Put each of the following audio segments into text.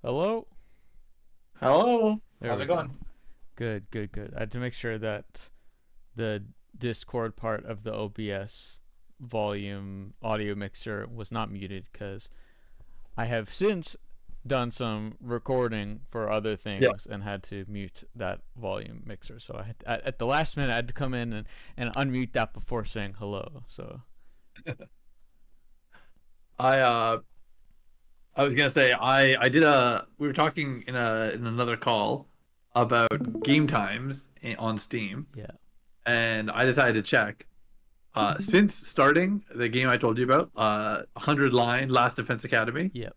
Hello? Hello. There How's we it go. going? Good, good, good. I had to make sure that the Discord part of the OBS volume audio mixer was not muted because I have since done some recording for other Yeah. things and had to mute that volume mixer. So at the last minute, I had to come in and unmute that before saying hello. So, I uh I was gonna say I did a we were talking in another call about game times on Steam, yeah. and I decided to check. Since starting the game I told you about, 100 line Last Defense Academy, Yep.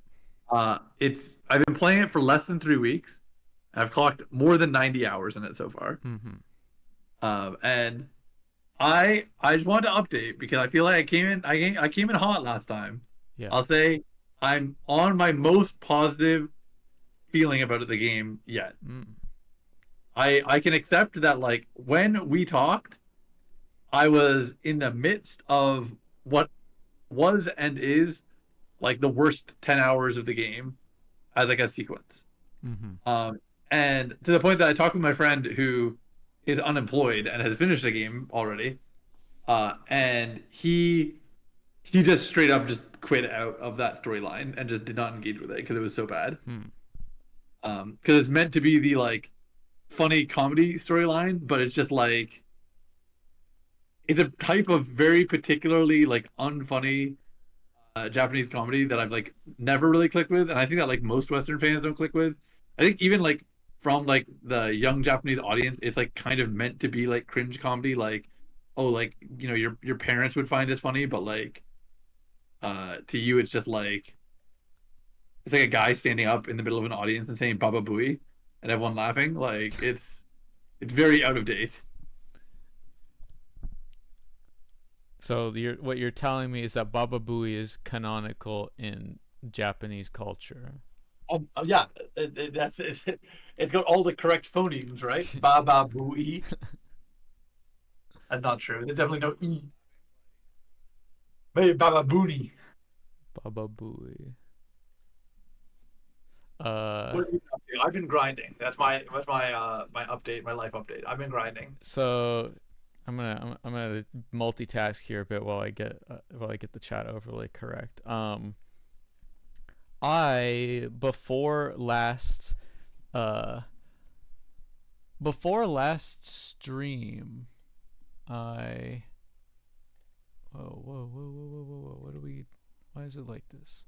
it's I've been playing it for less than 3 weeks. I've clocked more than 90 hours in it so far. Mm-hmm. And I just wanted to update because I feel like I came in hot last time. Yeah. I'll say I'm on my most positive feeling about the game yet. Mm. I can accept that like when we talked, I was in the midst of what was and is like the worst 10 hours of the game as like a sequence. Mm-hmm. Um and to the point that I talked with my friend who is unemployed and has finished the game already. And he just straight up just quit out of that storyline and just did not engage with it because it was so bad. Hmm. Because it's meant to be the like funny comedy storyline, but it's just like it's a type of very particularly like unfunny Japanese comedy that I've like never really clicked with, and I think that like most Western fans don't click with. I think even like from like the young Japanese audience, it's like kind of meant to be like cringe comedy, like oh like your parents would find this funny, but like to you it's just like it's like a guy standing up in the middle of an audience and saying "Baba Booey" and everyone laughing. Like it's very out of date. So what you're telling me is that Baba Booey is canonical in Japanese culture. Yeah, it's got all the correct phonemes, right? Baba Booey. That's not true. There's definitely no e. Maybe Baba Booey. Baba Booey. What have you been up to? I've been grinding. That's my update, my life update. I've been grinding. So I'm gonna multitask here a bit while I get the chat overlay correct. I uh before last stream, I whoa, what do we? Why is it like this?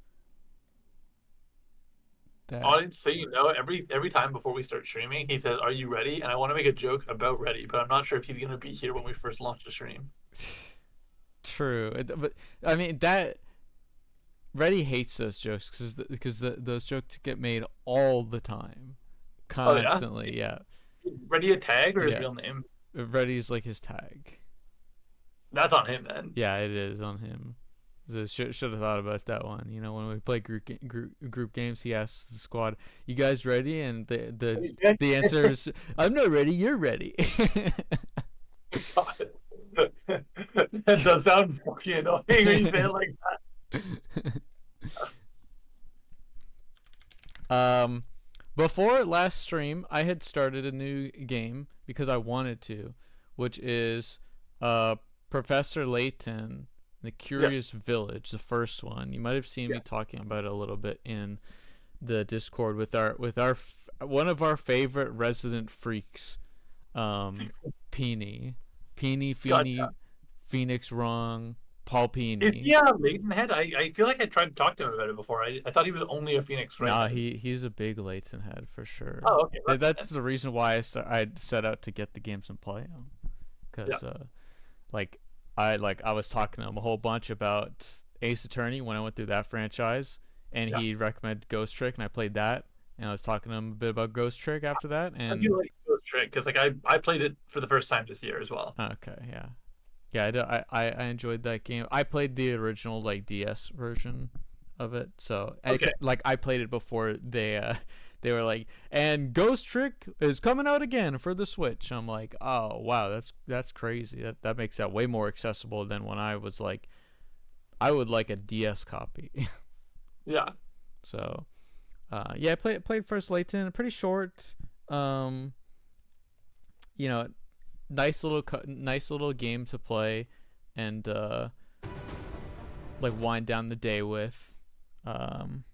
That Audience, so you know, every time before we start streaming, he says, "Are you ready?" And I want to make a joke about ready, but I'm not sure if he's gonna be here when we first launch the stream. true, but I mean that Reddy hates those jokes because those jokes get made all the time, Oh yeah, constantly. Yeah, ready a tag or his yeah. real name? Reddy's like his tag. That's on him then. Yeah, it is on him. So should have thought about that one. You know, when we play group games, he asks the squad, "You guys ready?" And the answer is, "I'm not ready. You're ready." That does sound fucking annoying when you say it like um, Before last stream, I had started a new game because I wanted to, which is Professor Layton, The that. Curious Village, the first one. You might have seen me Yes. talking about it a little bit in the Discord with our one of our favorite resident freaks, um, Peony, Peony Feeny, Gotcha. Phoenix Wrong, Paul Is Peony. he a Maidenhead? I feel like I tried to talk to him about it before. I thought he was only a Phoenix Nah, Redhead. he's a big Layton head for sure. Oh, okay. That's That's good. the reason why I set out to get the games and play them, Yeah. because like I was talking to him a whole bunch about Ace Attorney when I went through that franchise, and Yeah. he recommended Ghost Trick, and I played that, and I was talking to him a bit about Ghost Trick after that, I do and like Ghost Trick because like I played it for the first time this year as well. okay, yeah, yeah, I enjoyed that game. I played the original like DS version of it, so Okay. I played it before they were like, and Ghost Trick is coming out again for the Switch. I'm like, oh wow, that's crazy. That makes that way more accessible than when I was like, I would like a DS copy. Yeah. So Yeah, I played First Layton. Pretty short. Um, you know, nice little game to play, and like wind down the day with. Um,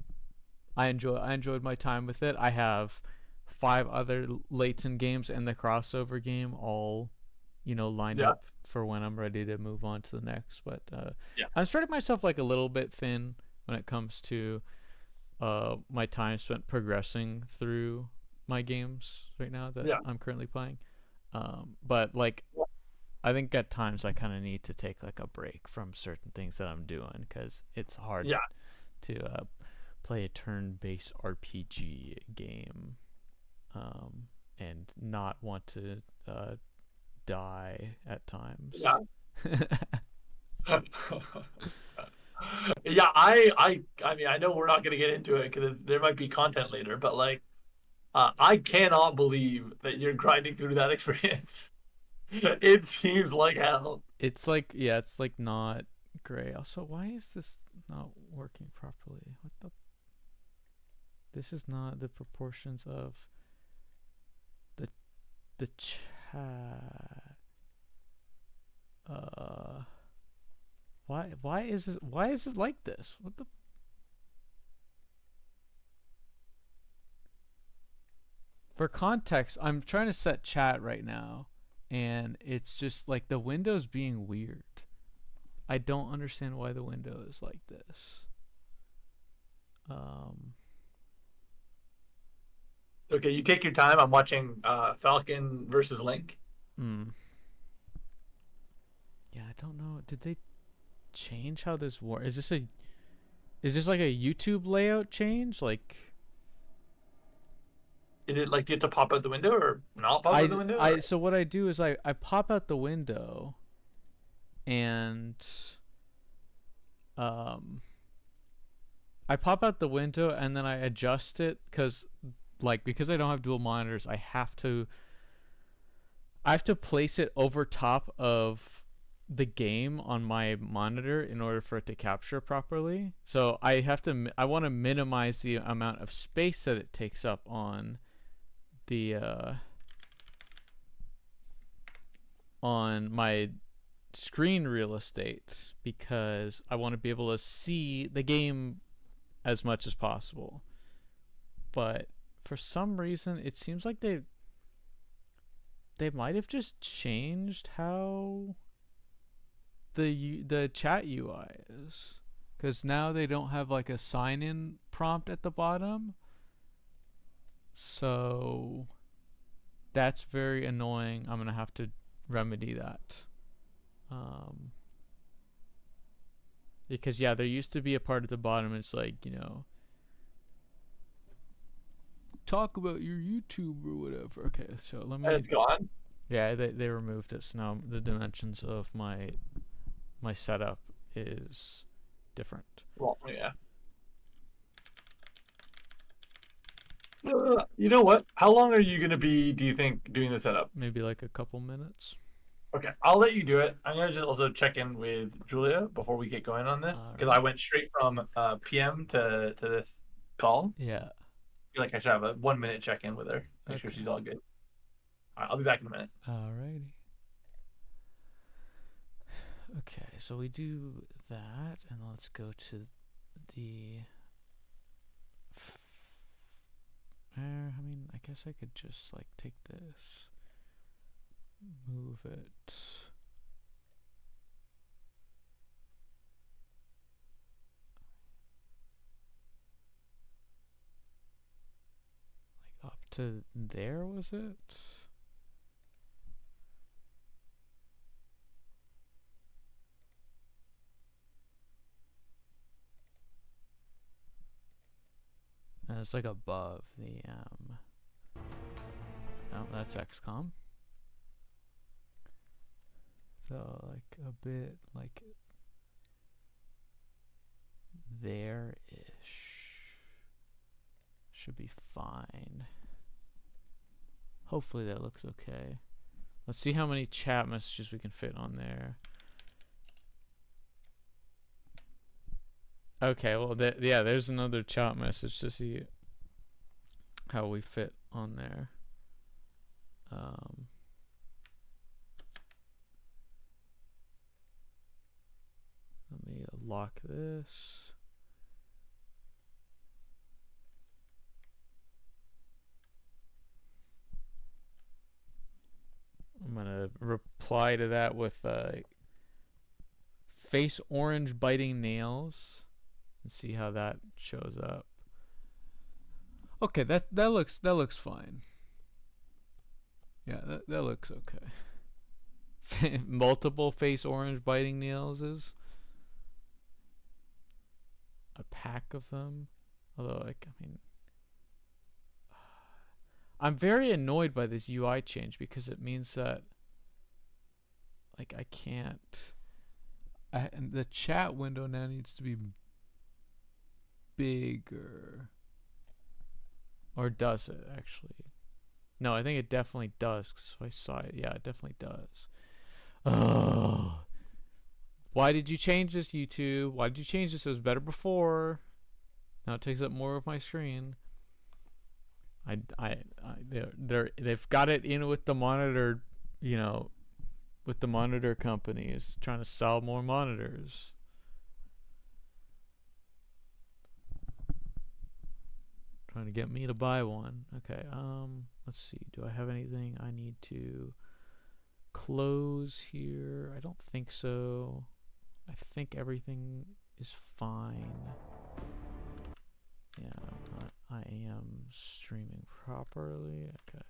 I enjoyed my time with it. I have 5 other Layton games and the crossover game all, lined Yeah. up for when I'm ready to move on to the next. But Yeah. I'm spreading myself like a little bit thin when it comes to my time spent progressing through my games right now that Yeah. I'm currently playing. But like, I think at times I kind of need to take like a break from certain things that I'm doing because it's hard Yeah. to play a turn-based RPG game and not want to die at times. Yeah. Yeah, I mean, I know we're not gonna get into it because there might be content later, but like, I cannot believe that you're grinding through that experience. It seems like hell. It's like, yeah, it's like not great. Also, why is this not working properly? What the? This is not the proportions of the chat. Why is it like this? What the? For context, I'm trying to set chat right now, and it's just like the window's being weird. I don't understand why the window is like this. Okay, you take your time. I'm watching Falcon versus Link. Yeah, I don't know. Did they change how this works? Is this like a YouTube layout change? Like, Is it like, do you have to pop out the window or not pop out the window? Or? So what I do is I pop out the window, and I pop out the window and then I adjust it because I don't have dual monitors, I have to place it over top of the game on my monitor in order for it to capture properly. So I want to minimize the amount of space that it takes up on the on my screen real estate because I want to be able to see the game as much as possible. But for some reason it seems like they might have just changed how the chat UI is, because now they don't have like a sign in prompt at the bottom. So that's very annoying. I'm gonna have to remedy that. Because yeah, there used to be a part at the bottom. It's like, talk about your YouTube or whatever. Okay, so let me. It's gone. Yeah, they removed it. So now the dimensions of my setup is different. Well, yeah. You know what? How long are you gonna be, do you think, doing the setup? Maybe like a couple minutes. Okay, I'll let you do it. I'm gonna just also check in with Julia before we get going on this because I went straight from PM to this call. Yeah. I feel like I should have a 1 minute check in with her. Make sure she's all good. All right, I'll be back in a minute. Alrighty. Okay, so we do that, and let's go to the. I mean, I guess I could just like take this, move it. Like up to there, was it? And it's like above the oh, that's XCOM. So like a bit like there-ish should be fine. Hopefully that looks okay. Let's see how many chat messages we can fit on there. Okay, well, yeah, there's another chat message to see. how we fit on there. Let me lock this. I'm gonna reply to that with face orange biting nails and see how that shows up. Okay, that looks fine. Yeah, that looks okay. Multiple face orange biting nails is a pack of them. Although, like, I mean, I'm very annoyed by this UI change because it means that, like, I can't. And the chat window now needs to be bigger. Or does it actually? No, I think it definitely does. Cause if I saw it, yeah, it definitely does. Oh, why did you change this, YouTube? Why did you change this? It was better before. Now it takes up more of my screen. They've got it in with the monitor, you know, with the monitor companies trying to sell more monitors. Trying to get me to buy one. Okay, let's see. Do I have anything I need to close here? I don't think so. I think everything is fine. Yeah, I am streaming properly. Okay.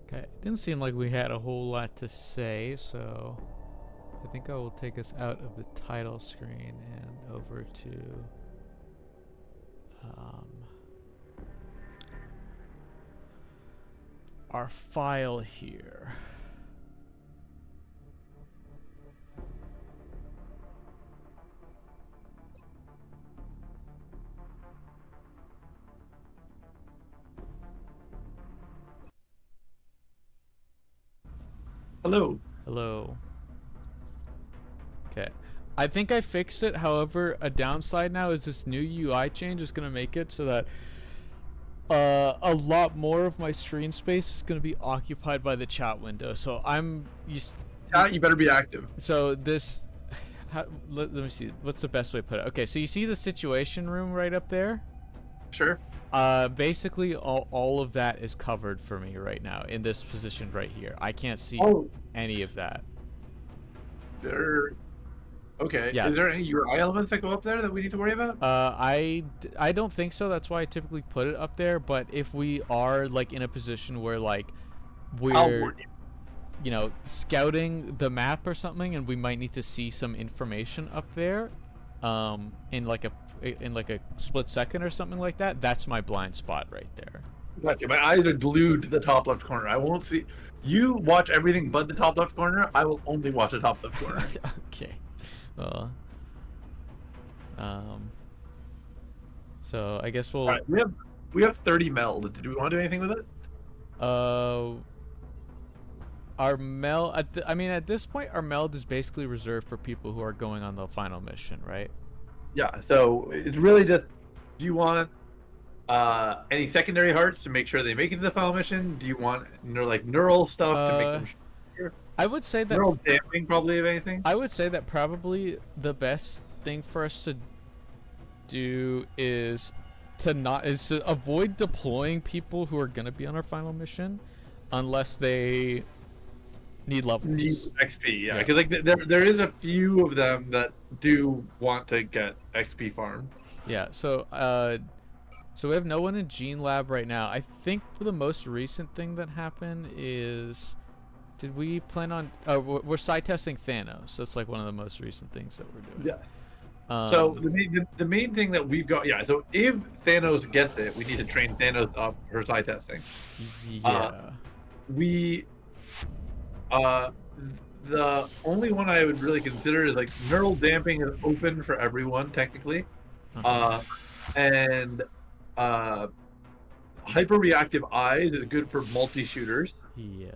Okay, it didn't seem like we had a whole lot to say, so I think I will take us out of the title screen and over to our file here. Hello. Hello. Okay. I think I fixed it. However, a downside now is this new UI change is going to make it so that a lot more of my screen space is going to be occupied by the chat window. So Chat, you better be active. So this, let me see. What's the best way to put it? Okay, so you see the situation room right up there? Sure. Basically all of that is covered for me right now in this position right here. I can't see any of that. Okay. Yes. Is there any UI elements that go up there that we need to worry about? I don't think so. That's why I typically put it up there. But if we are like in a position where like we're, you know, scouting the map or something, and we might need to see some information up there, in like a split second or something like that, that's my blind spot right there. Gotcha. My eyes are glued to the top left corner. I won't see. You watch everything but the top left corner. I will only watch the top left corner. Okay. Well, so I guess we'll. All right, we have 30 meld. Do we want to do anything with it? Our meld. At this point, our meld is basically reserved for people who are going on the final mission, right? Yeah. So it's really just. Do you want any secondary hearts to make sure they make it to the final mission? Do you want neural stuff to make them sure? I would say that neural damping, probably, if anything. I would say that probably the best thing for us to do is to avoid deploying people who are gonna be on our final mission, unless they need levels. Need XP, yeah, because like there is a few of them that do want to get XP farm. Yeah. So we have no one in Gene Lab right now. I think the most recent thing that happened is, did we plan on? We're side testing Thanos. So it's like one of the most recent things that we're doing. Yeah. So the main thing that we've got, yeah. So if Thanos gets it, we need to train Thanos up for side testing. Yeah. The only one I would really consider is like neural damping is open for everyone technically, and hyper reactive eyes is good for multi shooters. Yeah.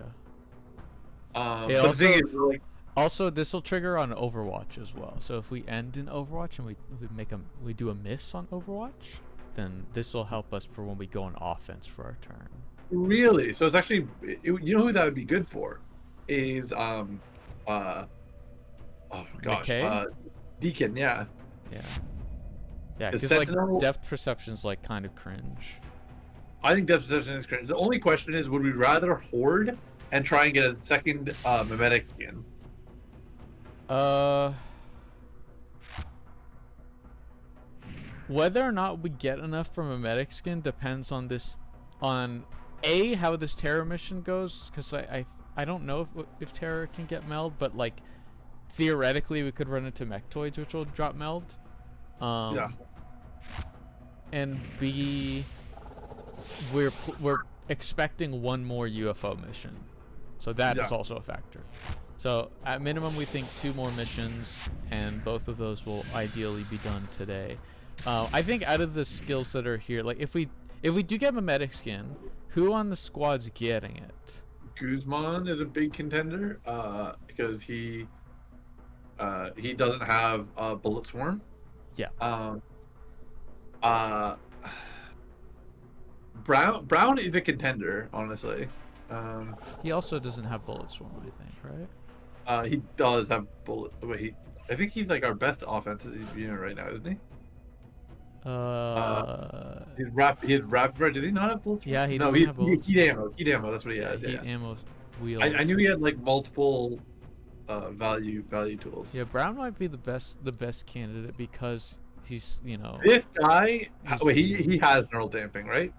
But the thing is, like, also, this will trigger on Overwatch as well. So if we end in Overwatch and we do a miss on Overwatch, then this will help us for when we go on offense for our turn. Really? So it's actually, you know who that would be good for? Is oh gosh, Deacon, yeah. Yeah. Yeah, because like depth perception's like kind of cringe. I think depth perception is cringe. The only question is, would we rather horde and try and get a second mimetic skin? Whether or not we get enough from a medic skin depends on how this terror mission goes, because I don't know if terror can get meld, but like theoretically we could run into mechtoids which will drop meld. Yeah. And B, we're expecting one more UFO mission, so that is also a factor. So at minimum, we think 2 more missions, and both of those will ideally be done today. I think out of the skills that are here, like if we do get a medic skin, who on the squad's getting it? Guzman is a big contender because he doesn't have bullet swarm. Yeah. Brown is a contender, honestly. He also doesn't have bullet swarm, I think, right? He does have bullet. Wait, I think he's like our best offensive unit right now, isn't he? His rapid fire. Did he not have bullet swarm? Yeah, he doesn't have bullet swarm. Heat ammo. That's what he has. Heat ammo wheels. I knew he had like multiple value tools. Yeah, Brown might be the best candidate because he's, This guy. Wait, he has neural damping, right?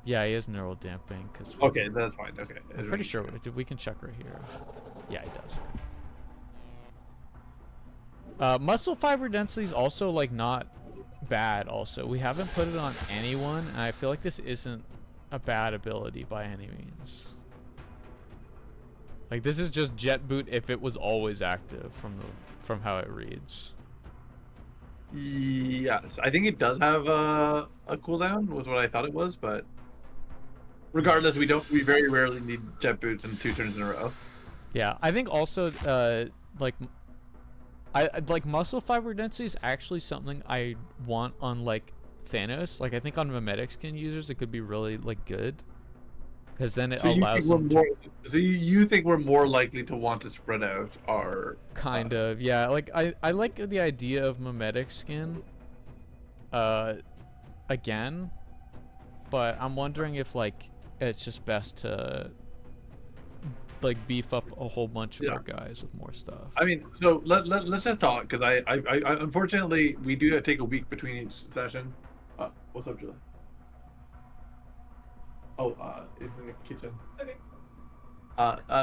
Yeah, he has neural damping. Okay, that's fine. Okay. I'm pretty sure we can check right here. Yeah, he does. Muscle fiber density is also like not bad. Also, we haven't put it on anyone, and I feel like this isn't a bad ability by any means. Like this is just jet boot if it was always active from how it reads. Yes, I think it does have a cooldown, was what I thought it was, but regardless, we very rarely need jet boots in 2 turns in a row. Yeah, I think also like muscle fiber density is actually something I want on like Thanos. Like I think on mimetic skin users it could be really like good, because then it allows them so you think we're more likely to want to spread out our kind of, yeah. Like I like the idea of mimetic skin again, but I'm wondering if like it's just best to like beef up a whole bunch of our guys with more stuff. I mean, so let's just talk, because I unfortunately we do have to take a week between each session. What's up, Julie? Oh, it's in the kitchen. Okay.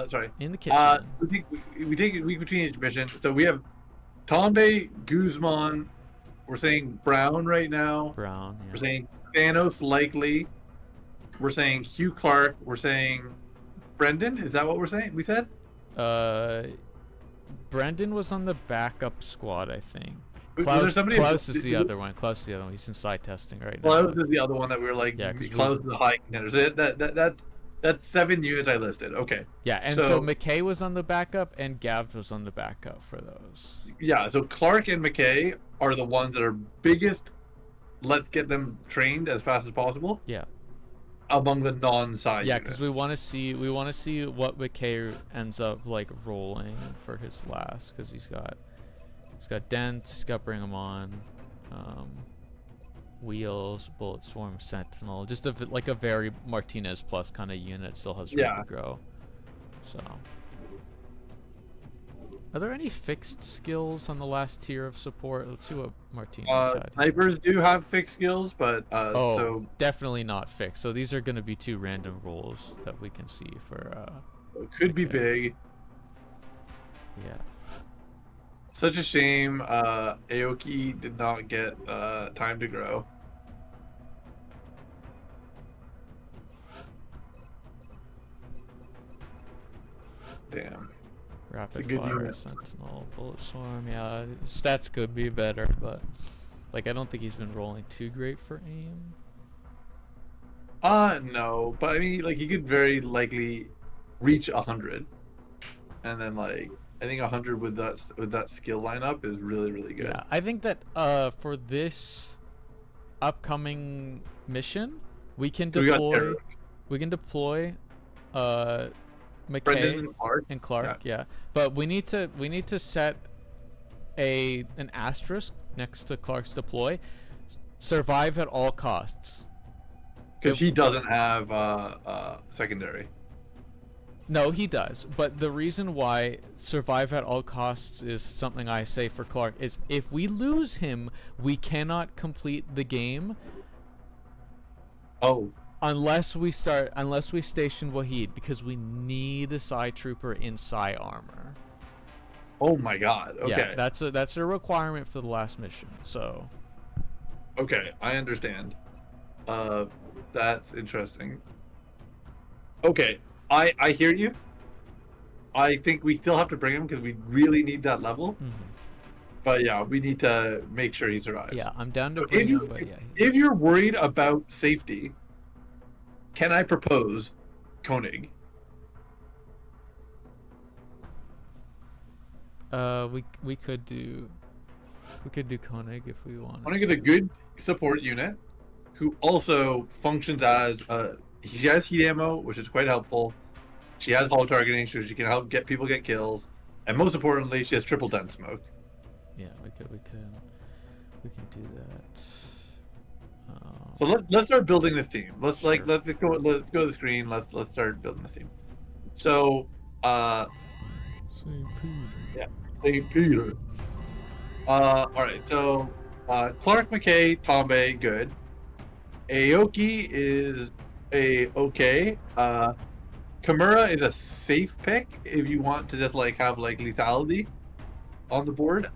Sorry. In the kitchen. We take a week between each mission. So we have Tombe, Guzman, We're saying Brown right now. Brown. We're Yeah. saying Thanos likely. We're saying Hugh Clark. We're saying Brendan. Is that what we're saying? We said. Brendan was on the backup squad, I think. Was there somebody- Klaus is the other one. Klaus is the other one. He's in side testing right now. Klaus is the other one that we were like. Yeah, 'cause Klaus is the high contender. So that's 7 units I listed. Okay. Yeah, and so McKay was on the backup, and Gavs was on the backup for those. Yeah. So Clark and McKay are the ones that are biggest. Let's get them trained as fast as possible. Yeah. Among the non-side. Yeah, because we want to see what McKay ends up like rolling for his last, because he's got dents, he's got bring him on, wheels, bullet swarm, sentinel, just like a very Martinez plus kind of unit. Still has room to grow. So, are there any fixed skills on the last tier of support? Let's see what Martinez had. Snipers do have fixed skills, but so definitely not fixed. So these are going to be 2 random rolls that we can see for. It could be big. Yeah. Such a shame. Aoki did not get time to grow. Damn. Rapid good fire, unit. sentinel, bullet swarm. Yeah, stats could be better, but like I don't think he's been rolling too great for aim. No, but I mean, like he could very likely reach 100, and then like I think 100 with that skill lineup is really really good. Yeah, I think that for this upcoming mission, we can deploy. We can deploy McKay Brendan and Clark. Yeah, but we need to set an asterisk next to Clark's deploy. Survive at all costs. Because he doesn't have secondary. No, he does. But the reason why survive at all costs is something I say for Clark is if we lose him, we cannot complete the game. Oh. Unless we station Wahid, because we need a Psy Trooper in Psy armor. Oh my god. Okay. Yeah, that's a requirement for the last mission. So. Okay, I understand. That's interesting. Okay, I hear you. I think we still have to bring him because we really need that level. Mm-hmm. But yeah, we need to make sure he survives. Yeah, I'm down to bring him, but yeah. If you're worried about safety, can I propose Koenig? We could do Koenig if we want. Koenig is a good support unit who also functions as she has heat ammo, which is quite helpful. She has hollow targeting, so she can help people get kills, and most importantly, she has triple dent smoke. Yeah, we can do that. So let's start building this team. Let's go to the screen. Let's start building this team. So St. Peter. Yeah, St. Peter. All right. So Clark, McKay, Tombe, good. Aoki is okay. Kimura is a safe pick if you want to just like have like lethality on the board.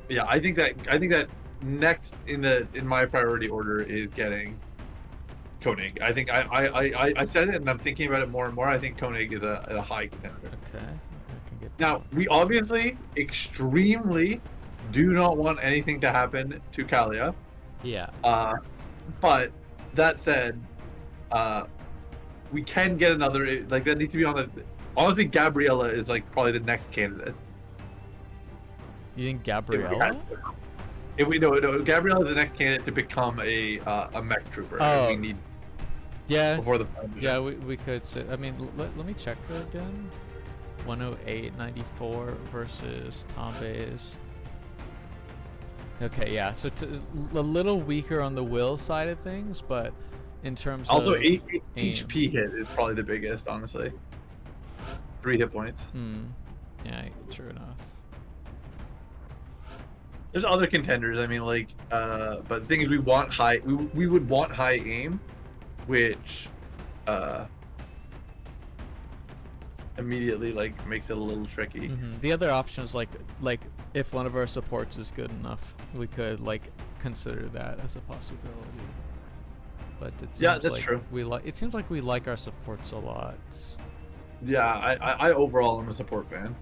Yeah, I think that next in my priority order is getting Koenig. I think I said it and I'm thinking about it more and more. I think Koenig is a high contender. Okay. I can get Now, we obviously extremely do not want anything to happen to Kalia. Yeah. But that said, we can get another, like that needs to be on the, honestly, Gabriella is like probably the next candidate. You think Gabriella? If we know, Gabriella is the next candidate to become a mech trooper. Oh. We need Yeah. before the Yeah, we could say. I mean, let me check her again. 108.94 versus Tombe's. Okay, yeah. So a little weaker on the will side of things, but in terms also of HP hit is probably the biggest, honestly. 3 hit points. Yeah, true enough. There's other contenders. I mean, like, but the thing is, we want high. We would want high aim, which, immediately like makes it a little tricky. The other option is like if one of our supports is good enough, we could like consider that as a possibility. But it seems That's like true. it seems like we like our supports a lot. Yeah, I overall am a support fan.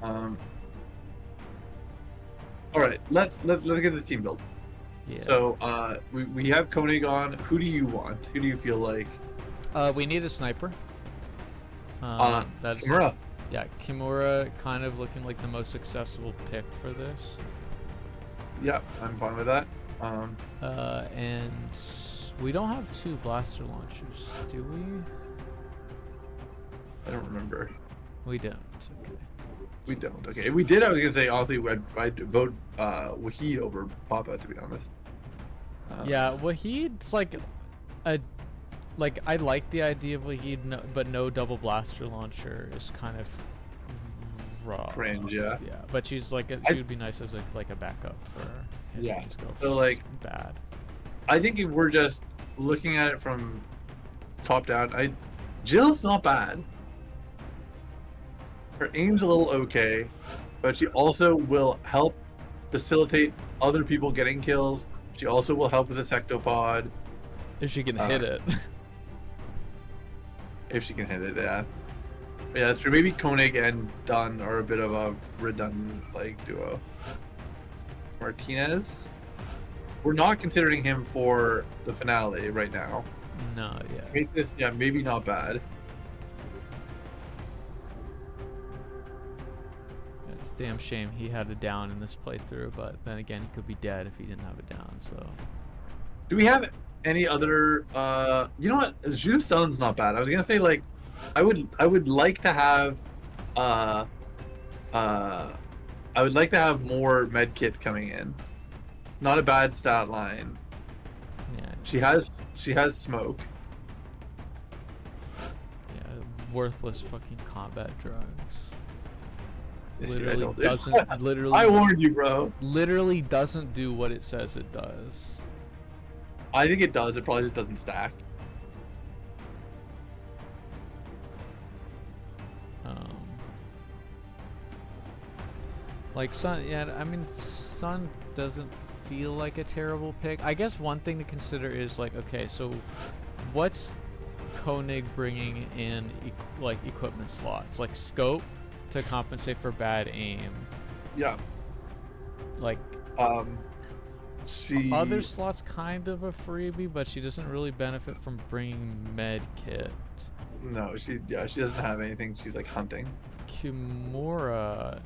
All right, let's get the team build. Yeah. So we have Koenig on. Who do you want? Who do you feel like? We need a sniper. That's Kimura. Yeah, Kimura kind of looking like the most accessible pick for this. Yeah, I'm fine with that. And we don't have 2 blaster launchers, do we? I don't remember. We don't. Okay. We don't. Okay, if we did, I was gonna say honestly, I'd vote Wahid over Papa, to be honest. Yeah, Wahid's like a I like the idea of Wahid, but no double blaster launcher is kind of raw. Cringe, yeah. Yeah, but she's like she would be nice as like a backup for if Yeah. things go So like bad. I think if we're just looking at it from top down, Jill's not bad. Her aim's a little okay, but she also will help facilitate other people getting kills. She also will help with the sectopod. If she can hit it. If she can hit it, yeah. Yeah, that's true. Maybe Koenig and Dunn are a bit of a redundant like duo. Martinez? We're not considering him for the finale right now. No, yeah. Make this, yeah, maybe not bad. It's a damn shame he had a down in this playthrough, but then again, he could be dead if he didn't have a down. So. Do we have any other? You know what? Zhu Sun's not bad. I was gonna say like, I would like to have, I would like to have more med kits coming in. Not a bad stat line. Yeah. She has smoke. Yeah. Worthless fucking combat drugs. Yes, Literally doesn't. Literally. I warned you, bro. Literally doesn't do what it says it does. I think it does. It probably just doesn't stack. Like Sun, yeah. I mean, Sun doesn't feel like a terrible pick. I guess one thing to consider is like, okay, so what's Koenig bringing in like equipment slots, like scope to compensate for bad aim. Yeah. Like she other slots kind of a freebie, but she doesn't really benefit from bringing med kit. No, she doesn't have anything. She's like hunting. Kimura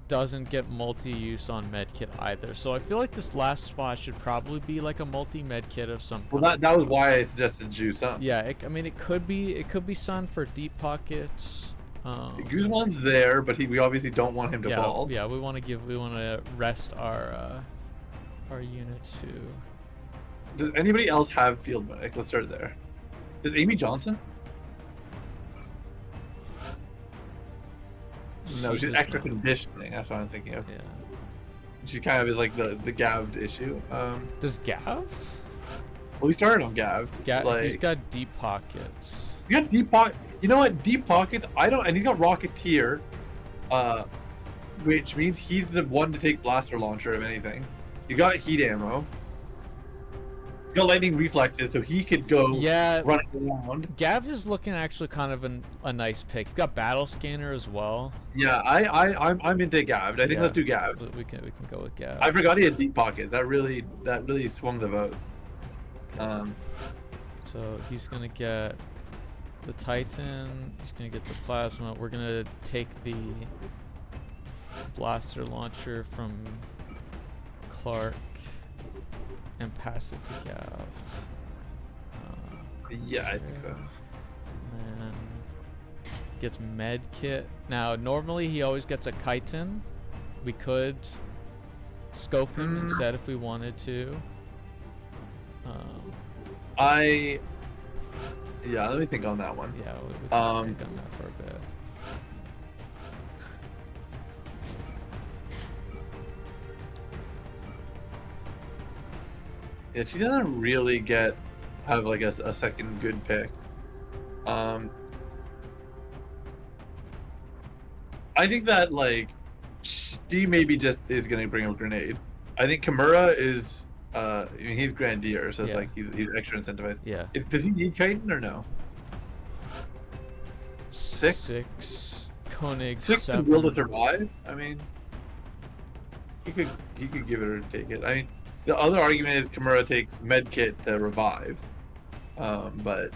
doesn't get multi-use on medkit either, so I feel like this last spot should probably be like a multi-medkit of some kind. Well, that was why I suggested Zhu Sun. Yeah, I mean it could be Sun for deep pockets. Guzman's there, but we obviously don't want him to fall. Yeah, we want to rest our unit too. Does anybody else have field medic? Let's start there. Does Amy Johnson? No, she's extra conditioning. That's what I'm thinking of. Yeah. She kind of is like the Gavd issue. Does Gav? Well, we started on Gav. He's got deep pockets. You got deep pocket. You know what? Deep pockets. And he's got Rocketeer, which means he's the one to take blaster launcher if anything. You got heat ammo. You got lightning reflexes, so he could go running around. Gav is looking actually kind of a nice pick. He's got battle scanner as well. Yeah, I'm into Gav. I think let's do Gav. We can go with Gav. I forgot he had deep pockets. That really swung the vote. So he's gonna get the Titan. He's gonna get the plasma. We're gonna take the blaster launcher from Clark and pass it to Gav. Yeah, I think so. And then gets med kit. Now, normally he always gets a chitin. We could scope him instead if we wanted to. Let me think on that one. Yeah, we can think on that for a bit. Yeah, she doesn't really have like a second good pick. I think that like she maybe just is gonna bring a grenade. I think Kimura is. I mean, he's Grandier, so it's Yeah. like he's extra incentivized. Yeah. Does he need chitin or no? Six? 6. Koenig 6 7. will to survive. I mean, he could give it or take it. I mean, the other argument is Kimura takes medkit to revive, but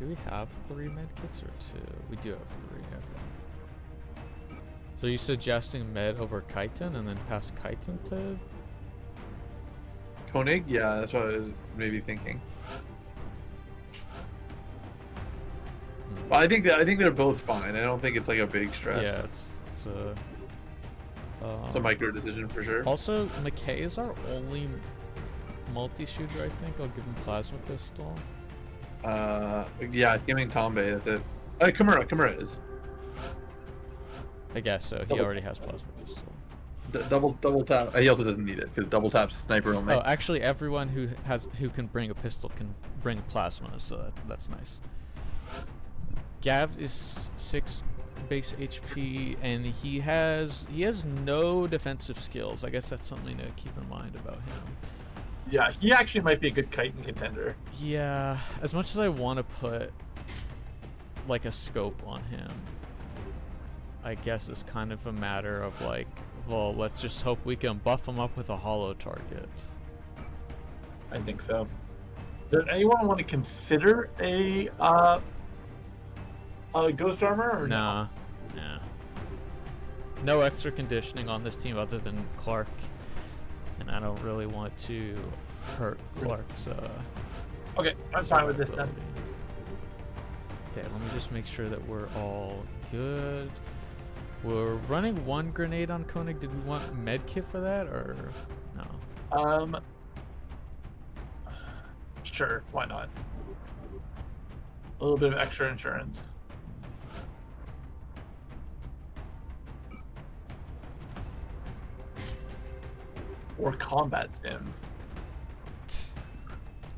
Do we have 3 medkits or 2? We do have 3. Okay. So are you suggesting med over chitin and then pass chitin to? Koenig, yeah, that's what I was maybe thinking. Well, I think they're both fine. I don't think it's like a big stress. Yeah, it's a. It's a micro decision for sure. Also, McKay is our only multi-shooter. I think I'll give him plasma pistol. Yeah, giving Tombe. That's it. Kimura is. I guess so. He Double- already has plasma pistol. Double tap. He also doesn't need it because double tap's sniper only. Oh, actually, everyone who can bring a pistol can bring plasma, so that's nice. Gav is 6 base HP, and he has no defensive skills. I guess that's something to keep in mind about him. Yeah, he actually might be a good chitin contender. Yeah, as much as I want to put like a scope on him, I guess it's kind of a matter of like, well, let's just hope we can buff him up with a hollow target. I think so. Does anyone want to consider a ghost armor or Nah. No extra conditioning on this team other than Clark, and I don't really want to hurt Clark's. Okay, I'm fine with this then. ability. Okay, let me just make sure that we're all good. We're running 1 grenade on Koenig. Did we want medkit for that or no? Sure, why not? A little bit of extra insurance. Or combat stims.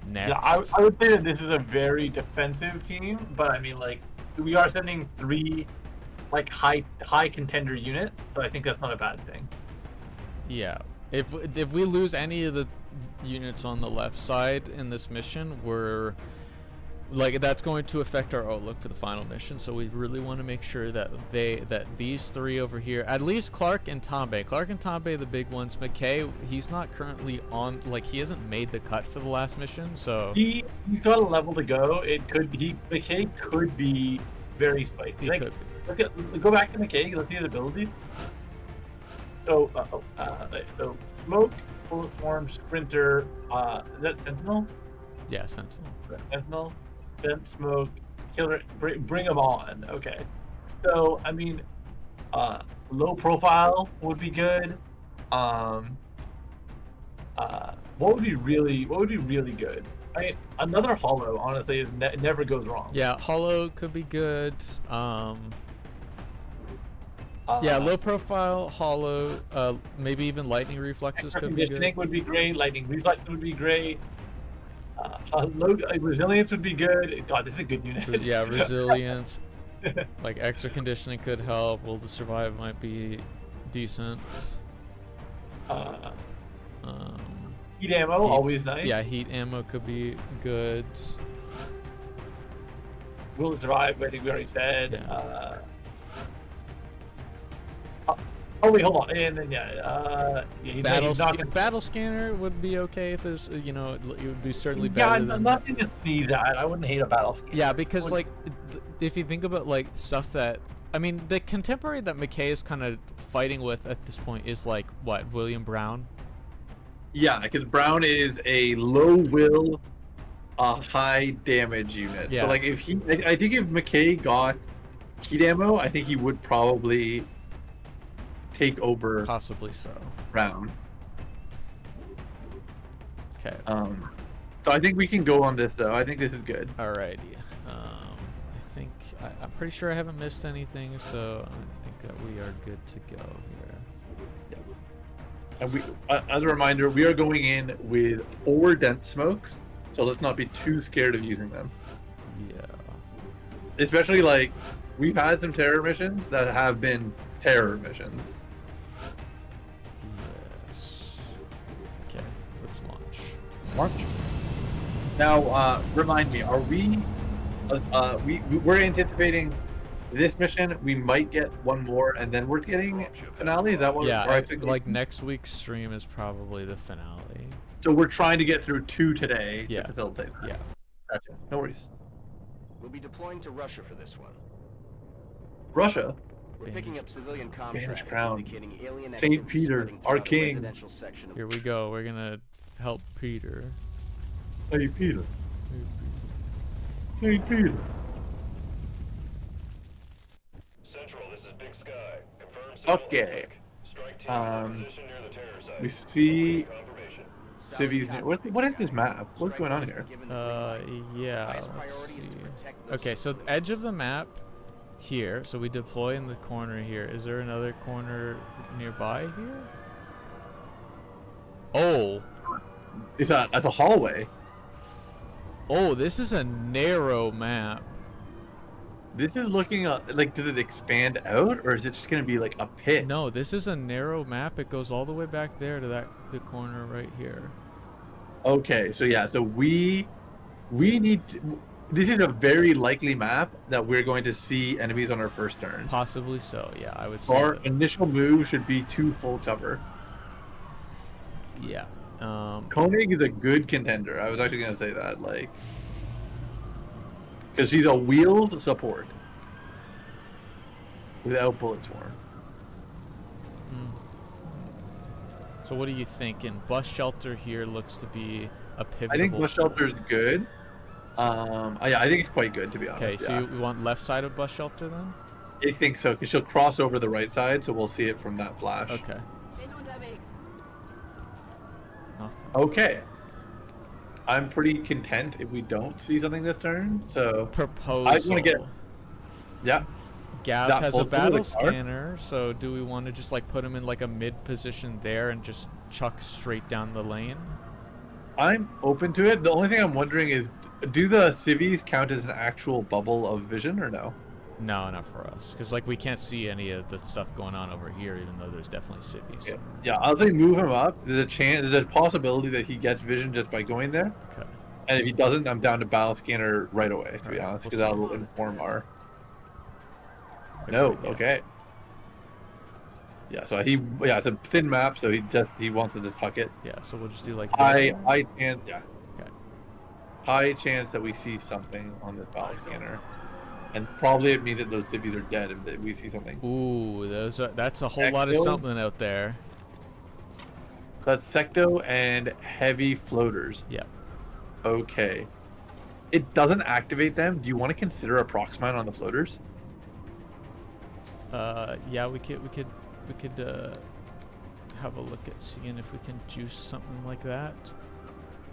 Next. Yeah, I would say that this is a very defensive team, but I mean, like, we are sending 3 like high contender units, so I think that's not a bad thing. Yeah. If we lose any of the units on the left side in this mission, we're like, that's going to affect our outlook for the final mission. So we really want to make sure that these 3 over here, at least Clark and Tombe, the big ones. McKay, he's not currently on, like, he hasn't made the cut for the last mission, so He's got a level to go. McKay could be very spicy. he Like, could go back to McKay. Let's see his abilities. So, so smoke, bullet swarm, sprinter. Is that sentinel? be. Yeah, Sentinel. Sentinel, then smoke, killer. Bring them on. Okay. So I mean, low profile would be good. What would be really good? I mean, another hollow, honestly, never goes wrong. Yeah, Hollow could be good. Yeah, low profile, Hollow, maybe even Lightning Reflexes Extra could be conditioning good. would be great. Lightning reflex would be great. Resilience would be good. God, this is a good unit. Yeah, Resilience, like extra conditioning could help. Will to survive might be decent. Heat ammo, always nice. Yeah, heat ammo could be good. Will to survive, I think we already said. Yeah. Oh wait, hold on, and then Battle scanner would be okay if there's, it would be certainly yeah, better than. nothing to sneeze at. I wouldn't hate a battle scanner. Yeah, because like, if you think about like stuff that, I mean, the contemporary that McKay is kind of fighting with at this point is like what, William Brown. Yeah, because Brown is a low will, high damage unit. Yeah. So like I think if McKay got heat ammo, I think he would probably take over Possibly so. Brown. Okay. So I think we can go on this though. I think this is good. Alrighty. I think I'm pretty sure I haven't missed anything, so I think that we are good to go here. And we, as a reminder, we are going in with 4 dense smokes, so let's not be too scared of using them. Yeah. Especially like we've had some terror missions that have been terror missions. Yes. Okay, let's launch. Launch. Now, remind me, are we're anticipating this mission? We might get one more, and then we're getting finale. Is that what? Yeah, our like next week's stream is probably the finale. So we're trying to get through 2 today Yeah. to facilitate. Yeah. Gotcha. No worries. We'll be deploying to Russia for this one. Russia. We're picking up civilian Banished contracts crown. indicating alien Saint activity Peter, spreading our throughout the king. residential section of Here we go. We're gonna help Peter. Hey, Peter. Saint Peter. Central, this is Big Sky. Confirm Okay. strike team position near the terror site. We see Confirmation. civies. What is this map? What's going on here? Yeah. Highest Let's priority is to see. protect those Okay, so the edge of the map here. So we deploy in the corner here. Is there another corner nearby here? Oh. That's a hallway. Oh, this is a narrow map. This is looking like, does it expand out, or is it just gonna be like a pit? No, this is a narrow map. It goes all the way back there to the corner right here. Okay, so yeah, so we need to, this is a very likely map that we're going to see enemies on our first turn. Possibly so. Yeah, I would So say. our that. initial move should be 2 full cover. Yeah. Koenig is a good contender. I was actually gonna say that, like, because she's a wheeled support without bullets worn. So what are you thinking? Bus shelter here looks to be a pivotal. I think bus shelter is good. Yeah, I think it's quite good, to be honest. Okay, so yeah. you want left side of bus shelter then? I think so, because she'll cross over the right side, so we'll see it from that flash. Okay. Nothing. Okay. I'm pretty content if we don't see something this turn. So Proposal. I want to get. Yeah. Gav that has full a battle with the car? scanner, so do we want to just like put him in like a mid position there and just chuck straight down the lane? I'm open to it. The only thing I'm wondering is, do the civvies count as an actual bubble of vision or no? No, not for us, because like we can't see any of the stuff going on over here, even though there's definitely cities. Yeah, I'll say move him up. There's a possibility that he gets vision just by going there. Okay. And if he doesn't, I'm down to battle scanner right away, to be Alright, honest, because we'll that'll inform our. Okay, No, yeah. okay. Yeah, so it's a thin map, so he wants to just tuck it. Yeah, so we'll just do like High this. chance, yeah. Okay. High chance that we see something on this battle scanner, and probably it means that those civvies are dead if we see something. Ooh, that's a whole lot of Secto? something out there. So that's secto and heavy floaters. Yeah. Okay. It doesn't activate them. Do you want to consider a proxmine on the floaters? Yeah, we could have a look at seeing if we can juice something like that.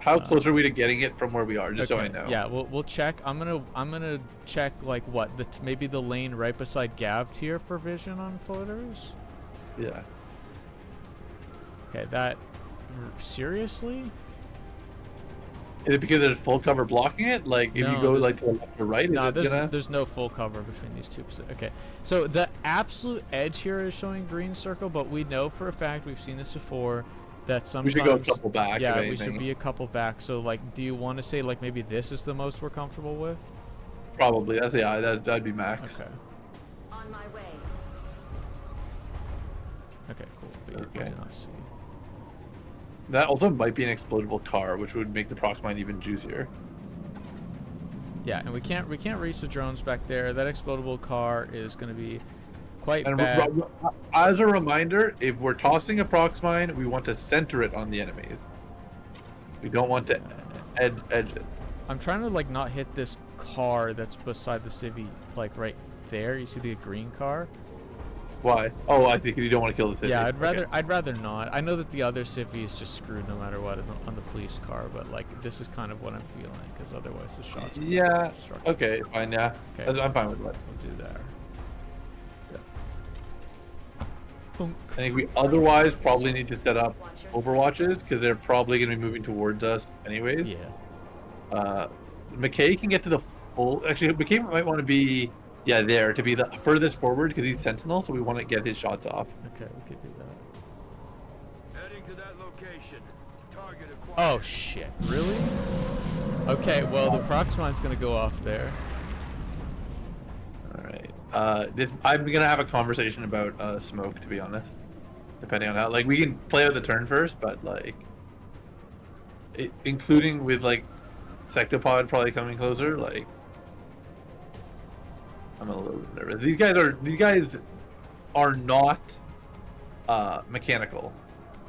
How close are we to getting it from where we are? Just so I Okay, know. Yeah, we'll check. I'm gonna check like what maybe the lane right beside Gav here for vision on floaters. Yeah. Okay, that seriously? Is it because there's full cover blocking it? Like if you No, go there's- like to the left or right, No, is it gonna? there's no full cover between these two. Okay, so the absolute edge here is showing green circle, but we know for a fact, we've seen this before, that We sometimes should go a couple back. yeah, if we should anything. be a couple back. So like, do you want to say like maybe this is the most we're comfortable with? Probably. That'd be max. Okay. On my way. Okay, cool. But Okay. I did not see. That also might be an explodable car, which would make the proxmine even juicier. Yeah, and we can't reach the drones back there. That explodable car is going to be quite And bad. as a reminder, if we're tossing a proxmine, we want to center it on the enemies. We don't want to edge it. I'm trying to like not hit this car that's beside the civvy, like right there. You see the green car? Why? Oh, I think you don't want to kill the city. Yeah, Okay. I'd rather not. I know that the other civvy is just screwed no matter what on the police car, but like this is kind of what I'm feeling because otherwise the shots. are Yeah. destructive. Okay. Fine. Yeah. Okay. I'm fine with that. We'll do that. Yeah. Thunk. I think we otherwise probably need to set up overwatches because they're probably going to be moving towards us anyways. Yeah. McKay can get to the full. Actually, McKay might want to be Yeah, there to be the furthest forward because he's sentinel, so we want to get his shots off. Okay, we could do that. Heading to that location. Target acquired. Oh shit! Really? Okay, well the Proxmine's gonna go off there. All right. I'm gonna have a conversation about smoke, to be honest. Depending on how, like, we can play out the turn first, but like, including with like, Sectopod probably coming closer. Like, I'm a little bit nervous. These guys are not mechanical.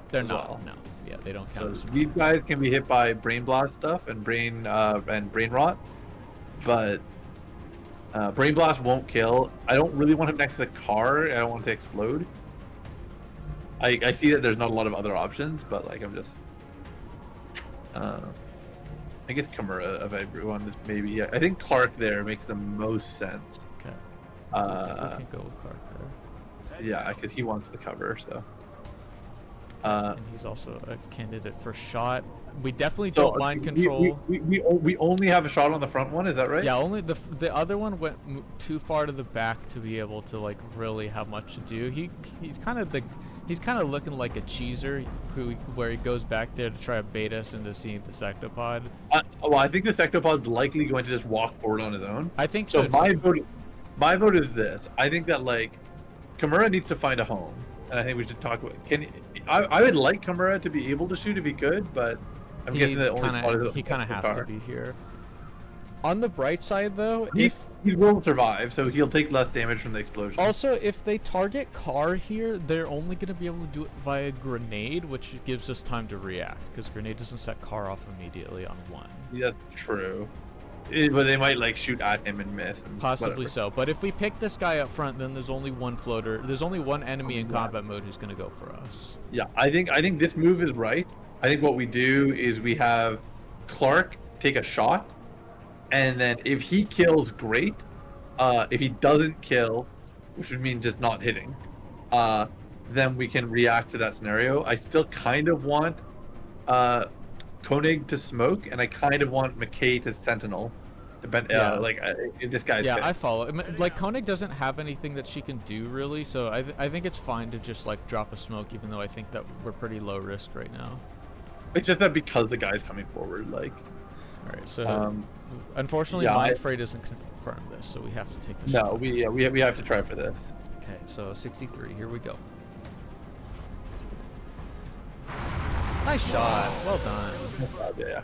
They're as not. well. No. Yeah, they don't So count as. these guys can be hit by brain blast stuff and brain rot, but brain blast won't kill. I don't really want him next to the car. I don't want it to explode. I see that there's not a lot of other options, but like I'm just I guess Kimura of everyone is maybe. I think Clark there makes the most sense. Okay. We can go with Clark there. Yeah, because he wants the cover. So. And he's also a candidate for shot. We definitely So don't mind control. we only have a shot on the front one. Is that right? Yeah, only the other one went too far to the back to be able to like really have much to do. He's kind of looking like a cheeser where he goes back there to try to bait us into seeing the sectopod. Well, I think the sectopod's likely going to just walk forward on his own. I think So so. my vote is this. I think that like Kimura needs to find a home, and I think we should talk about. I would like Kimura to be able to shoot if he could, but I'm guessing that only spot is he kind of the has car. to be here. On the bright side, though, He will survive, so he'll take less damage from the explosion. also if they target car here, they're only going to be able to do it via grenade, which gives us time to react because grenade doesn't set car off immediately on one. Yeah, that's true. But they might like shoot at him and miss. And Possibly whatever. so, but if we pick this guy up front, then there's only one floater. There's only one enemy in combat mode who's going to go for us. Yeah, I think this move is right. I think what we do is we have Clark take a shot, and then if he kills, great. If he doesn't kill, which would mean just not hitting, then we can react to that scenario. I still kind of want Koenig to smoke, and I kind of want McKay to sentinel. This guy's Yeah, fit. I follow. Like Koenig doesn't have anything that she can do really, so I think it's fine to just like drop a smoke, even though I think that we're pretty low risk right now. It's just that because the guy's coming forward, like. All right, so unfortunately, yeah, Mindfray doesn't confirm this, so we have to take this. No, we have to try for this. Okay, so 63. Here we go. Nice shot. Well done. Yeah.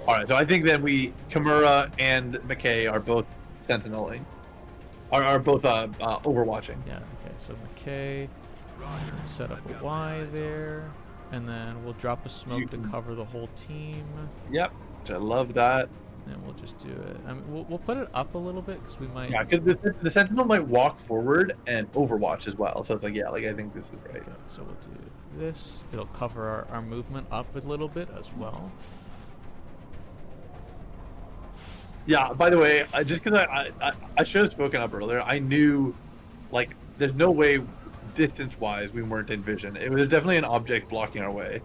All right, so I think then Kimura and McKay are both sentineling, are both overwatching. Yeah. Okay. So McKay, set up a Y there, and then we'll drop a smoke to cover the whole team. Yep, which I love that. And we'll just do it. I mean, we'll put it up a little bit because we might. Yeah, because the sentinel might walk forward and overwatch as well. So it's like, yeah, like I think this is right. Okay, so we'll do this. It'll cover our movement up a little bit as well. Yeah. By the way, just because I should have spoken up earlier, I knew, like, there's no way distance-wise we weren't in vision. It was definitely an object blocking our way.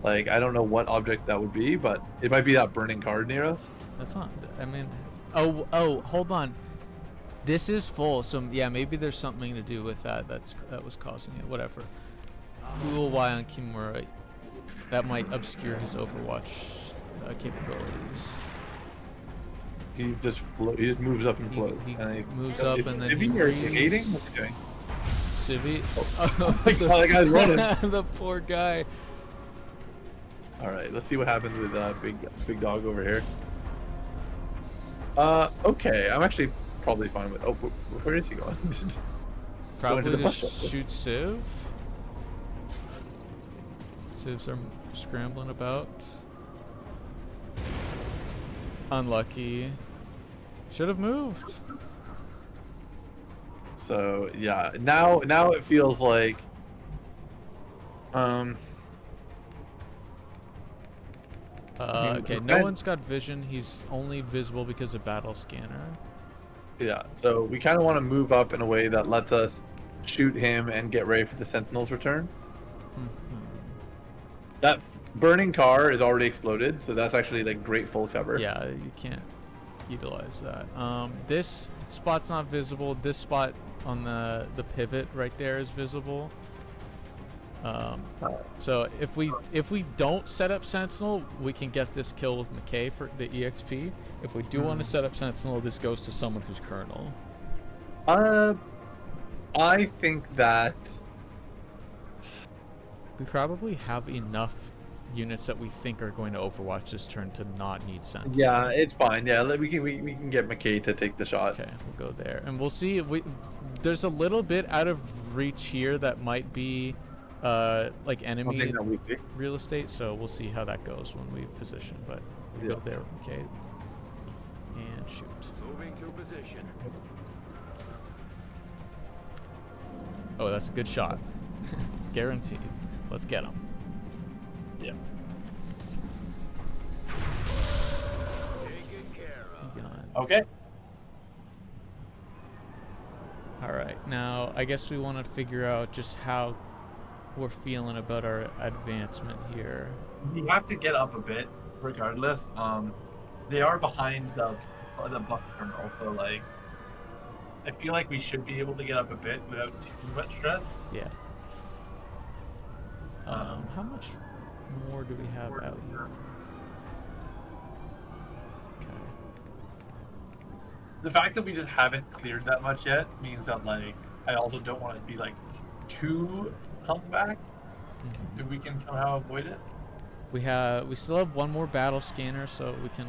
Like, I don't know what object that would be, but it might be that burning card near us. That's not. I mean, oh, hold on. This is full, so yeah, maybe there's something to do with that. That was causing it. Whatever. Cool Y on Kimura. That might obscure his Overwatch capabilities. He just moves up and floats. He and moves up and then is he he or breathes. aiding? What's he doing? Civi. Oh my God, that guy's running. The poor guy. All right, let's see what happens with big dog over here. Okay, I'm actually probably fine with. Oh, where is he going? Probably the to bus shelter. shoot Civ. Civs are scrambling about. Unlucky. Should have moved. So yeah, now it feels like. Okay, no one's got vision. He's only visible because of battle scanner. Yeah, so we kind of want to move up in a way that lets us shoot him and get ready for the Sentinel's return. That burning car is already exploded, so that's actually like great full cover. Yeah, you can't. utilize that. This spot's not visible. This spot on the pivot right there is visible. So if we don't set up Sentinel, we can get this kill with McKay for the EXP. If we do want to set up Sentinel, this goes to someone who's Colonel. I think that We probably have enough units that we think are going to Overwatch this turn to not need Sentinel. yeah, it's fine. Yeah, we can get McKay to take the shot. Okay, we'll go there, and we'll see. There's a little bit out of reach here that might be like enemy real estate, so we'll see how that goes when we position. But we'll go there with McKay and shoot. Moving to position. Oh, that's a good shot. Guaranteed. Let's get him. Yeah. Taken care of. Gun. Okay. All right, now I guess we want to figure out just how we're feeling about our advancement here. We have to get up a bit, regardless. They are behind the bus terminal, so like, I feel like we should be able to get up a bit without too much stress. Yeah. How much more do we have out here? Okay. The fact that we just haven't cleared that much yet means that like I also don't want to be like too held back. Mhm. If we can somehow avoid it. We still have one more battle scanner, so we can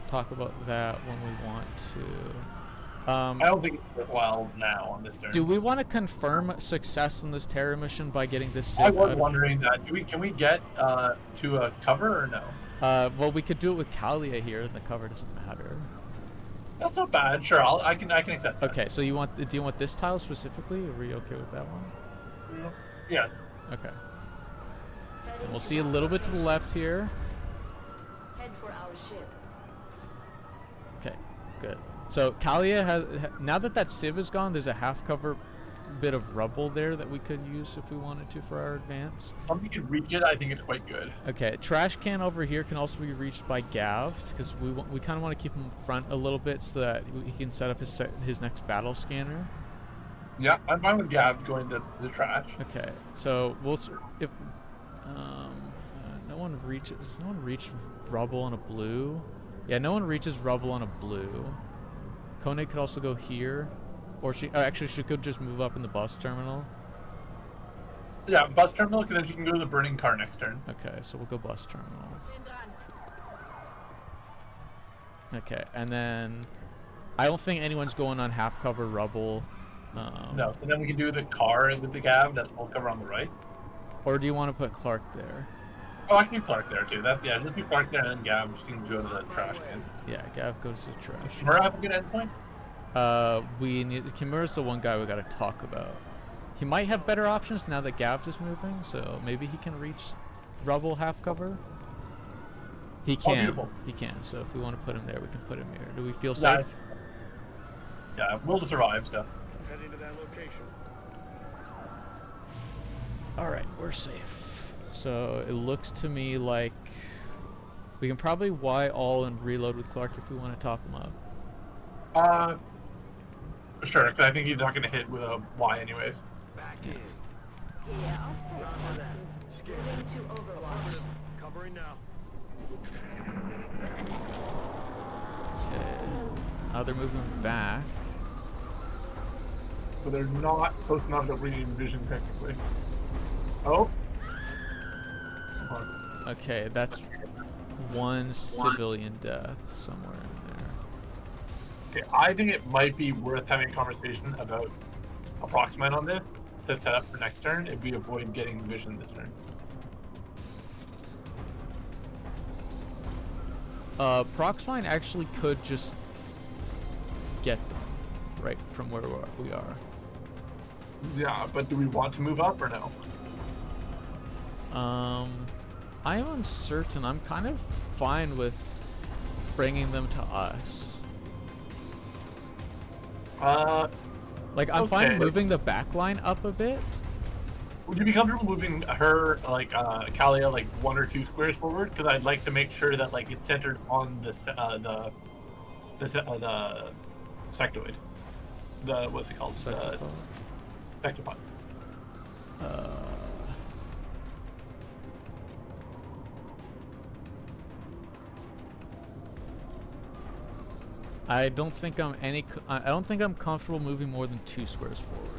talk about that when we want to. I don't think it's worthwhile now on this turn. Do we want to confirm success in this terror mission by getting this I Civ was out wondering that. Can we get to a cover or no? of... well, we could do it with Kalia here, and the cover doesn't matter. That's not bad. Sure, I can accept that. Okay, so do you want this tile specifically, or are you okay with that one? Yeah. Okay. And we'll see a little bit to the left here. Head for our ship. Okay, good. So Kalia has now that Civ is gone, there's a half cover bit of rubble there that we could use if we wanted to for our advance. If we can reach it, I think it's quite good. Okay, trash can over here can also be reached by Gav because we kind of want to keep him front a little bit so that he can set up his next battle scanner. Yeah, I'm fine with Gav going to the trash. Okay, so if no one reached rubble on a blue. Yeah, no one reaches rubble on a blue. Koenig could also go here, or she could just move up in the bus terminal. Yeah, bus terminal, because then she can go to the burning car next turn. Okay, so we'll go bus terminal. Okay, and then I don't think anyone's going on half cover rubble. No, so then we can do the car with the Gav, that's full cover on the right. Or do you want to put Clark there? Oh, I can do Clark there too. Just do Clark there and then Gav just can go to the trash can. Yeah, Gav goes to the trash. Kimura have a good endpoint? Kimura's the one guy we gotta talk about. He might have better options now that Gav's is moving, so maybe he can reach rubble half cover. He can. Beautiful. He can. So if we want to put him there, we can put him here. Do we feel Yeah, safe? Yeah, we'll survive stuff. Heading to that location. All right, we're safe. So it looks to me like we can probably Y all and reload with Clark if we want to top him up. Sure, because I think he's not going to hit with a Y anyways. Back Yeah. in. Yeah. Roger that. Moving to Overwatch. Covering now. Okay. Now they're moving back. But they're not close enough that we need vision technically. Oh. Okay, that's one civilian death somewhere in there. Okay, I think it might be worth having a conversation about approximate on this to set up for next turn if we avoid getting vision this turn. Proxmine actually could just get them right from where we are. Yeah, but do we want to move up or no? I am uncertain. I'm kind of fine with bringing them to us. Like, I'm fine Okay. moving the back line up a bit. Would you be comfortable moving her, like, Kalia, like 1 or 2 squares forward? Because I'd like to make sure that, like, it's centered on the the sectoid. The what's it called? Sectopod? Sectopod. I don't think I'm comfortable moving more than 2 squares forward.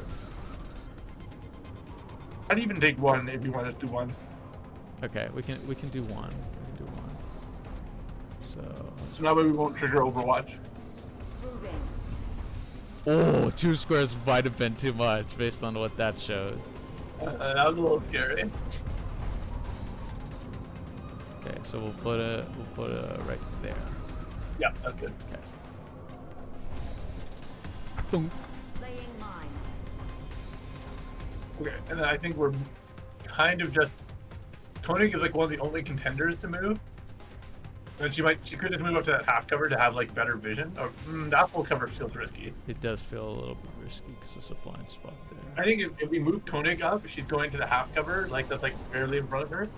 I'd even take one if you want to do one. Okay, we can do one. We can do one. So that way we won't trigger Overwatch. Moving. Oh, 2 squares might have been too much based on what that showed. That was a little scary. Okay, so we'll put a right there. Yeah, that's good. Okay. Thunk. Laying mines. Okay, and then I think we're kind of just. Koenig is like one of the only contenders to move. And she could just move up to that half cover to have like better vision. Or that full cover feels risky. It does feel a little bit risky because there's a blind spot there. I think if we move Koenig up, she's going to the half cover, like that's like barely in front of her,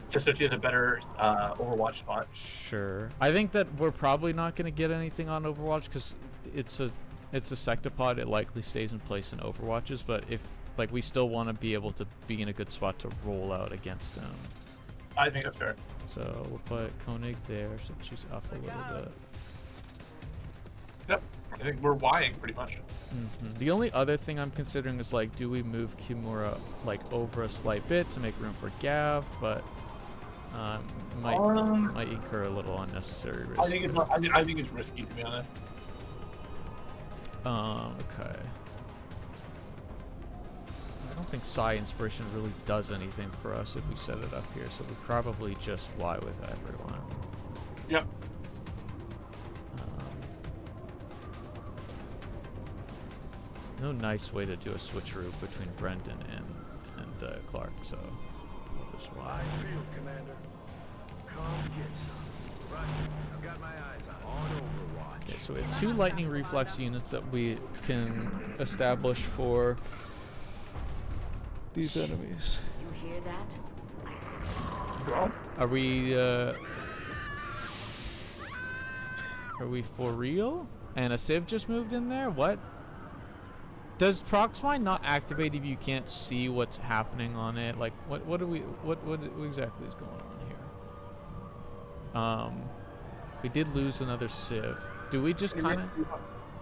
just so she has a better Overwatch spot. Sure. I think that we're probably not going to get anything on Overwatch because it's a sectopod. It likely stays in place in Overwatches, but if like we still want to be able to be in a good spot to roll out against him. I think that's fair. So we'll put Koenig there so she's up a little bit. Yep. I think we're Ying pretty much. The only other thing I'm considering is like, do we move Kimura like over a slight bit to make room for Gav? But might incur a little unnecessary risk. I think it's not, I think it's risky to be honest. Okay. I don't think Psi Inspiration really does anything for us if we set it up here, so we probably just Y with everyone. Yep. No nice way to do a switcheroo between Brendan and Clark, so we'll just Y. I feel, Commander. Come get some. Right. I've got my eyes on Overwatch. Okay, so we have 2 lightning reflex units that we can establish for these enemies. You hear that? Well, Are we for real? And a Civ just moved in there? What? Does Proxmine not activate if you can't see what's happening on it? Like, what exactly is going on here? We did lose another Civ. Do we just kind of?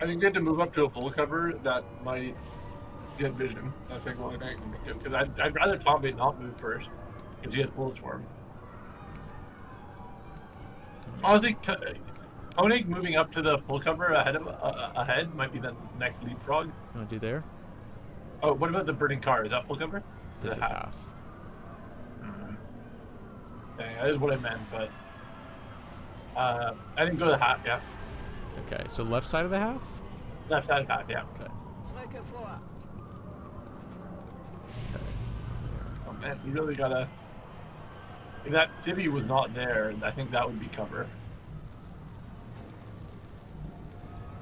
I think we had to move up to a full cover that might get vision. I think the only thing because I'd rather Tommy not move first because he has bullets for him. Honestly, Koenig moving up to the full cover ahead might be the next leapfrog. You want to do there? Oh, what about the burning car? Is that full cover? This is half. Dang, that is what I meant, but I think go to the half, yeah. Okay, so left side of the half? Left side half, yeah. Okay. Oh man, you really gotta. If that civvy was not there, I think that would be cover.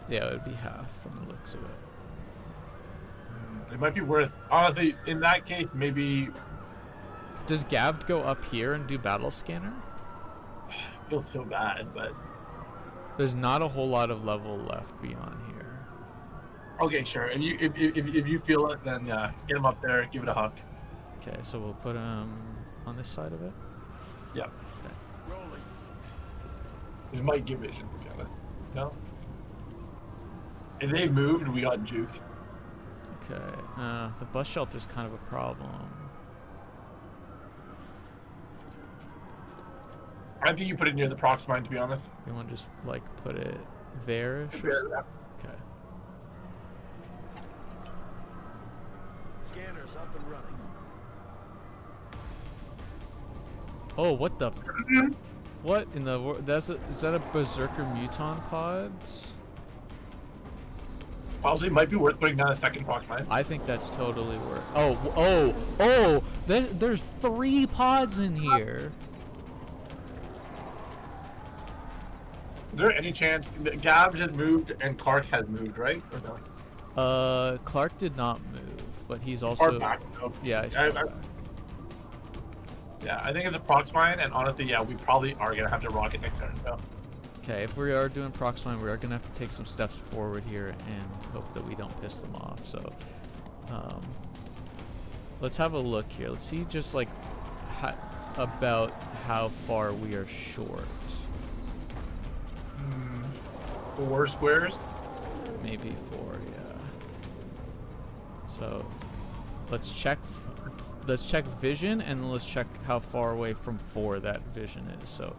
Yeah, it would be half from the looks of it. It might be worth, honestly, in that case, maybe. Does Gav go up here and do battle scanner? Feels so bad, but There's not a whole lot of level left beyond here. okay, sure. And if you feel it, then get him up there, give it a huck. Okay, so we'll put him on this side of it. Yep. Okay. Rolling. This might give vision, to be honest. No. If they moved, we got juked. Okay. The bus shelter's kind of a problem. I think you put it near the prox mine, to be honest. You want to just like put it there? Yeah. Okay. Scanners up and running. Oh, what the? What in the world? Is that a Berserker Muton pods? Honestly, it might be worth putting down a second prox mine. I think that's totally worth. There's 3 pods in here. Is there any chance that Gab has moved and Clark has moved, right? Or no? Clark did not move, but he's Or also. back, no. Yeah, he's I- far I- back. Yeah, I think it's a prox mine, and honestly, yeah, we probably are gonna have to rock it next turn. So Okay, if we are doing prox mine, we are gonna have to take some steps forward here and hope that we don't piss them off. So, let's have a look here. Let's see just like about how far we are short. 4 squares. Maybe 4, yeah. So, let's check vision, and then let's check how far away from 4 that vision is. So,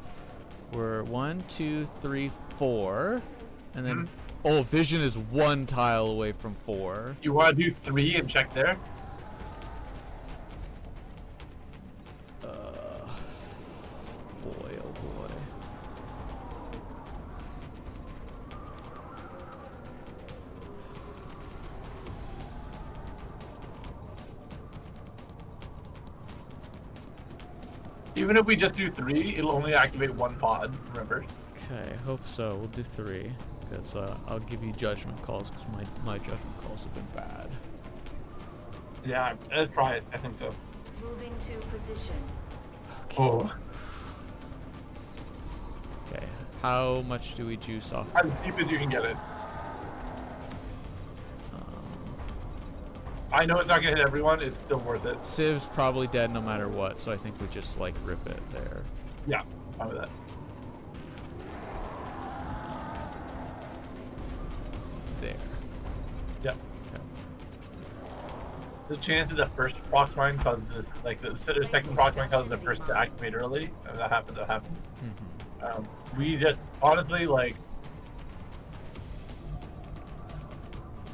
we're 1, 2, 3, 4, and then oh, vision is 1 tile away from 4. You want to do 3 and check there? Boy, oh boy. Even if we just do 3, it'll only activate 1 pod. Remember? Okay, I hope so. We'll do 3, because I'll give you judgment calls, because my judgment calls have been bad. Yeah, let's try it. I think so. Moving to position. Oh, Okay, how much do we juice off? as deep as you can get it. I know it's not gonna hit everyone. It's still worth it. Civ's probably dead no matter what, so I think we just like rip it there. Yeah, I'm fine with that. There. Yeah. Okay. The chances that first proc mine causes this, like the second proc mine causes the first to activate early, and that happens. We just honestly like.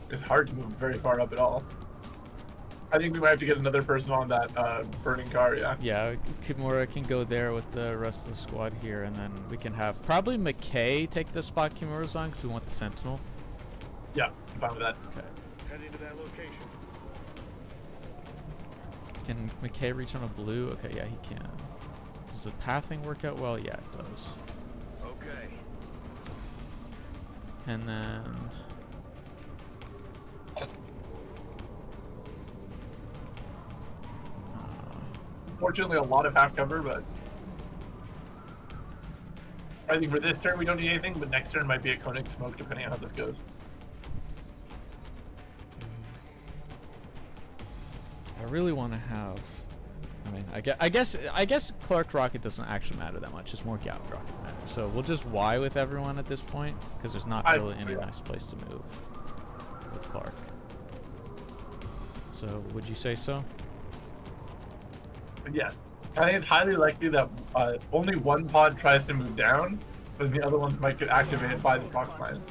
It's hard to move very far up at all. I think we might have to get another person on that burning car, yeah. Yeah, Kimura can go there with the rest of the squad here, and then we can have probably McKay take the spot Kimura's on, because we want the Sentinel. Yeah, I'm fine with that. Okay. Heading to that location. Can McKay reach on a blue? Okay, yeah, he can. Does the pathing work out well? Yeah, it does. Okay. And then... Fortunately, a lot of half cover, but I think for this turn we don't need anything. But next turn might be a Koenig smoke, depending on how this goes. I really want to have... I mean, I guess Clark Rocket doesn't actually matter that much. It's more Gallic Rocket matters. So we'll just Y with everyone at this point, because there's not really any nice place to move with Clark. So would you say so? But yes, I think it's highly likely that only 1 pod tries to move down, but the other ones might get activated by the proc mine.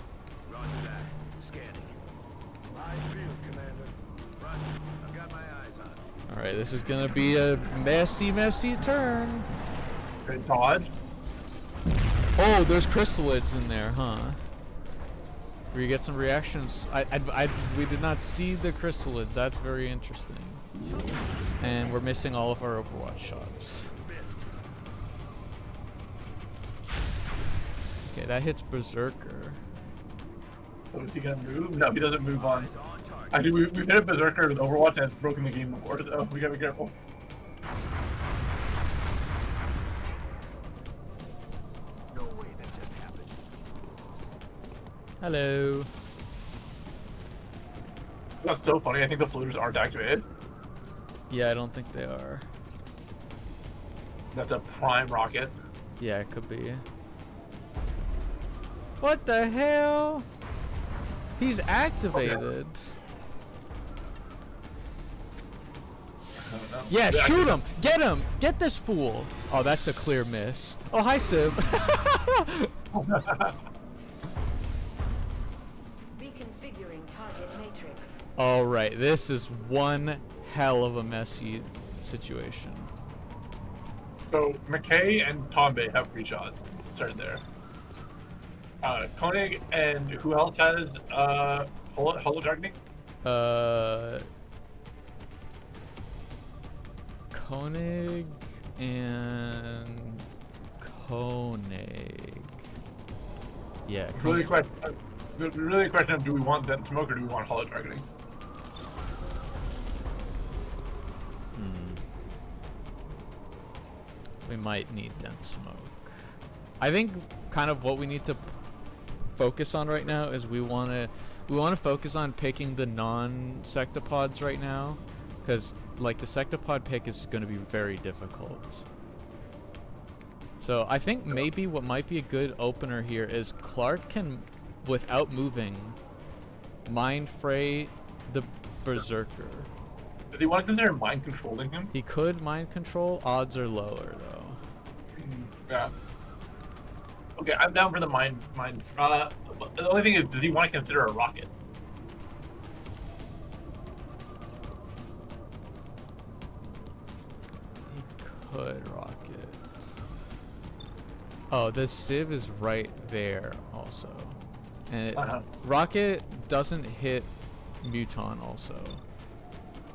Roger that. Scanning. I feel, Commander. Roger. I've got my eyes on it. All right, this is gonna be a messy turn. Good dodge. Oh, there's chrysalids in there, huh? Where you get some reactions. We did not see the chrysalids. That's very interesting. And we're missing all of our Overwatch shots. Okay, that hits Berserker. So is he gonna move? No, he doesn't move on. Actually, we've hit a Berserker with Overwatch and it's broken the game before, so we gotta be careful. No way that just happened. Hello. That's so funny. I think the floaters aren't activated. Yeah, I don't think they are. That's a prime rocket. Yeah, it could be. What the hell? He's activated. I don't know. Yeah, They're shoot activated. him! Get him! Get this fool! Oh, that's a clear miss. Oh, hi, Civ. Reconfiguring target matrix. All right, this is one hell of a messy situation. So McKay and Tombe have free shots. Start there. Koenig and who else has Holo Darkening? Koenig and Koenig. Yeah. Really a question of do we want that smoke or do we want Holo Darkening? We might need dense smoke. I think kind of what we need to focus on right now is we want to focus on picking the non-sectopods right now, because like the sectopod pick is going to be very difficult. So I think maybe what might be a good opener here is Clark can, without moving, mind fray the berserker. Does he want to consider mind controlling him? He could mind control. Odds are lower though. Yeah. Okay, I'm down for the mind. The only thing is, does he want to consider a rocket? He could rocket. Oh, the Civ is right there also. And it, rocket doesn't hit Muton also.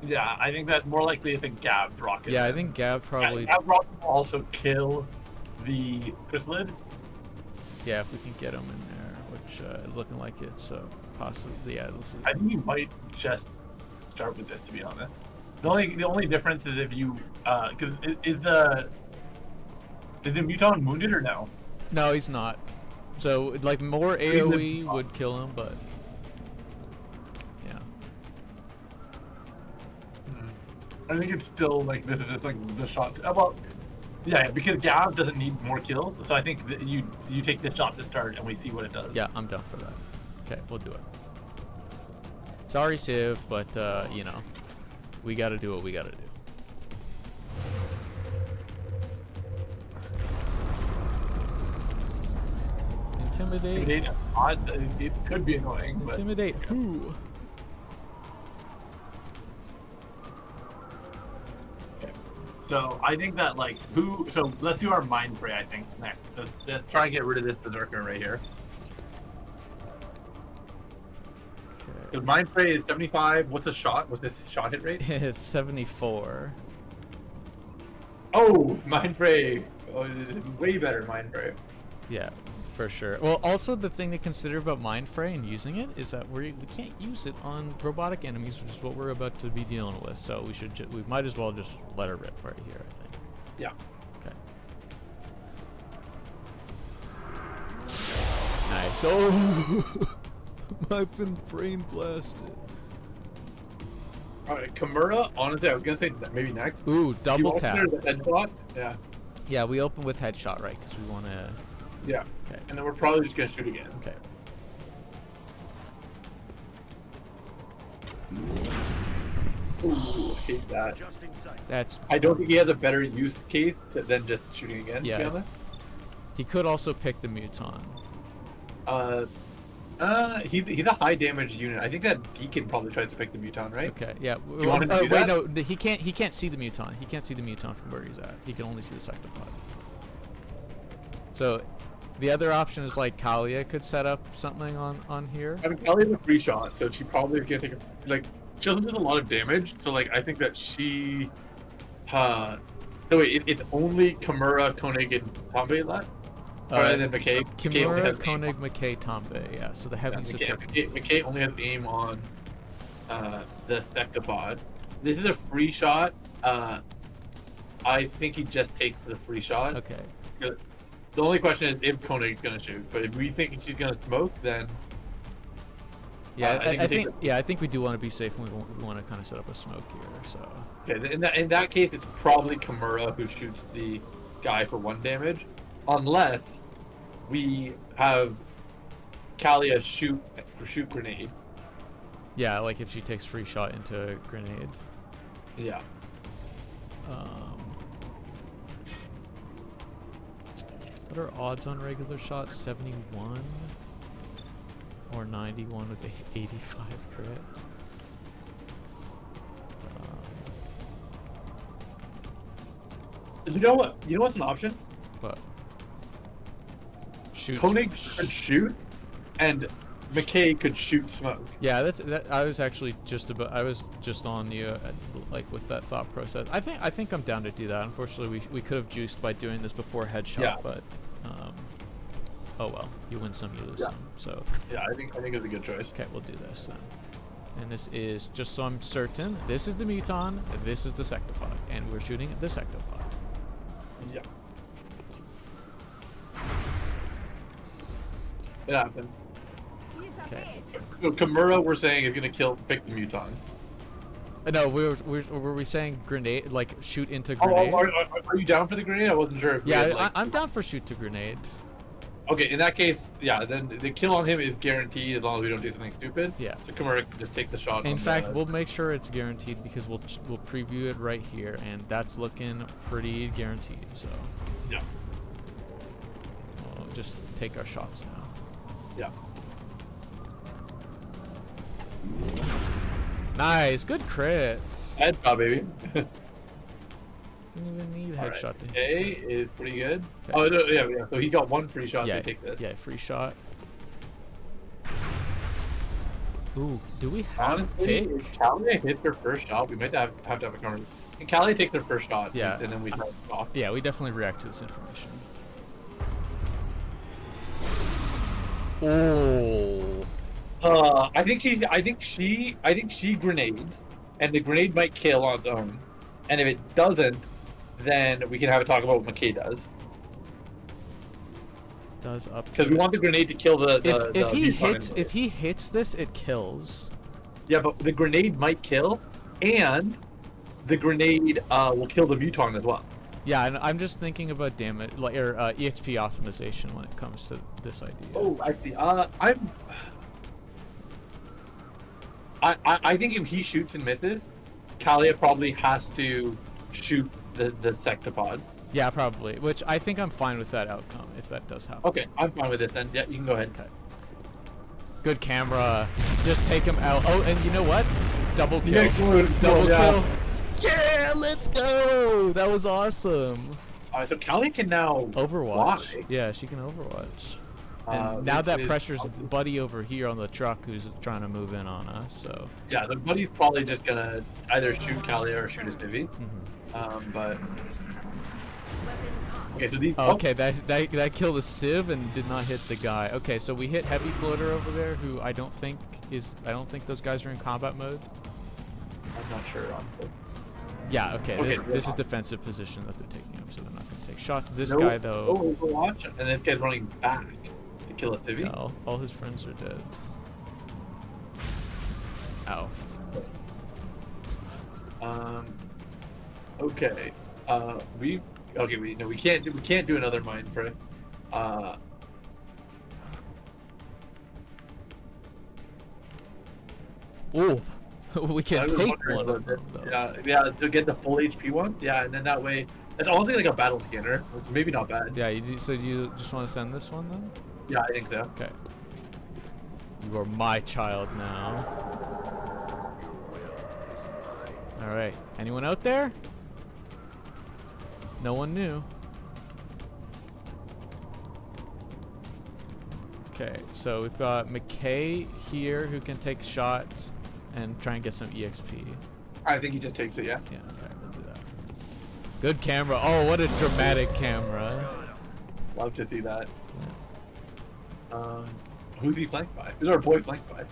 Yeah, I think that's more likely if a Gab rocket. Yeah, I think Gab probably... Gab rocket will also kill the chrysalid. Yeah, if we can get him in there, which looking like it's possibly... Yeah, this is... I think you might just start with this, to be honest. The only difference is if you... Because is the Muton wounded or no? No, he's not. So, like, more AoE would kill him, but... Yeah. I think it's still, like, this is just, like, the shot... Well, yeah, because Gab doesn't need more kills, so I think that you take this shot to start and we see what it does. Yeah, I'm down for that. Okay, we'll do it. Sorry, Civ, but, you know, we gotta do what we gotta do. Intimidate. It could be annoying, but... Intimidate who? Okay. So, I think that, like, So, let's do our mind fray, I think, next. Let's try and get rid of this berserker right here. Okay. The mind fray is 75. What's the shot? What's this shot hit rate? It's 74. Oh, mind fray. Oh, way better mind fray. Yeah, for sure. Well, also the thing to consider about Mind Fray and using it is that we can't use it on robotic enemies, which is what we're about to be dealing with. So we might as well just let her rip right here, I think. Yeah. Okay. Nice. Oh, I've been brain blasted. All right, Kimura. Honestly, I was gonna say that maybe next. Ooh, double tap. The headshot. Yeah. Yeah, we open with headshot, right? Because we want to. Yeah. Okay. And then we're probably just gonna shoot again. Okay. Ooh, hate that. Adjusting sights. That's. I don't think he has a better use case than just shooting again. Yeah. To be honest. He could also pick the Muton. He's a high damage unit. I think that Deacon probably tries to pick the Muton, right? Okay. Yeah. You want him to do wait, that? no. He can't see the Muton. He can't see the Muton from where he's at. He can only see the sectopod. So, the other option is like Kalia could set up something on here. I mean, Kelly has a free shot, so she probably is gonna take she also does a lot of damage. So like, I think that she, no wait, it's only Kimura, Koenig, and Tombe left. And then McKay. Kimura, Koenig, McKay, Tombe. Yeah. So the heavies are McKay only has aim on the sectopod. This is a free shot. I think he just takes the free shot. Okay. The only question is if Koenig's gonna shoot, but if we think she's gonna smoke, then yeah, I think we do want to be safe, and we want to kind of set up a smoke here. So okay, in that case, it's probably Kimura who shoots the guy for 1 damage, unless we have Kalia shoot grenade. yeah, like if she takes free shot into a grenade. Yeah. What are odds on regular shots? 71 or 91 with the 85 crit. You know what? You know what's an option? What? Shoot. Koenig could shoot, and McKay could shoot smoke. Yeah, I was actually I was just on you, like with that thought process. I think I'm down to do that. Unfortunately, we could have juiced by doing this before headshot, Yeah. but oh well, you win some, you lose some. So Yeah, I think it's a good choice. okay, we'll do this then. And this is, just so I'm certain, this is the Muton, this is the sectopod, and we're shooting the sectopod. Yeah. It happens. Okay. So Kimura, we're saying, is gonna pick the Muton. No, were we saying grenade, like shoot into Oh, grenade? are you down for the grenade? I wasn't sure. If we Yeah, had, like... I'm down for shoot to grenade. Okay, in that case, yeah, then the kill on him is guaranteed as long as we don't do something stupid. Yeah. So Kimura can just take the shot. In on fact, the... we'll make sure it's guaranteed because we'll preview it right here, and that's looking pretty guaranteed. So Yeah. we'll just take our shots now. Yeah. Nice, good crit. Headshot, baby. Didn't even need All headshot right. to hit. A is pretty good. Okay. Oh, no, yeah. So he got one free shot Yeah, to take this. yeah, free shot. Ooh, do we have Honestly, pick? if Callie hits her first shot, we might have to have a conversation. Can Callie take their first shot? Yeah. And then we try to talk. Yeah, we definitely react to this information. Oh. I think she grenades, and the grenade might kill on its own. And if it doesn't, then we can have a talk about what McKay does. Does up Because we want the grenade to kill the if he Muton hits anyway. if he hits this, it kills. Yeah, but the grenade might kill, and the grenade will kill the Muton as well. Yeah, and I'm just thinking about damage, like or EXP optimization when it comes to this idea. Oh, I see. I think if he shoots and misses, Kalia probably has to shoot the sectopod. Yeah, probably. Which I think I'm fine with that outcome if that does happen. Okay, I'm fine with this then. Yeah, you can go ahead. Okay. Good camera. Just take him out. Oh, and you know what? Double kill. Double kill. Yeah, let's go. That was awesome. Alright, so Callie can now Overwatch. fly. Yeah, she can Overwatch. And now that pressure's Buddy over here on the truck who's trying to move in on us. So. Yeah, the buddy's probably just gonna either shoot Callie or shoot a civvy. But okay, so these. Okay, that killed a civ and did not hit the guy. Okay, so we hit heavy floater over there, who I don't think those guys are in combat mode. I'm not sure. Honestly. Yeah. Okay. This is defensive position that they're taking up, so they're not going to take shots. This guy though. Oh, Overwatch, and this guy's running back to kill a civvy. No, all his friends are dead. Ow. Okay. We can't do another mind fray. Oh, we can I was take wondering one about of them though. Yeah, to get the full HP one. Yeah, and then that way, it's honestly like a battle scanner, which is maybe not bad. Yeah. So you just want to send this one then? Yeah, I think so. Okay. You are my child now. All right. Anyone out there? No one knew. Okay, so we've got McKay here who can take shots and try and get some EXP. I think he just takes it. Yeah. Yeah, okay, we'll do that. Good camera. Oh, what a dramatic camera. Love to see that. Who's he flanked by? Who's our boy flanked by?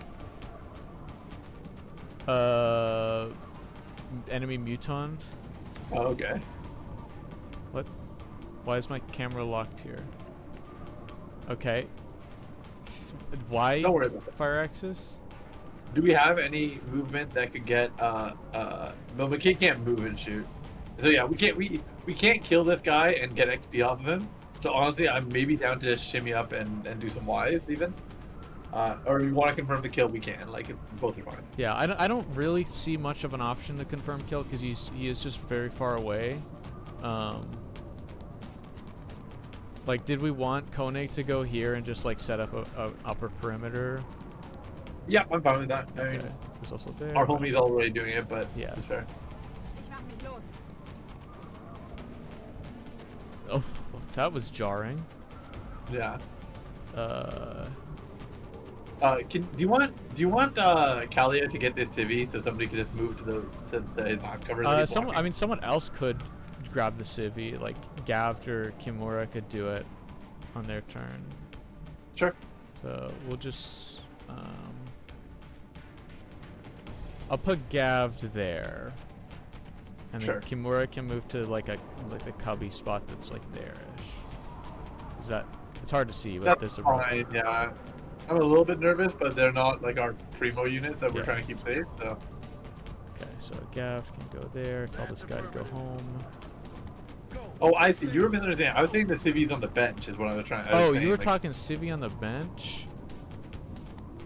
Enemy Muton. Oh, okay. What? Why is my camera locked here? Okay. Why Don't worry about it. fire axis? Do we have any movement that could get well, McKay can't move and shoot. So yeah, we can't kill this guy and get XP off of him. So honestly, I'm maybe down to shimmy up and do some Ys even. Or if you want to confirm the kill, we can. Like, both are fine. Yeah, I don't really see much of an option to confirm kill because he is just very far away. Like, did we want Koenig to go here and just like set up a upper perimeter? Yeah, I'm fine with that. I mean, Okay. There's also there. our homie's already doing it, but Yeah. it's fair. Oh, that was jarring. Yeah. Do Do you want Kalia to get this civvy so somebody could just move to the half cover? that he's blocking? someone else could grab the civvy, like Gavd or Kimura could do it on their turn. Sure. So we'll just I'll put Gavd there. And Sure. then Kimura can move to like the cubby spot that's like there-ish. Is that It's hard to see, but That's there's a fine, yeah. I'm a little bit nervous, but they're not like our primo units that we're Yeah. trying to keep safe, so. Okay, so Gav can go there. Tell this guy to go home. Oh, I see. You were misunderstanding. I was saying the civvies on the bench is what I was trying. I was Oh, saying, you were like, talking Civvy on the bench?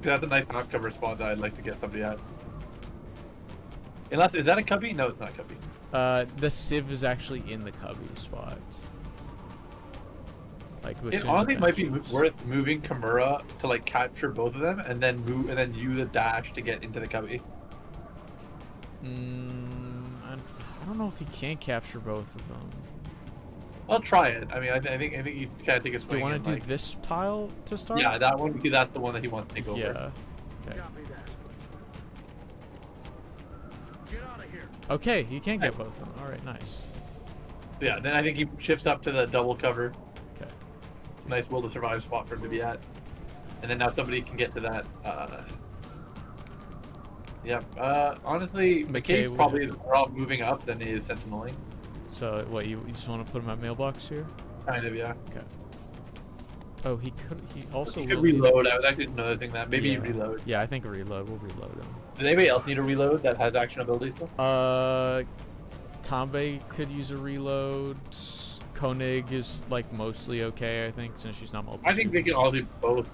That's a nice knock cover spot that I'd like to get somebody at. Unless, is that a cubby? No, it's not a cubby. The Civ is actually in the cubby spot. Like, It between honestly the might be benches. worth moving Kimura to like capture both of them and then use a dash to get into the cubby. I don't know if he can capture both of them. I'll try it. I mean, I think you kind of take a swing. Do you want and, to do like, this tile to start? Yeah, that one, because that's the one that he wants to take over. Yeah. Okay. Copy that. Get out of here. Okay, you can get both of them. All right, nice. Yeah, then I think he shifts up to the double cover. Okay. Nice will to survive spot for him to be at. And then now somebody can get to that. Honestly, McKay McKay would- probably is more off moving up than he is sentineling. So what? You just want to put him at mailbox here? Kind of, yeah. Okay. Oh, he could. He also He could will- reload. I was actually noticing that. Maybe yeah. you reload. Yeah, I think reload. We'll reload him. Does anybody else need a reload that has action ability still? Tombe could use a reload. Koenig is like mostly okay, I think, since she's not multi. I think they can all do both.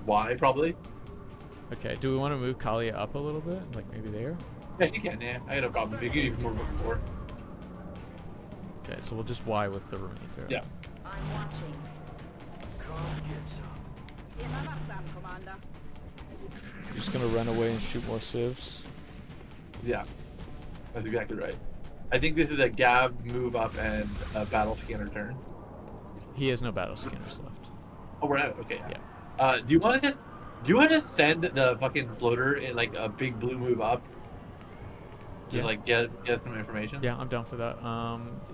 Y probably. Okay, do we want to move Kalia up a little bit? Like maybe there? Yeah, you can. Yeah, I got no problem. You can even move before. Okay, so we'll just Y with the remainder. Yeah. I'm watching. Come get some. Just gonna run away and shoot more civs. Yeah, that's exactly right. I think this is a Gav move up and a battle scanner turn. He has no battle scanners left. Oh, we're out. Okay. Yeah. Do you want to just send the fucking floater in like a big blue move up? Just Yeah. like get some information. Yeah, I'm down for that.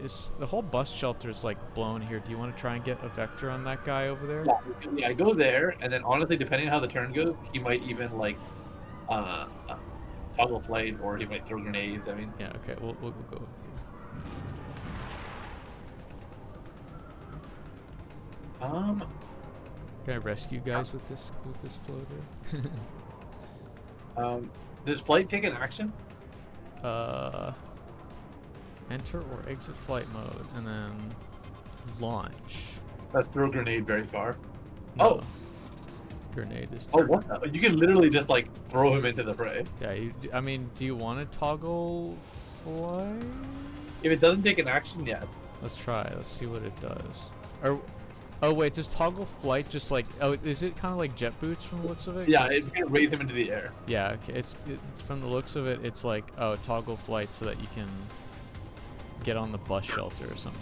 Is the whole bus shelter is like blown here? Do you want to try and get a vector on that guy over there? Yeah, I go there, and then honestly, depending on how the turn goes, he might even like toggle flight, or he might throw grenades. I mean, Yeah. Okay. We'll go. Can I rescue guys with this floater? does flight take an action? Enter or exit flight mode, and then launch. Let's throw grenade very far. No. Oh. Grenade is. Oh, what? You can literally just like throw him into the fray. Yeah. I mean, do you want to toggle flight? If it doesn't take an action yet. Let's try. Let's see what it does. Or, oh wait, does toggle flight just like? Oh, is it kind of like jet boots from the looks of it? Yeah, 'Cause- it can raise him into the air. Yeah. Okay. It's from the looks of it. It's like toggle flight so that you can get on the bus shelter or something.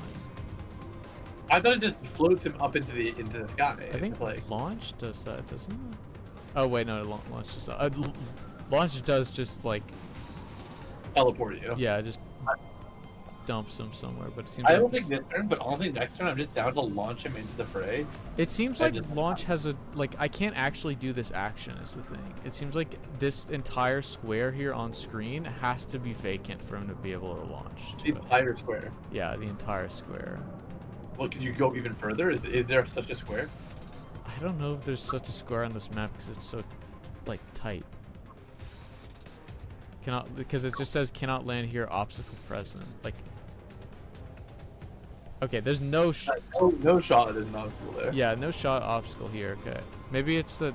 I thought it just floats him up into the sky. I think like launch does that, doesn't it? Oh wait, no, launch does not. Launch does just like teleport you. yeah, just dumps him somewhere. But it seems I like don't think this turn, but honestly next turn I'm just down to launch him into the fray. it seems I like just- launch has a like I can't actually do this action is the thing. It seems like this entire square here on screen has to be vacant for him to be able to launch. The To it. entire square. Yeah, the entire square. Well, can you go even further? Is there such a square? I don't know if there's such a square on this map because it's so like tight. Cannot because it just says cannot land here, obstacle present. Like okay, there's no No shot is not cool there. yeah, no shot obstacle here. Okay, maybe it's that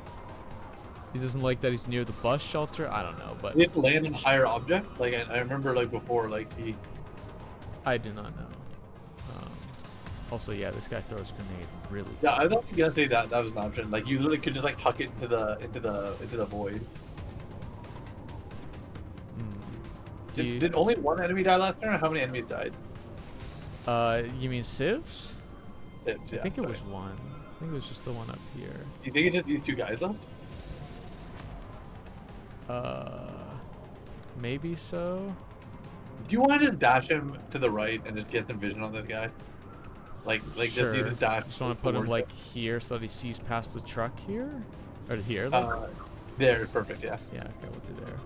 he doesn't like that he's near the bus shelter. I don't know, but You have to land on a higher object. Like I remember, like before, like he. I do not know. Also, yeah, this guy throws grenade really. Yeah, far. I thought you were gonna say that was an option. Like you literally could just like huck it into the void. Do you- Did only one enemy die last turn, or how many enemies died? you mean civs? Yeah, I think it was one. I think it was just the one up here. You think it's just these two guys left? Maybe so. Do you want to just dash him to the right and just get some vision on this guy? Like Sure. just use a dash. Just want to put him towards like here so that he sees past the truck here, or here. Like? there, perfect. Yeah, Yeah, okay, we'll do there.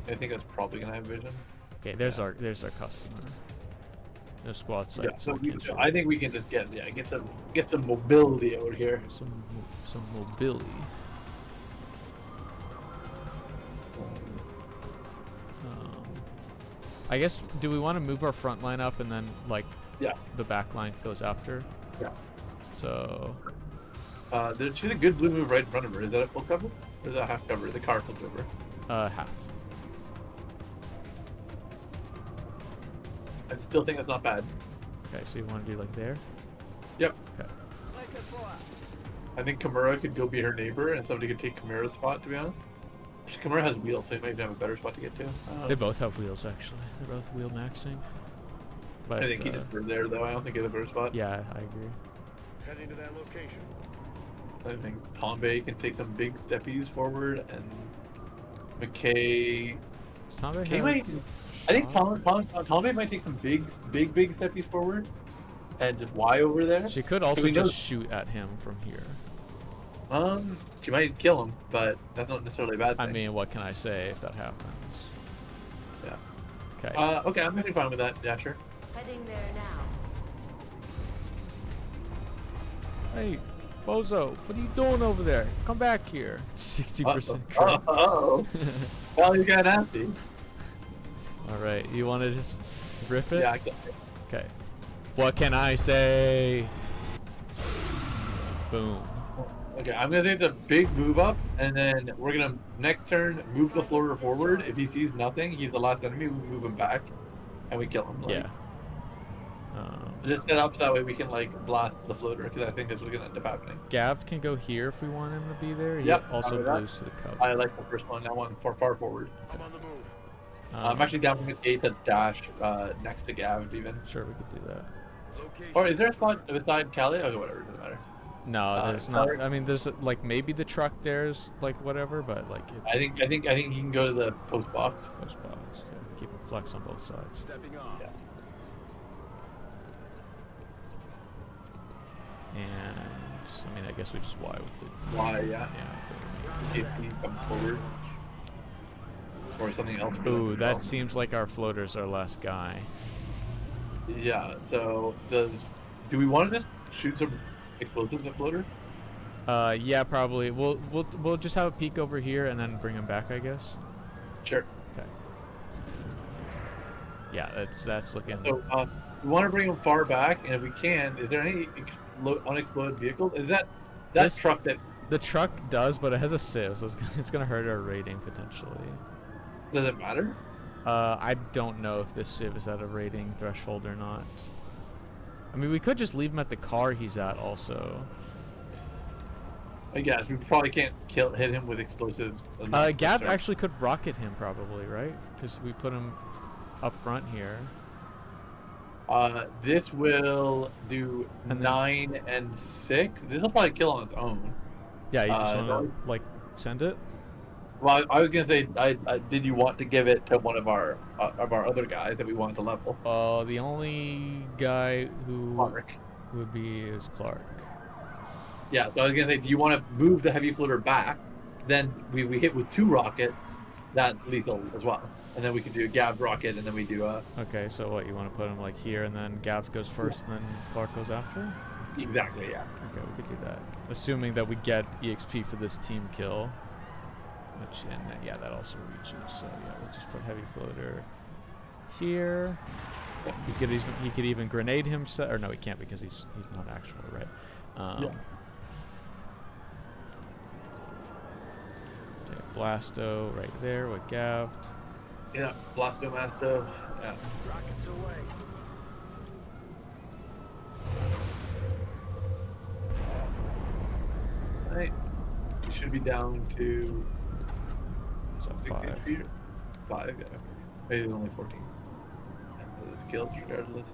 I think that's probably gonna have vision. Okay, there's our customer. The squad Yeah, sites. so on Kinship. I think we can just get some mobility over here. Some mobility. I guess, do we want to move our front line up and then, like, Yeah. the back line goes after? Yeah. So, She's a good blue move right in front of her. Is that a full cover? Or is that a half cover? The car flipped over. half. I still think that's not bad. Okay, so you want to do, like, there? Yep. Okay. I think Kimura could go be her neighbor, and somebody could take Kimura's spot, to be honest. Kimura has wheels, so he might even have a better spot to get to. They both have wheels, actually. They're both wheel maxing. But, I think he just threw there, though. I don't think he has a better spot. yeah, I agree. Heading to that location. I think Tombe can take some big steppies forward, and McKay... It's not McKay might... I think Tombe might take some big steppies forward, and just Y over there. She could also we know- just shoot at him from here. She might kill him, but that's not necessarily a bad thing. I mean, what can I say if that happens? Yeah. Okay. Okay, I'm gonna be fine with that. Yeah, sure. Heading there now. Hey, Bozo, what are you doing over there? Come back here. 60% crit. Oh. Well, you got nasty. Alright, you want to just rip it? Yeah, I get it. Okay. What can I say? Boom. Okay, I'm gonna say it's a big move up, and then we're gonna next turn move the floater forward. If he sees nothing, he's the last enemy. We move him back, and we kill him. Like, Yeah. Just set up so that way we can like blast the floater, because I think that's what's gonna end up happening. Gav can go here if we want him to be there. He Yep, also copy that. boosts the cover. I like the first one. That one far forward. I'm on the move. I'm actually down with A to dash next to Gav even. Sure, we could do that. Location. Or is there a spot beside Calais? Oh, whatever, it doesn't matter. No, there's not. sorry. I mean, there's like maybe the truck there's like whatever, but like it's I think he can go to the post box. post box. Okay. Keep it flex on both sides. Stepping off. Yeah. And I mean, I guess we just Y with the Why? Yeah. yeah. If he comes forward. Or something else. Ooh, that seems like our floater's our last guy. Yeah. So do we want to just shoot some explosives at floater? Yeah, probably. We'll just have a peek over here and then bring him back, I guess. Sure. Okay. Yeah, that's looking. So we want to bring them far back, and if we can, is there any unexploded vehicles? Is that This- truck that The truck does, but it has a sieve, so it's gonna hurt our rating potentially. does it matter? I don't know if this sieve is at a rating threshold or not. I mean, we could just leave him at the car he's at also. I guess we probably can't hit him with explosives. Gav Sorry. actually could rocket him probably, right? Because we put him up front here. This will do And then- 9 and 6. This will probably kill on its own. Yeah, you just Uh, want to like send it. Well, I was gonna say, did you want to give it to one of our other guys that we wanted to level? The only guy who Clark. would be is Clark. Yeah, so I was gonna say, do you want to move the heavy floater back? Then we hit with 2 rockets, that's lethal as well. And then we can do a Gav rocket, and then we do a Okay, so what, you want to put him like here, and then Gav goes first, and then Clark goes after? exactly, yeah. Okay, we could do that. Assuming that we get EXP for this team kill. Which, and then, yeah, that also reaches. So yeah, we'll just put heavy floater here. He could even grenade himself, or no, he can't because he's not actual, right? Yeah. Okay, Blasto right there with Gav. Yeah, Blastomasto. Yeah. Rockets away. Right. We should be down to So 5. 5, yeah. Maybe only 14. And it's killed regardless.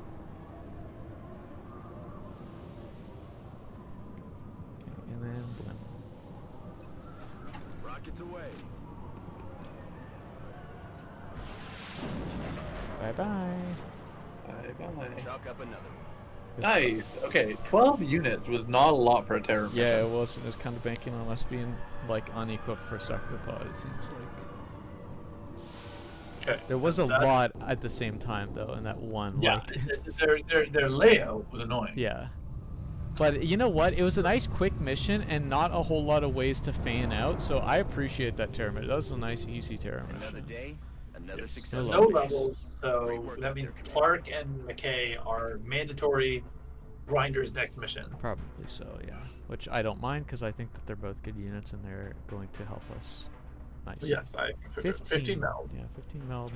Okay, and then blim. Rockets away. Bye bye. Bye-bye. Chalk up another one. Nice. Okay, 12 units was not a lot for a terror. Yeah, it was kind of banking on us being like unequipped for Sectopod, it seems like. Okay. There was a That- lot at the same time though in that one. Yeah, Like, their layout was annoying. yeah. But you know what? It was a nice quick mission and not a whole lot of ways to fan out. So I appreciate that terror mission. That was a nice, easy terror Another mission. day, another Yes. successful No Hello. levels, so that means Clark and McKay are mandatory grinders next mission. Probably so, yeah. Which I don't mind because I think that they're both good units and they're going to help us. Nice. Yes, I 15 meld. Yeah, 15 meld.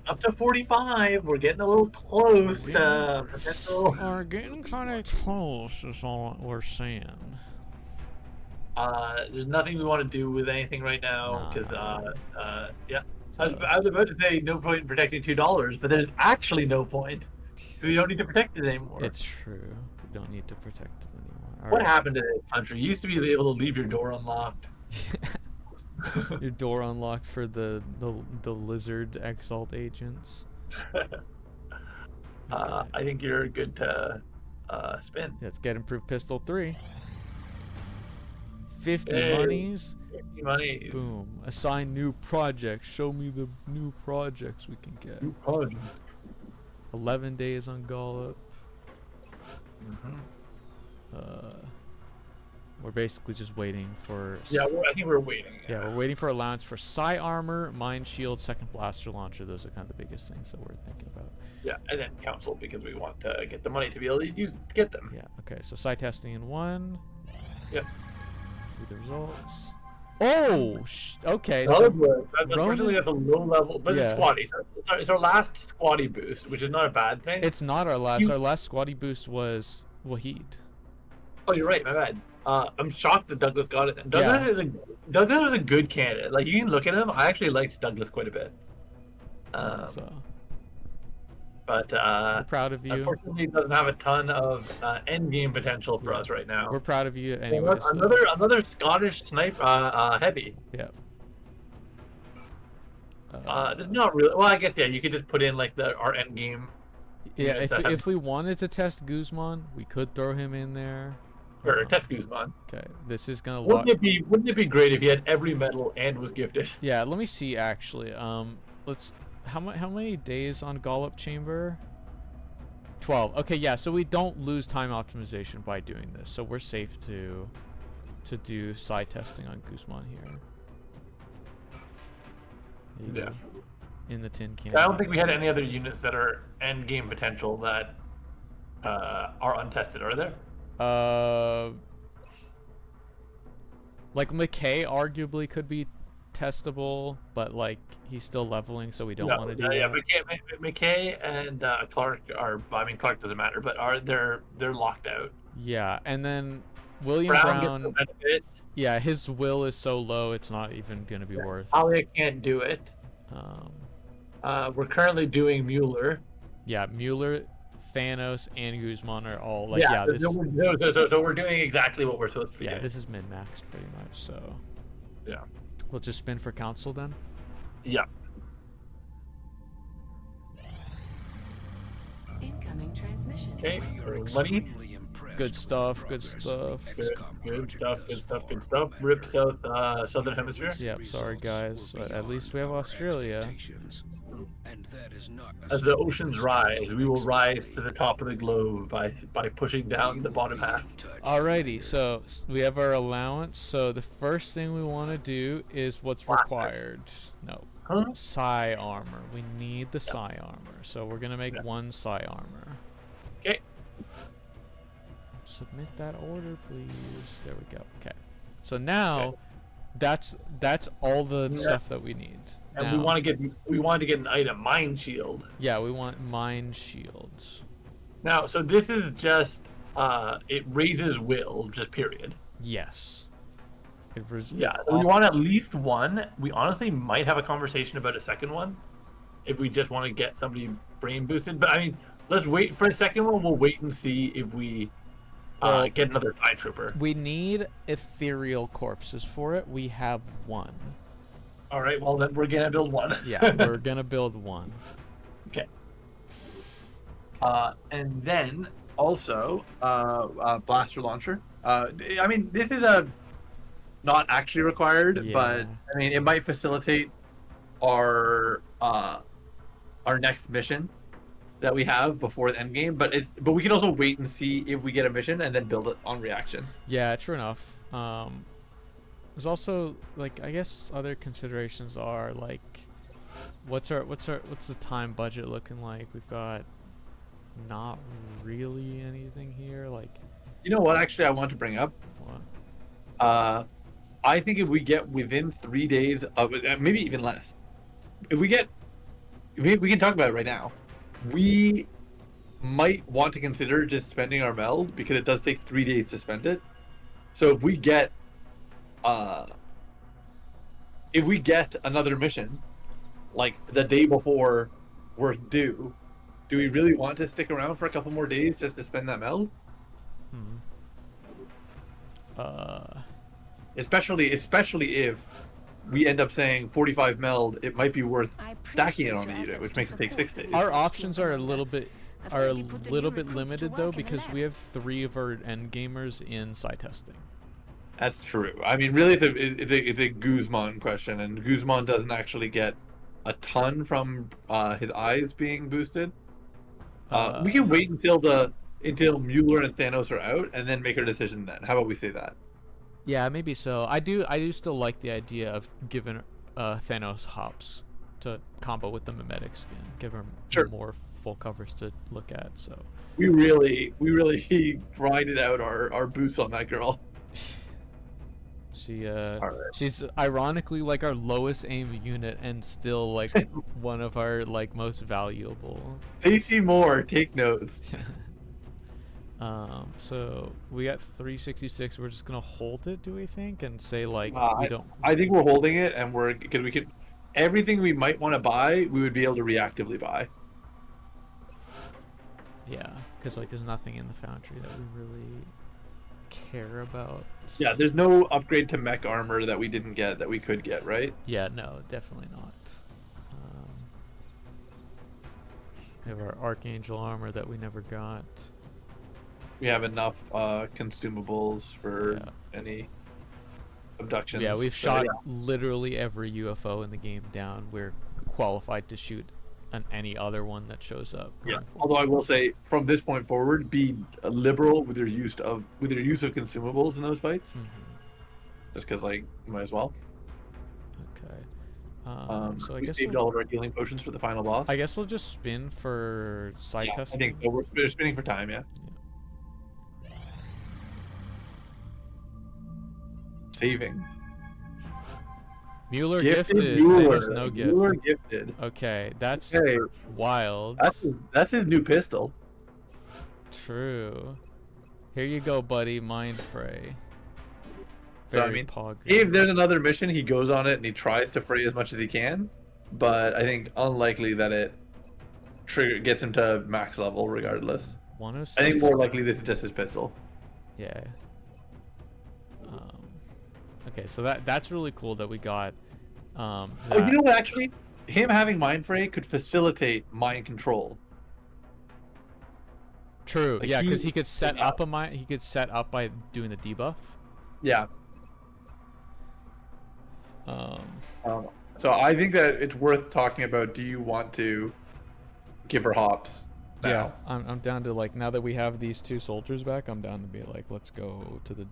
Up to 45. We're getting a little close to potential. We're getting kind of close, is all we're saying. There's nothing we want to do with anything right now because yeah. I was about to say no point in protecting $2, but there's actually no point because we don't need to protect it anymore. It's true. We don't need to protect it anymore. All What right. happened to this country? You used to be able to leave your door unlocked. Your door unlocked for the lizard exalt agents. I think you're good to spin. Let's get improved pistol 3. 50 Hey. monies. 50 monies. Boom. Assign new projects. Show me the new projects we can get. New project. 11 days on Gollop. We're basically just waiting for. Yeah, I think we're waiting. Yeah, we're waiting for allowance for psi armor, mine shield, second blaster launcher. Those are kind of the biggest things that we're thinking about. Yeah, and then council because we want to get the money to be able to get them. Yeah. Okay. So psi testing in 1. Yep. See the results. Oh. Okay. So, So unfortunately, that's a low level, but Yeah. it's squatty. So it's our last squatty boost, which is not a bad thing. it's not our last. Our last squatty boost was Wahid. Oh, you're right. My bad. I'm shocked that Douglas got it. Then. Douglas is a good candidate. Like you can look at him. I actually liked Douglas quite a bit. So But we're proud of you. unfortunately, he doesn't have a ton of end game potential for us right now. We're proud of you anyway. So, Another Scottish snipe heavy. yeah. There's not really. Well, I guess yeah. You could just put in like our end game. Yeah, units that have- if we wanted to test Guzman, we could throw him in there. or test Guzman. Okay, this is gonna lock. Wouldn't it be great if he had every medal and was gifted? Yeah, let me see actually. Let's. How many days on Gollop Chamber? 12. Okay, yeah. So we don't lose time optimization by doing this. So we're safe to do side testing on Guzman here. There you Yeah. go. In the tin can. I don't think we had any other units that are end game potential that are untested. Are there? Like McKay arguably could be testable, but like he's still leveling, so we don't want to do yeah, that. McKay and Clark are. I mean, Clark doesn't matter, but they're locked out. Yeah, and then William Brown Brown. gets the benefit. Yeah, his will is so low, it's not even gonna be worth. Alia can't do it. We're currently doing Mueller. Yeah, Mueller, Thanos, and Guzman are all like, yeah, this. so we're doing exactly what we're supposed to be Yeah, doing. this is min-maxed pretty much. So Yeah. we'll just spin for council then. Yeah. Incoming transmission. Okay. Money. Good stuff. Good stuff. Good stuff. Rip Southern Hemisphere. Yep. Sorry guys, but at least we have Australia. As the oceans rise, we will rise to the top of the globe by pushing down the bottom half. Alrighty, so we have our allowance. So the first thing we want to do is what's required. No. Huh? Psi armor. We need the psi armor. So we're gonna make one psi armor. Okay. Submit that order, please. There we go. Okay. So now, that's all the stuff that we need. And Now- we want to get an item, Mind Shield. Yeah, we want mind shields. Now, so this is just it raises will, just period. Yes. Yeah, we want at least one. We honestly might have a conversation about a second one if we just want to get somebody brain boosted. But I mean, let's wait for a second one. We'll wait and see if we get another TIE Trooper. We need ethereal corpses for it. We have one. All right, well then we're gonna build one. Yeah, we're gonna build one. Okay. And then also blaster launcher. I mean, this is not actually required, Yeah. but I mean, it might facilitate our our next mission that we have before the end game. But we can also wait and see if we get a mission and then build it on reaction. Yeah, true enough. There's also like I guess other considerations are like what's the time budget looking like? We've got not really anything here. Like, You know what? Actually, I want to bring up. what? I think if we get within 3 days of maybe even less, if we can talk about it right now. We might want to consider just spending our meld because it does take 3 days to spend it. So if we get another mission like the day before we're due, do we really want to stick around for a couple more days just to spend that meld? Especially if we end up saying 45 meld, it might be worth stacking it on the unit, which makes it take 6 days. Our options are a little bit limited though because we have 3 of our end gamers in side testing. That's true. I mean, really, it's a Guzman question, and Guzman doesn't actually get a ton from his eyes being boosted. We can wait until Mueller and Thanos are out, and then make our decision then. How about we say that? Yeah, maybe so. I do still like the idea of giving Thanos hops to combo with the mimetic skin, give him more full coverage to look at. So we really grinded out our boots on that girl. She's ironically like our lowest aim unit and still like one of our like most valuable. AC more, take notes. So we got 366. We're just gonna hold it, do we think, and say like we don't. I think we're holding it, and because we could everything we might want to buy, we would be able to reactively buy. Yeah, because like there's nothing in the foundry that we really care about. Yeah, there's no upgrade to mech armor that we didn't get that we could get, right? Yeah, no, definitely not. We have our Archangel armor that we never got. We have enough consumables for any abductions. Yeah, we've shot literally every UFO in the game down. We're qualified to shoot on any other one that shows up. Yeah. Although I will say, from this point forward, be liberal with your use of consumables in those fights. Just because, like, you might as well. Okay. So I we guess saved all of our healing potions for the final boss. I guess we'll just spin for side testing. I think so. We're spinning for time. Yeah. Saving. Mueller gifted. Mueller. Thanos no gift. Mueller gifted. Okay, that's Okay. wild. That's his new pistol. True. Here you go, buddy. Mind Fray. So I mean, if there's another mission, he goes on it and he tries to fray as much as he can. But I think unlikely that it gets him to max level regardless. 106. I think more likely this is just his pistol. Yeah. Okay, so that's really cool that we got. Oh, you know what? Actually, him having mind fray could facilitate mind control. True. Like yeah, because he could set up He could set up by doing the debuff. Yeah. So I think that it's worth talking about. Do you want to give her hops? Now? Yeah, I'm down to like now that we have these 2 soldiers back. I'm down to be like, let's go to the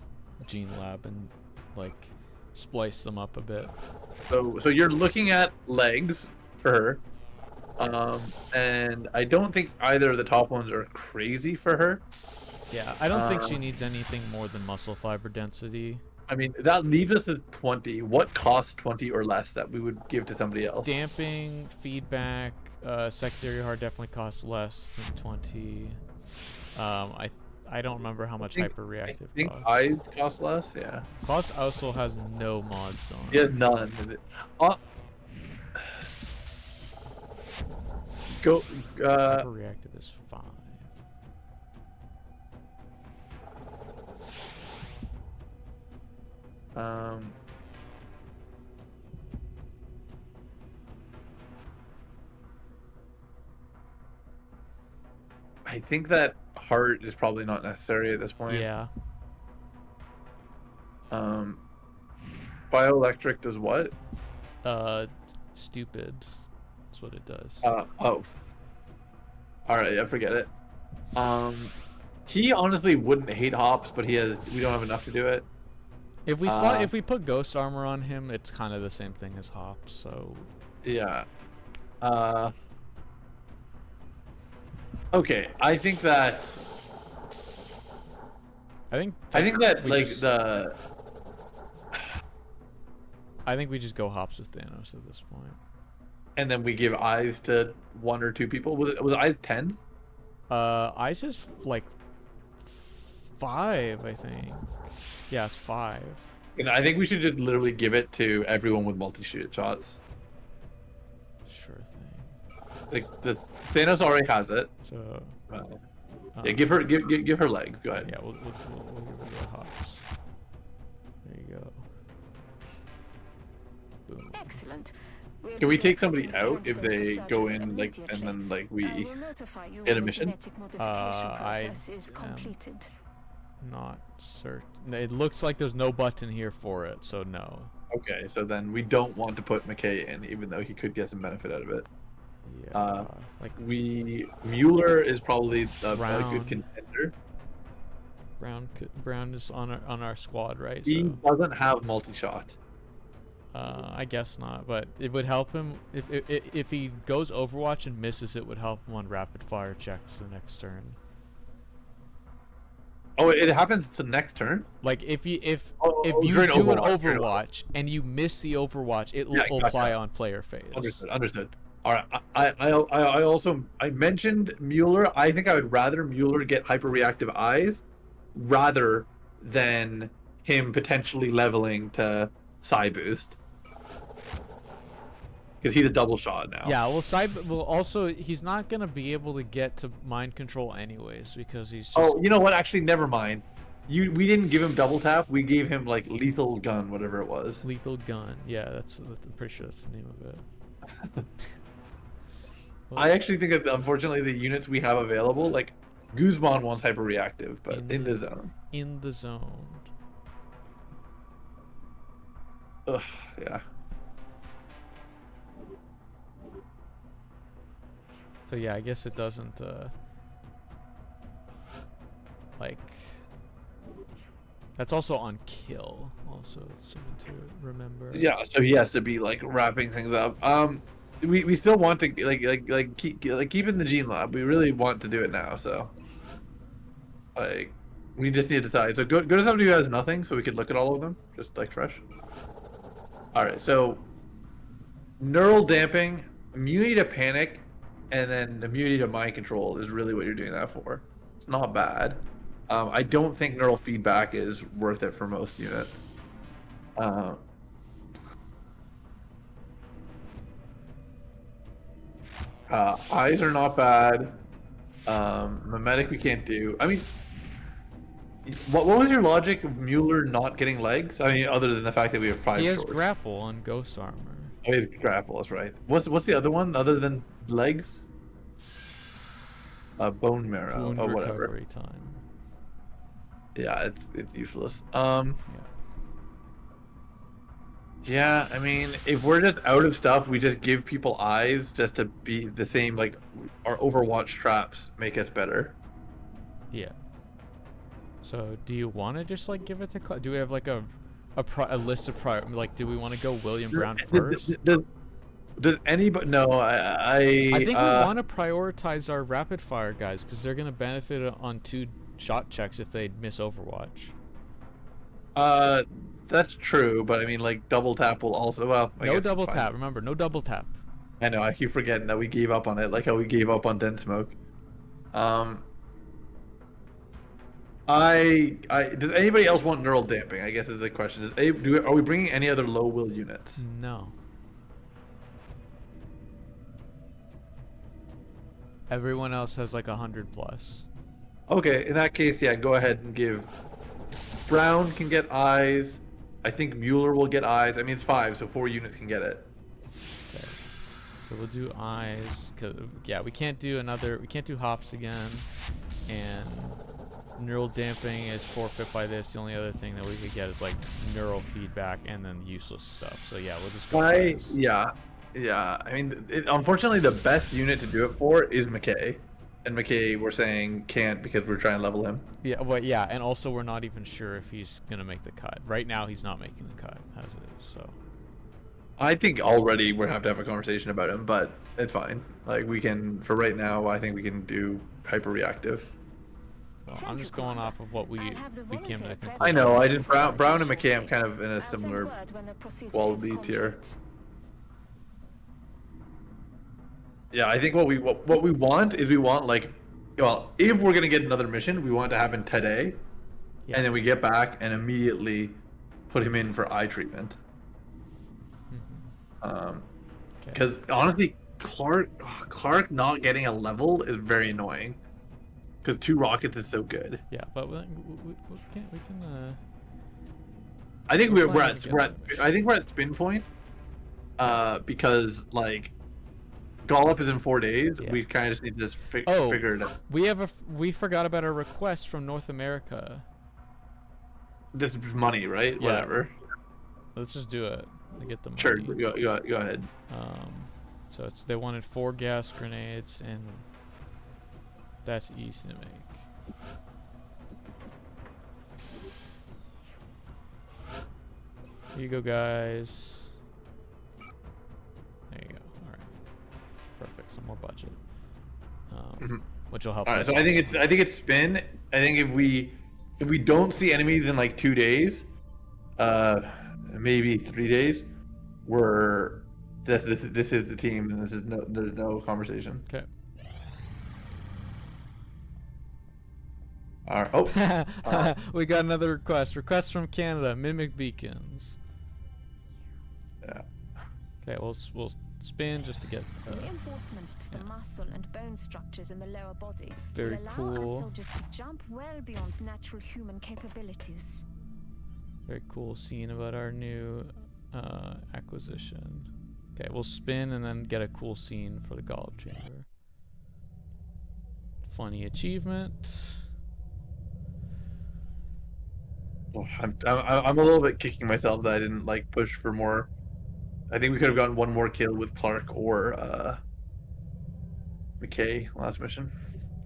gene lab and like splice them up a bit. So you're looking at legs for her, and I don't think either of the top ones are crazy for her. Yeah, I don't think she needs anything more than muscle fiber density. I mean, that leaves us at 20. What costs 20 or less that we would give to somebody else? Damping, feedback, secondary hard definitely costs less than 20. I don't remember how much hyper reactive. I think costs. eyes cost less. Yeah. Cost also has no mods on. He has none. Go. Hyper reactive is 5. I think that heart is probably not necessary at this point. Yeah. Bioelectric does what? Stupid. That's what it does. Oh. Alright, I forget it. He honestly wouldn't hate hops, but we don't have enough to do it. If we put ghost armor on him, it's kind of the same thing as hops. So Yeah. Okay, I think that I think we just go hops with Thanos at this point. and then we give eyes to 1 or 2 people. Was eyes 10? Ice is like 5, I think. Yeah, it's 5. And I think we should just literally give it to everyone with multi-shoot shots. Sure thing. Like Thanos already has it. So Yeah, give her legs. Go ahead. yeah, we'll give it a hops. There you go. Boom. Excellent. Can we take somebody out if they go in like and then like we get a mission? I am not certain. It looks like there's no button here for it, so no. Okay, so then we don't want to put McKay in, even though he could get some benefit out of it. Yeah, Mueller is probably a good contender. Brown is on our squad, right? He So doesn't have multi-shot. I guess not, but it would help him if he goes Overwatch and misses. It would help him on rapid fire checks the next turn. Oh, it happens the next turn. Like if you do during an Overwatch, Overwatch and you miss the Overwatch, it will apply on player phase. Understood. All right. I mentioned Mueller. I think I would rather Mueller get hyper-reactive eyes rather than him potentially leveling to Psy boost. Because he's a double shot now. Yeah, well, also he's not gonna be able to get to mind control anyways because he's just... Oh, you know what? Actually, never mind. We didn't give him double tap. We gave him like lethal gun, whatever it was. Lethal gun. Yeah, I'm pretty sure that's the name of it. Well, I actually think that unfortunately the units we have available, like Guzman wants hyper reactive, but in the zone. In the zone. Ugh, yeah. So yeah, I guess it doesn't like that's also on kill. Also, something to remember. Yeah, so he has to be like wrapping things up. We still want to keep in the Gene Lab. We really want to do it now. So like we just need to decide. So go to somebody who has nothing, so we could look at all of them, just like fresh. All right, so neural damping, immunity to panic, and then immunity to mind control is really what you're doing that for. It's not bad. I don't think neural feedback is worth it for most units. Eyes are not bad. Mimetic we can't do. I mean, what was your logic of Mueller not getting legs? I mean, other than the fact that we have 5 He has shorts. grapple on ghost armor. Oh, he has grapple, that's right. What's the other one other than legs? Bone marrow. Wound Oh, whatever. recovery time. Yeah, it's useless. Yeah, I mean, if we're just out of stuff, we just give people eyes just to be the same. Like our Overwatch traps make us better. Yeah. So, do you want to just like give it to? Do we have like a list of like? Do we want to go William Brown first? Does anybody? No, I think we want to prioritize our rapid fire guys because they're gonna benefit on 2 shot checks if they miss Overwatch. That's true, but I mean, like double tap will also. Well, I no guess double it's fine. tap. Remember, no double tap. I know. I keep forgetting that we gave up on it, like how we gave up on dense smoke. Does anybody else want neural damping? I guess is the question. Are we bringing any other low will units? No. Everyone else has like 100 plus. Okay, in that case, yeah, go ahead and give. Brown can get eyes. I think Mueller will get eyes. I mean, it's 5, so 4 units can get it. Okay. So we'll do eyes. Cause yeah, we can't do hops again, and neural damping is forfeit by this. The only other thing that we could get is like neural feedback and then useless stuff. So yeah, we'll just go eyes. Yeah. Yeah, I mean, unfortunately, the best unit to do it for is McKay, and McKay we're saying can't because we're trying to level him. Yeah, well, yeah, and also we're not even sure if he's gonna make the cut. Right now, he's not making the cut as it is. So I think already we have to have a conversation about him, but it's fine. Like we can, for right now, I think we can do hyper reactive. well, I'm just going off of what we came to the conclusion. I know. I just Brown and McKay. I'm kind of in a similar quality tier. Yeah, I think what we want is we want like, well, if we're gonna get another mission, we want it to happen today, Yeah. and then we get back and immediately put him in for eye treatment. Okay. Because honestly, Clark not getting a level is very annoying. Because 2 rockets is so good. Yeah, but we can. I think We're we're planning at to get we're at that I think we're at spin point. Because like, Gollop is in 4 days. Yeah. We kind of just need to just Oh, figure it out. we forgot about a request from North America. This is money, right? Yeah. Whatever. Let's just do it. To get the money. Sure. Go ahead. So they wanted 4 gas grenades, and that's easy to make. Here you go, guys. There you go. All right. Perfect. Some more budget. Which will help. All right. So I think it's spin. I think if we don't see enemies in like 2 days, maybe 3 days, this is the team, and there's no conversation. Okay. All right. Oh, We got another request. Request from Canada. Mimic beacons. yeah. Okay, we'll spin just to get. Reinforcements to the muscle and bone structures in the lower body Very will allow our cool. soldiers to jump well beyond natural human capabilities. Very cool scene about our new acquisition. Okay, we'll spin and then get a cool scene for the Golem Chamber. Funny achievement. I'm a little bit kicking myself that I didn't like push for more. I think we could have gotten 1 more kill with Clark or McKay last mission.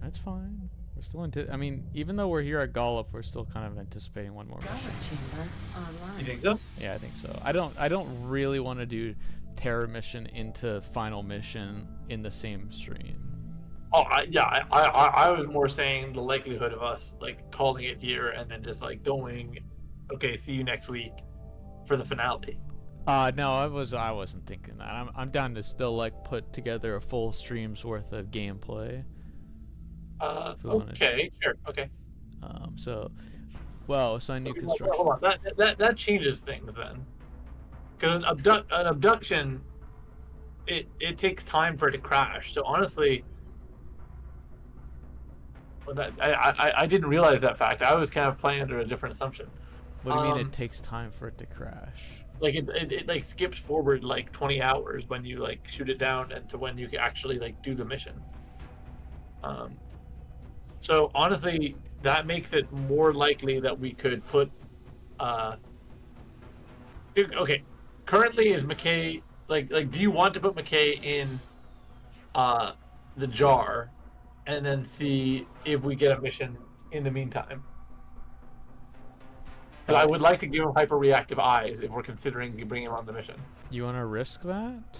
That's fine. We're still I mean, even though we're here at Gollop, we're still kind of anticipating 1 more mission. Chamber online. You think so? Yeah, I think so. I don't really want to do Terror mission into Final mission in the same stream. Oh, I was more saying the likelihood of us like calling it here and then just like going, okay, see you next week for the finale. No, I wasn't thinking that. I'm down to still like put together a full stream's worth of gameplay. If we wanna- Okay, sure, okay. So, well, assign new Okay, construction. hold on, that changes things then. Because an abduction, it takes time for it to crash. So honestly, I didn't realize that fact. I was kind of playing under a different assumption. What do you mean it takes time for it to crash? Like it like skips forward like 20 hours when you like shoot it down and to when you can actually like do the mission. So honestly, that makes it more likely that we could put okay, currently is McKay like do you want to put McKay in the jar and then see if we get a mission in the meantime? But I would like to give him hyper reactive eyes if we're considering bringing him on the mission. You want to risk that?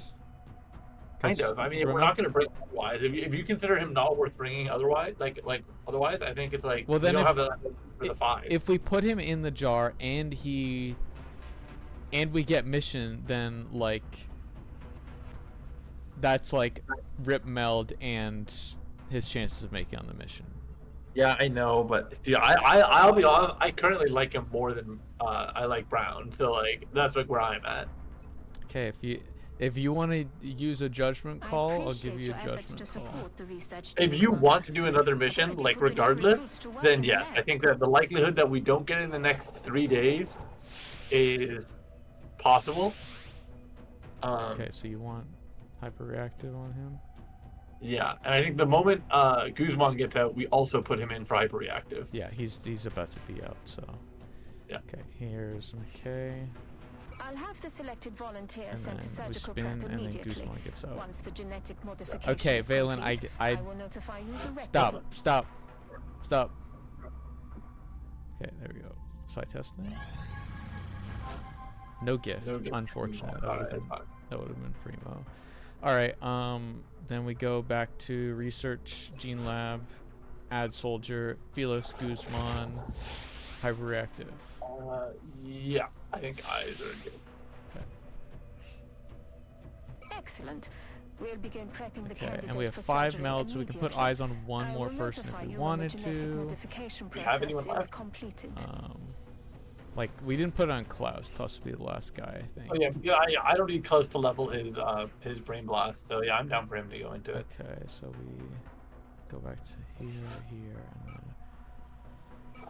Kind of. I mean, if we're not going to bring him otherwise, if you consider him not worth bringing otherwise, like otherwise, I think it's like Well, then we don't if- have the for the 5. If we put him in the jar and we get mission, then like that's like rip meld and his chances of making on the mission. Yeah, I know, but dude, I'll be honest. I currently like him more than I like Brown. So like that's like where I'm at. Okay, if you want to use a judgment call, I'll give you a Your efforts judgment to call. support the research If you team. want to do another mission, like regardless, then yes, I think that the likelihood that we don't get it in the next 3 days is possible. Okay, so you want hyperreactive on him? Yeah, and I think the moment Guzman gets out, we also put him in for hyperreactive. Yeah, he's about to be out, so. Yeah. Okay, here's McKay. I'll have the selected volunteer And sent to then we surgical spin, prep and then immediately. Guzman gets out. Once the genetic modification Okay, is Valen, complete, I will notify you directly. stop. Okay, there we go. Side testing. No gift. No gift. Unfortunate. Alright, That would have been primo. All right. Then we go back to research, gene lab, add soldier, Philos Guzman, hyperreactive. Yeah, I think eyes are good. Excellent. We'll begin prepping the Okay, candidate and we have for 5 surgery melds, so we can put immediately. eyes on one I more will person notify if we you when the wanted genetic to. modification Do we have process anyone is left? completed. Like we didn't put it on Klaus. Klaus would be the last guy, I think. Oh yeah, I don't need close to level his brain blast. So yeah, I'm down for him to go into it. Okay, so we go back to here, and then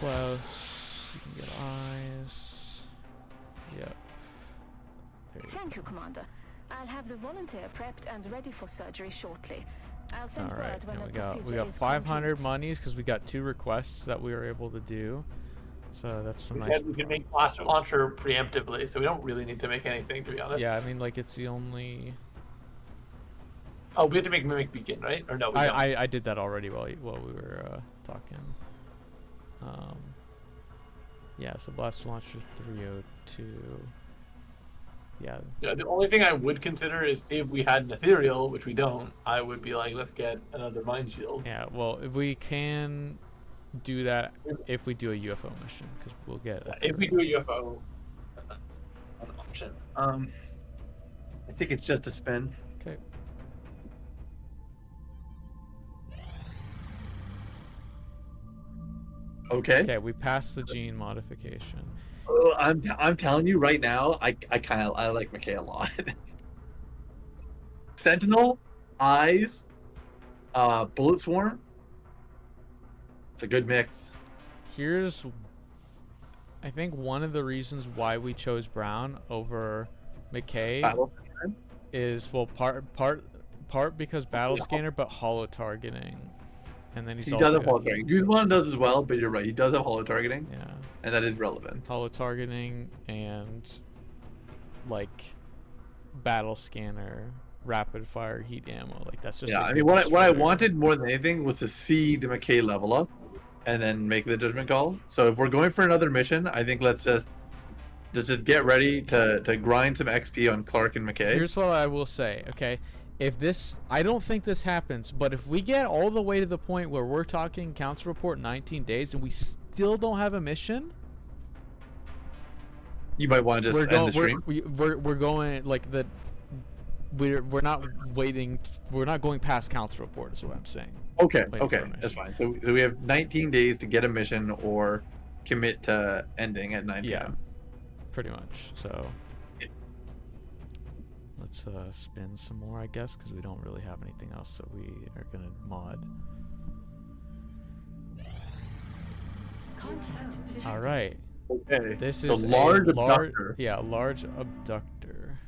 Klaus. You can get eyes. Yep. There you go. Thank you, Commander. I'll have the volunteer prepped and ready for surgery shortly. I'll send All right, word when and the we procedure got is 500 complete. monies because we got 2 requests that we were able to do. So that's some We nice. said we can make blaster launcher preemptively, so we don't really need to make anything, to be honest. Yeah, I mean, like it's the only. Oh, we have to make mimic beacon, right? Or no? We don't. I did that already while we were talking. Yeah, so blast launcher 302. Yeah. Yeah, the only thing I would consider is if we had an ethereal, which we don't, I would be like, let's get another mind shield. Yeah. Well, if we can do that, if we do a UFO mission, because we'll get. If we do a UFO, that's an option. I think it's just a spin. Okay. Okay. Okay, we passed the gene modification. Oh, I'm telling you right now, I like McKay a lot. Sentinel, eyes, bullet swarm. It's a good mix. Here's, I think one of the reasons why we chose Brown over McKay Battle. is part because battle scanner, but hollow targeting, and then He also does have holo got- targeting. Guzman does as well, but you're right. He does have holo targeting, Yeah, and that is relevant. hollow targeting and like battle scanner, rapid fire heat ammo. Like that's just Yeah, a I good mean, what I destroyer. wanted more than anything was to see the McKay level up, and then make the judgment call. So if we're going for another mission, I think let's just get ready to grind some XP on Clark and McKay. Here's what I will say, okay? If this, I don't think this happens, but if we get all the way to the point where we're talking council report 19 days and we still don't have a mission, You might want to just end the stream. we're going like the we're not waiting, we're not going past council report is what I'm saying. Okay, waiting for okay, a mission. that's fine. So we have 19 days to get a mission or commit to ending at 9 Yeah, p.m. pretty much. So let's spin some more, I guess, because we don't really have anything else that we are gonna mod. Contact detected. All right. Okay. This so is large a abductor. Yeah, large abductor.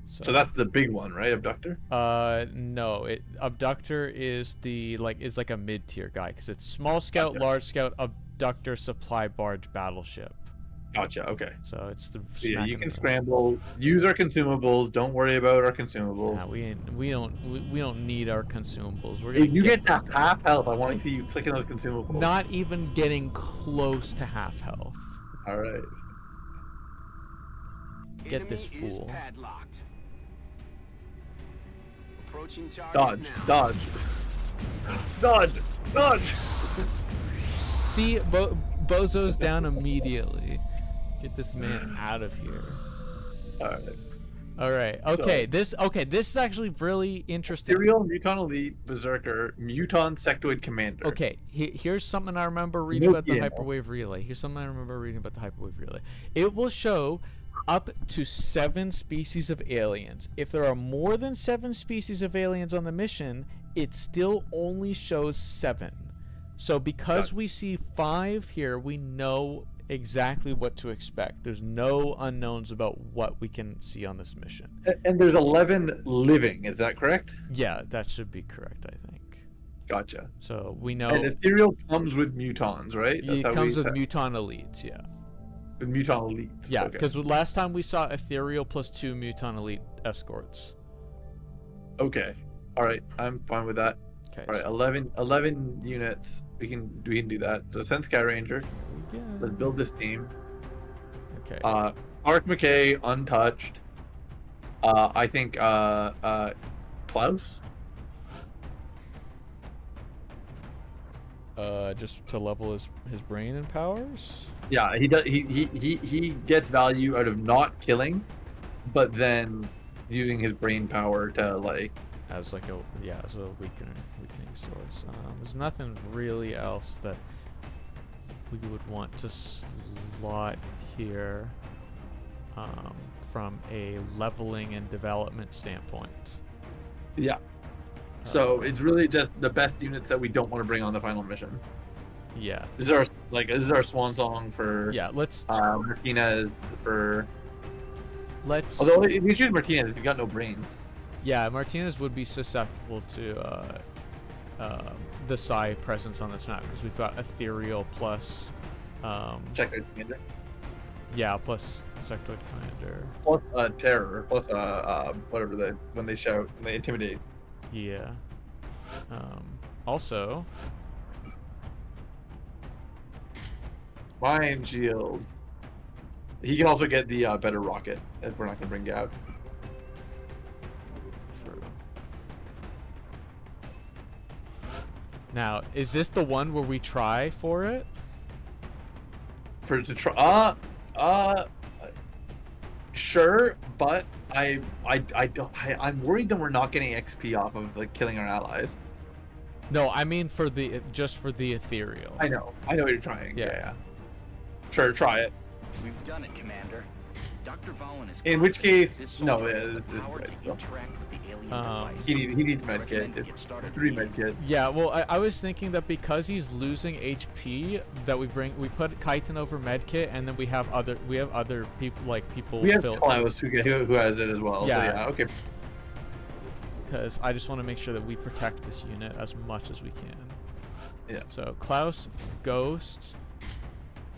So that's the big one, right? Abductor. No, abductor is like a mid-tier guy because it's small scout, Gotcha. large scout, abductor, supply barge, battleship. Gotcha. Okay. So it's the So yeah, smack you in can the middle. scramble. Use our consumables. Don't worry about our consumables. Nah, we don't need our consumables. We're If gonna you get this to guy. half health, I want to see you clicking those consumables. Not even getting close to half health. All right. Get this Enemy is fool. padlocked. Approaching target Dodge. now. Dodge. Dodge. Dodge. See, Bozo's down immediately. Get this man out of here. All right. All right. Okay. This is actually really interesting. Serial Muton Elite Berserker Muton Sectoid Commander. Okay, here's something I remember reading about the Yeah. hyperwave relay. It will show up to 7 species of aliens. If there are more than 7 species of aliens on the mission, it still only shows 7. So because we see 5 here, we know exactly what to expect. There's no unknowns about what we can see on this mission. And there's 11 living. Is that correct? Yeah, that should be correct, I think. Gotcha. So we know And Ethereal comes with mutons, right? it how comes we with said- Muton Elites, yeah. The Muton Elite. Yeah, Okay. because last time we saw Ethereal plus 2 Muton Elite escorts. Okay. All right. I'm fine with that. Okay. All right. 11 units. We can do that. So send Sky Ranger. Let's build this team. Okay. Clark McKay untouched. I think Klaus. Just to level his brain and powers. Yeah, he does. He gets value out of not killing, but then using his brain power to like. As like a weakening source. There's nothing really else that we would want to slot here from a leveling and development standpoint. Yeah. So it's really just the best units that we don't want to bring on the final mission. Yeah. This is our swan song for let's Martinez for. Let's. Although if you choose Martinez, he's got no brains. Yeah, Martinez would be susceptible to the Psi presence on this map because we've got Ethereal plus. Sectoid Commander. Yeah, plus Sectoid Commander. Plus Terror. Plus whatever when they shout, when they intimidate. Yeah. Also. Mind Shield. He can also get the better rocket if we're not gonna bring Gav. Now, is this the one where we try for it? For it to try, sure, but I'm worried that we're not getting XP off of like killing our allies. No, I mean just for the Ethereal. I know what you're trying. Yeah. Yeah. Sure, try it. We've done it, Commander. Dr. Valen is In which confident case, this no, soldier has it- the power it's to still- interact with the alien device. He needs medkit. Recommend you get started 3 immediately. medkits. Yeah, well, I was thinking that because he's losing HP, that we put Chitin over medkit, and then we have other people We have fill. Klaus who has it as well. Yeah. So yeah, okay. Because I just want to make sure that we protect this unit as much as we can. Yeah. So Klaus, Ghost.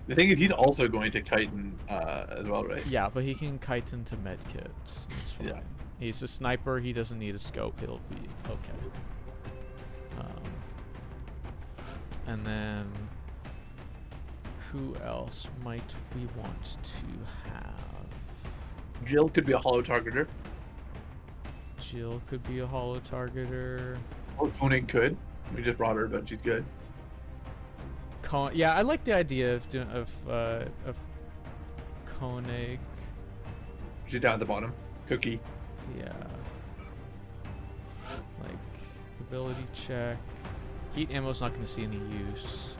The thing is, he's also going to Chitin as well, right? Yeah, but he can Chitin to medkit. That's fine. Yeah. He's a sniper. He doesn't need a scope. He'll be okay. And then who else might we want to have? Jill could be a hollow targeter. Jill could be a hollow targeter. Or Koenig could. We just brought her, but she's good. Yeah, I like the idea of doing of Koenig. She's down at the bottom. Cookie. Yeah. Like ability check. Heat ammo's not going to see any use,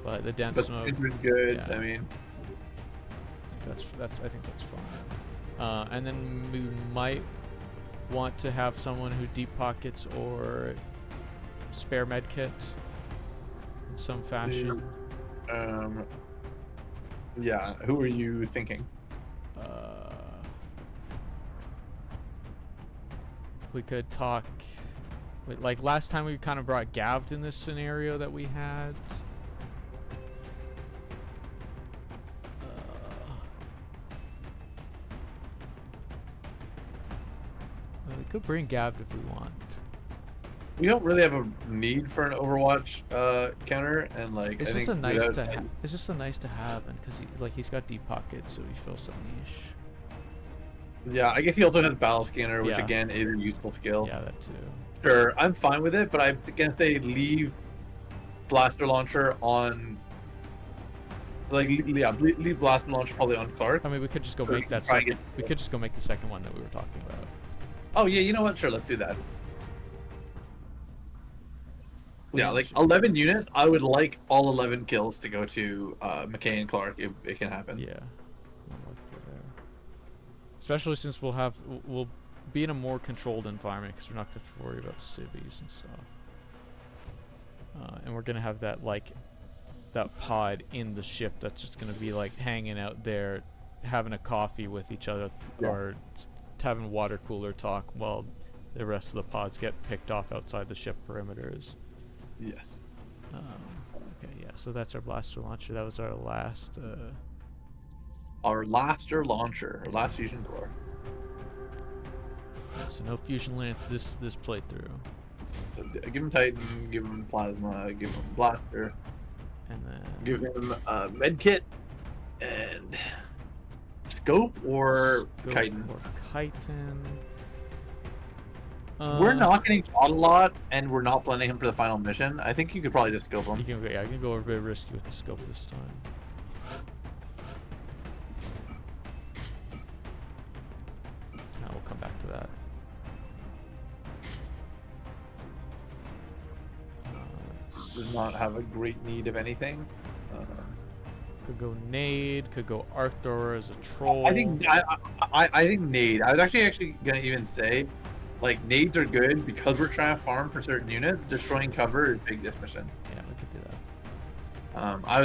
but the dense But smoke. it's good. Yeah. I mean, I think that's fine. And then we might want to have someone who deep pockets or spare med kit in some fashion. yeah. Who are you thinking? We could talk. Like last time, we kind of brought Gavd in this scenario that we had. We could bring Gavd if we want. We don't really have a need for an Overwatch counter, and like It's I just think a nice without- to. It's just a nice to have, and because he's got deep pockets, so he feels so niche. Yeah, I guess he also has battle scanner, which Yeah. again is a useful skill. Yeah, that too. Sure, I'm fine with it, but I'm gonna say leave blaster launcher on. Like leave blaster launcher probably on Clark. I mean, we could just go Or make you that can try and second. We could just go make the second one that we were talking about. Oh yeah, you know what? Sure, let's do that. Yeah, like Should- 11 units. I would like all 11 kills to go to McKay and Clark if it can happen. Yeah. We'll look there. Especially since we'll be in a more controlled environment because we're not going to have to worry about civvies and stuff. And we're gonna have that pod in the ship that's just gonna be like hanging out there, having a coffee with each other, Yeah. or having water cooler talk while the rest of the pods get picked off outside the ship perimeters. Yes. Okay, yeah. So that's our blaster launcher. That was our last our Laster launcher, our last fusion core. So no fusion lance this playthrough. So give him Titan, give him Plasma, give him Blaster, And then give him Medkit, and Scope or Scope Chitin. or Chitin. We're not getting shot a lot, and we're not blending him for the final mission. I think you could probably just scope him. I can go a bit risky with the scope this time. Now we'll come back to that. Does not have a great need of anything. Could go nade. Could go arc thrower as a troll. I think nade. I was actually gonna even say, like, nades are good because we're trying to farm for certain units. Destroying cover is big this mission. Yeah, we could do that. I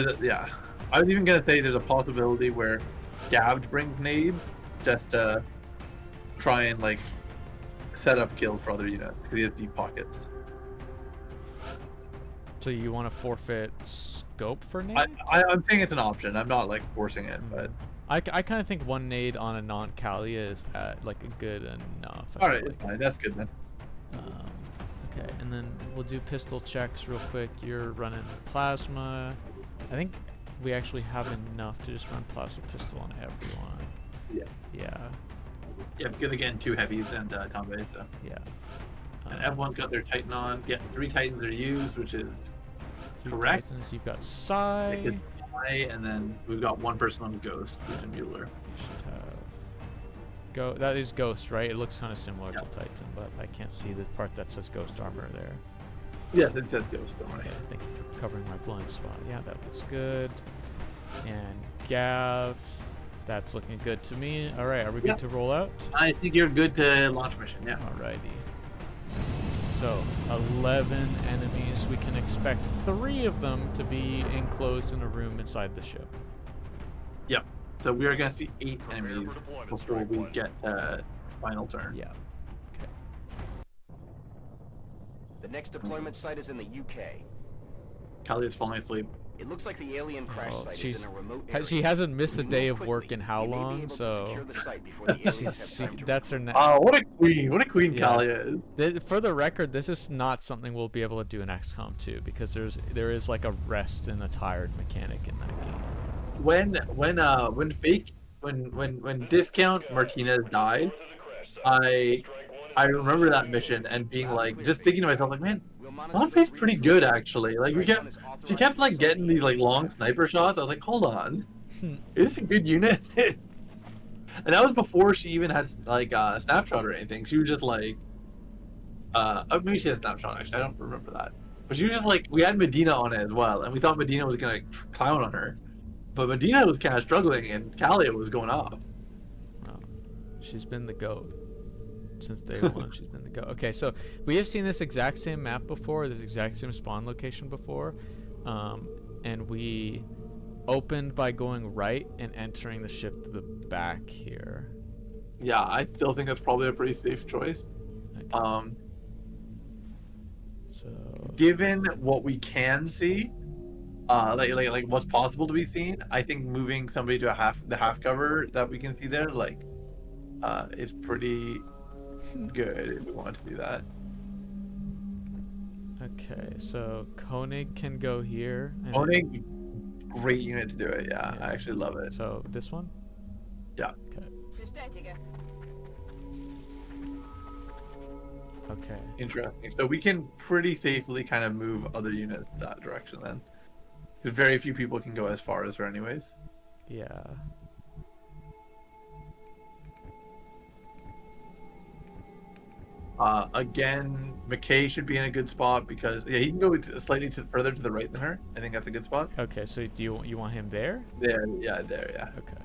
was even gonna say there's a possibility where Gavd brings nades just to try and like set up kills for other units because he has deep pockets. So you want to forfeit scope for nade? I'm saying it's an option. I'm not like forcing it, but I kind of think one nade on a non-Kalia is like a good enough. all right, fine. That's good then. Okay, and then we'll do pistol checks real quick. You're running plasma. I think we actually have enough to just run plasma pistol on everyone. Yeah. Yeah. Yeah, because again, 2 heavies and combat. So. Yeah. And everyone's got their Titan on. Yeah, 3 Titans are used, which is 2 correct. Titans, you've got Psy. And then we've got 1 person on Ghost, who's a Mueller. You should have that is Ghost, right? It looks kind of similar to Titan, but I can't see the part that says Ghost armor there. Yes, it says Ghost, don't worry. Okay, thank you for covering my blind spot. Yeah, that looks good. And Gav, that's looking good to me. All right, are we good to roll out? I think you're good to launch mission, yeah. Alrighty. So, 11 enemies. We can expect 3 of them to be enclosed in a room inside the ship. Yep. So we are going to see 8 enemies before we get final turn. Yeah. Okay. The next deployment site is in the UK. Kali is falling asleep. It looks like the alien crash Oh, site is in a remote she area. hasn't missed a If we day move of work quickly, in how we may be long, able to so secure the site before the aliens have time to that's her. Oh, what a queen! What a queen Yeah. Kali is. For the record, this is not something we'll be able to do in XCOM 2 because there is like a rest and a tired mechanic in that game. When Discount Martinez died, I remember that mission and being like, just thinking to myself, like, man, Monte's pretty good actually. Like she kept like getting these like long sniper shots. I was like, hold on, is this a good unit? And that was before she even had like a snapshot or anything. She was just like, maybe she had a snapshot actually. I don't remember that. But she was just like, we had Medina on it as well, and we thought Medina was gonna clown on her, but Medina was kind of struggling, and Kalia was going off. Well, she's been the GOAT. Since day one, she's been the GOAT. Okay, so we have seen this exact same map before, this exact same spawn location before, and we opened by going right and entering the ship to the back here. Yeah, I still think that's probably a pretty safe choice. Okay. So Given what we can see, like what's possible to be seen, I think moving somebody to the half cover that we can see there, like, is pretty good if we want to do that. okay, so Koenig can go here. and- Koenig, great unit to do it. Yeah, I actually love it. So this one. Yeah. Okay. Okay. Interesting. So we can pretty safely kind of move other units that direction then. Because very few people can go as far as her anyways. Yeah. Again, McKay should be in a good spot because he can go slightly further to the right than her. I think that's a good spot. Okay, so do you want him there? There, yeah. Okay.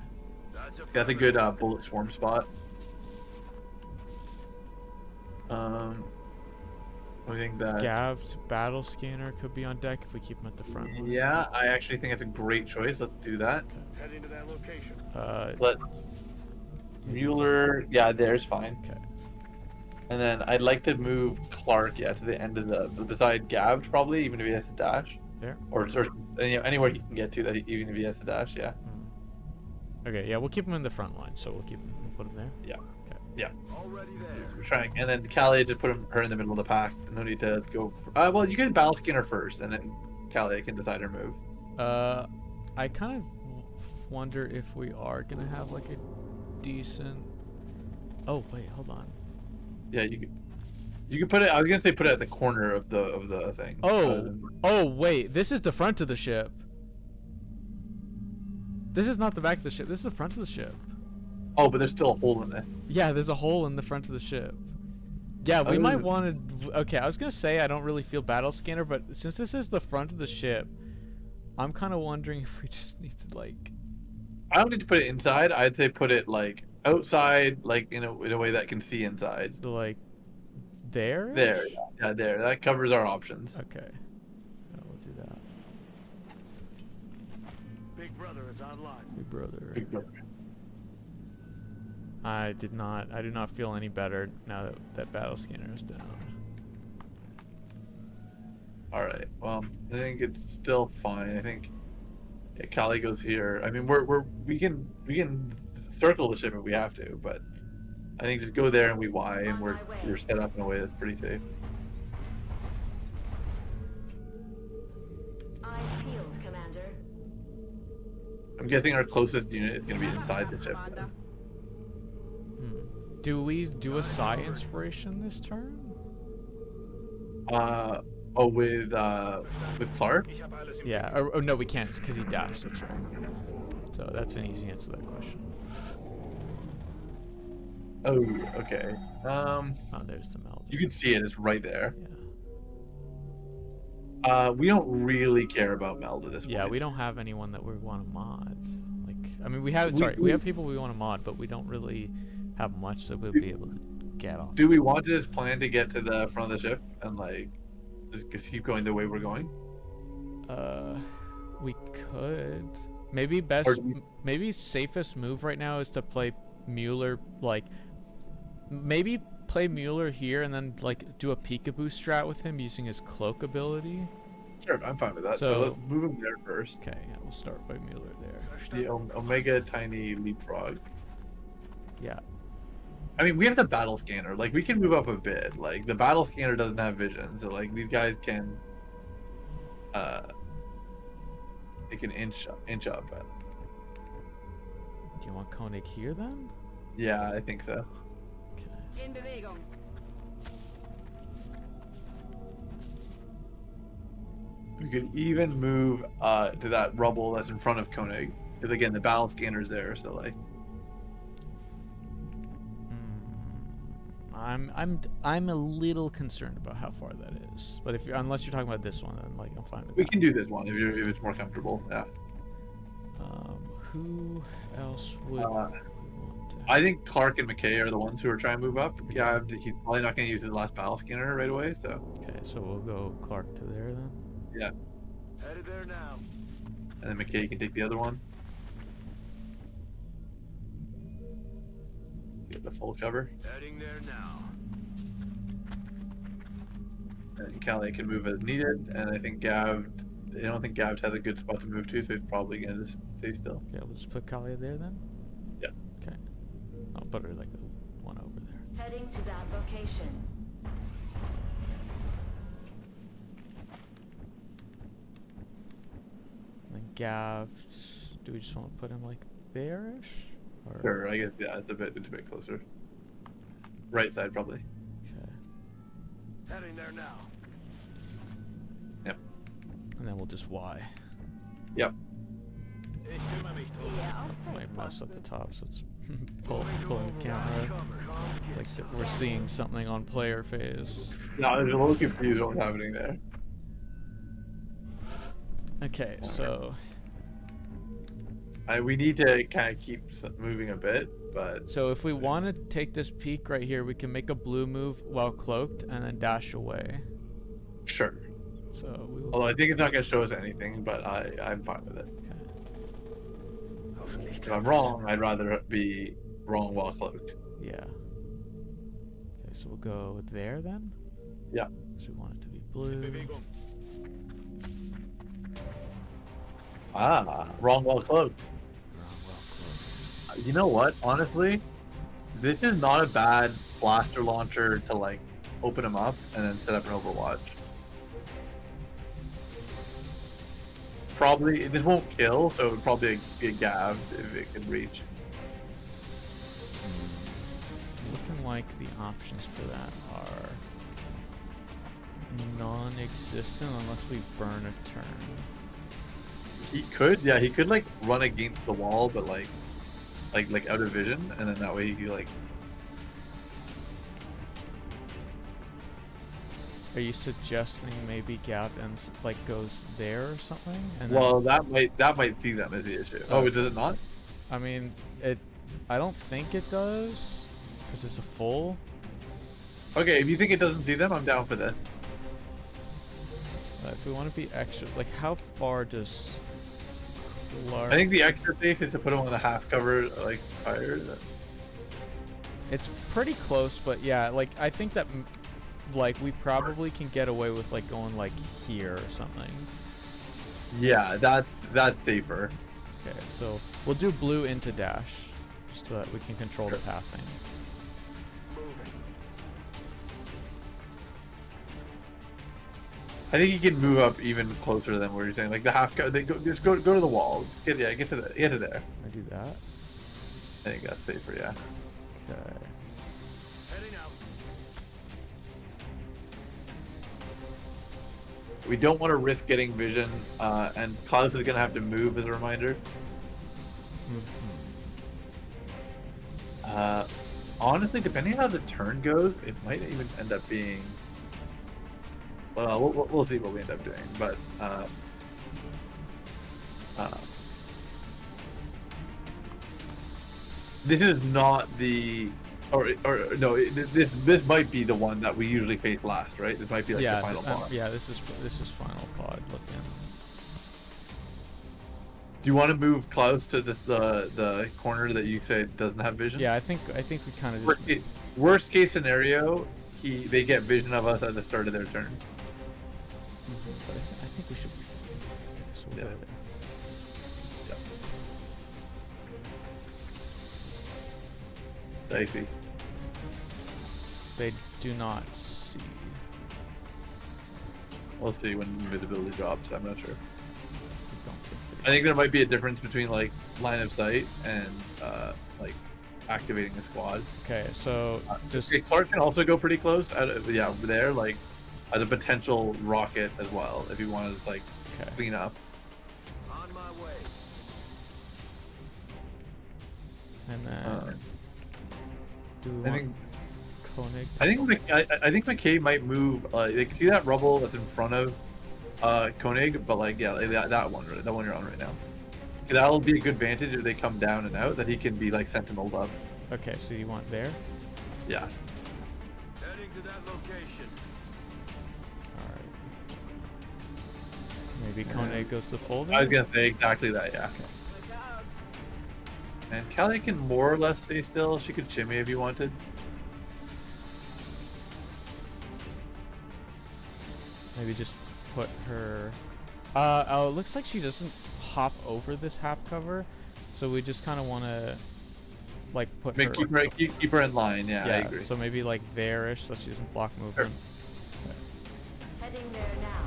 That's a good bullet swarm spot. I think that. Gav's battle scanner could be on deck if we keep him at the front. Yeah, I actually think it's a great choice. Let's do that. Heading to that location. Let Mueller, yeah, there's fine. Okay. And then I'd like to move Clark, yeah, to the end of the beside Gav probably, even if he has to dash. There. Or anywhere he can get to that, even if he has to dash, yeah. Okay, yeah, we'll keep them in the front line, so we'll put them there. Already there. We're trying, and then Callie just put her in the middle of the pack. No need to go. Well, you can battle skin her first, and then Callie can decide her move. I kind of wonder if we are gonna have like a decent. Oh wait, hold on. Yeah, you can put it. I was gonna say put it at the corner of the thing. Oh wait, this is the front of the ship. This is not the back of the ship. This is the front of the ship. Oh, but there's still a hole in it. Yeah, there's a hole in the front of the ship. Yeah, we might want to. Okay, I was gonna say I don't really feel battle scanner, but since this is the front of the ship, I'm kind of wondering if we just need to like. I don't need to put it inside. I'd say put it like outside, like in a way that can see inside. So like there. There, yeah, there. That covers our options. Okay. Yeah, we'll do that. Big brother is online. Big brother. Big brother. I do not feel any better now that that battle scanner is down. All right. Well, I think it's still fine. I think Callie goes here. I mean, we can circle the ship if we have to, but I think just go there and we Y, and we're set up in a way that's pretty safe. Eyes peeled, Commander. I'm guessing our closest unit is going to be inside the ship. Do we do a psi inspiration this turn? With Clark? Yeah. Or no, we can't because he dashed. That's right. So that's an easy answer to that question. Oh, okay. Oh, there's the meld. You can see it. It's right there. Yeah. We don't really care about meld at this point. Yeah, we don't have anyone that we want to mod. Like, I mean, we have people we want to mod, but we don't really have much that we'll be able to get off. Do we want to just plan to get to the front of the ship and like just keep going the way we're going? We could. Maybe maybe safest move right now is to play Mueller. Like, maybe play Mueller here and then like do a peekaboo strat with him using his cloak ability. Sure, I'm fine with that. So let's move him there first. Okay, yeah, we'll start by Mueller there. The Omega tiny leapfrog. Yeah. I mean, we have the battle scanner. Like, we can move up a bit. Like, the battle scanner doesn't have vision, so like these guys can, they can inch up. But Do you want Koenig here then? yeah, I think so. Okay. In Bewegung. We could even move to that rubble that's in front of Koenig, because again, the battle scanner's there. So like, I'm a little concerned about how far that is. But unless you're talking about this one, then like I'm fine with we that. can do this one if it's more comfortable. Yeah. Who else would we want to I think Clark and McKay are the ones who are trying to move up. Yeah, he's probably not going to use his last battle scanner right away. So. Okay, so we'll go Clark to there then. Yeah. Headed there now. And then McKay can take the other one. Get the full cover. Heading there now. And Callie can move as needed. And I think Gav, I don't think Gav has a good spot to move to, so he's probably going to just stay still. Yeah, we'll just put Kalia there then. Yeah. Okay. I'll put her like the one over there. Heading to that location. And then Gav, do we just want to put him like there-ish? Or... Sure, I guess, yeah, it's a bit closer. Right side, probably. Okay. Heading there now. Yep. And then we'll just Y. Yep. Ich kümmere mich drum. Yeah, I'll Might say bust at the busted. top, so it's pulling the camera. Like that we're seeing something on player phase. No, there's a little confused what's happening there. Okay, so We need to kind of keep moving a bit, but if we want to take this peak right here, we can make a blue move while cloaked and then dash away. sure. So we will. Although I think it's not going to show us anything, but I'm fine with it. Okay. If I'm wrong, I'd rather be wrong while cloaked. Yeah. Okay, so we'll go there then. Yeah. So we want it to be blue. Bewegung. Ah, wrong while cloaked. Wrong, well, close. You know what? Honestly, this is not a bad blaster launcher to like open them up and then set up an Overwatch. Probably this won't kill, so it would probably get gabbed if it can reach. Looking like the options for that are non-existent unless we burn a turn. He could, yeah, he could like run against the wall, but like out of vision, and then that way he could like. Are you suggesting maybe Gab ends like goes there or something? And Well, that might see them as the issue. Oh, does it not? I mean, I don't think it does, because it's a full. Okay, if you think it doesn't see them, I'm down for this. If we want to be extra, like how far does Clark? I think the extra safe is to put them on the half cover, like fire. It's pretty close, but yeah, like I think that like we probably can get away with like going like here or something. Yeah, that's safer. Okay, so we'll do blue into dash, just so that we can control the pathing. I think he can move up even closer than what you're saying. Like the half cover, just go to the wall. Get to there. I do that. I think that's safer. Yeah. Okay. Heading out. We don't want to risk getting vision, and Klaus is gonna have to move as a reminder. Honestly, depending on how the turn goes, it might even end up being. Well, we'll see what we end up doing, but this is not the, or no, this might be the one that we usually face last, right? This might be like Yeah, the final boss. yeah, this is final pod looking. Do you want to move Klaus to the corner that you say doesn't have vision? Yeah, I think we kind of just. Worst case scenario, they get vision of us at the start of their turn. But I think we should be fine. Okay, so we'll go there. Dicey. They do not see. We'll see when invisibility drops. I'm not sure. I don't think I think there might be a difference between like line of sight and like activating the squad. Okay, so just Okay, Clark can also go pretty close. Yeah, over there, like as a potential rocket as well, if you wanted to like okay. clean up. On my way. And then do we I want think Koenig? I think McKay might move. Like see that rubble that's in front of Koenig, but like yeah, like that one you're on right now. That'll be a good vantage if they come down and out, that he can be like sentineled up. Okay, so you want there? Yeah. Heading to that location. Alright. Maybe Koenig goes to full I was there? gonna say exactly that, yeah. And Callie can more or less stay still. She could shimmy if you wanted. Maybe just put her. Oh, it looks like she doesn't hop over this half cover, so we just kind of want to like put her. Keep her in line. Yeah, I agree. So maybe like there-ish, so she doesn't block movement. Heading there now.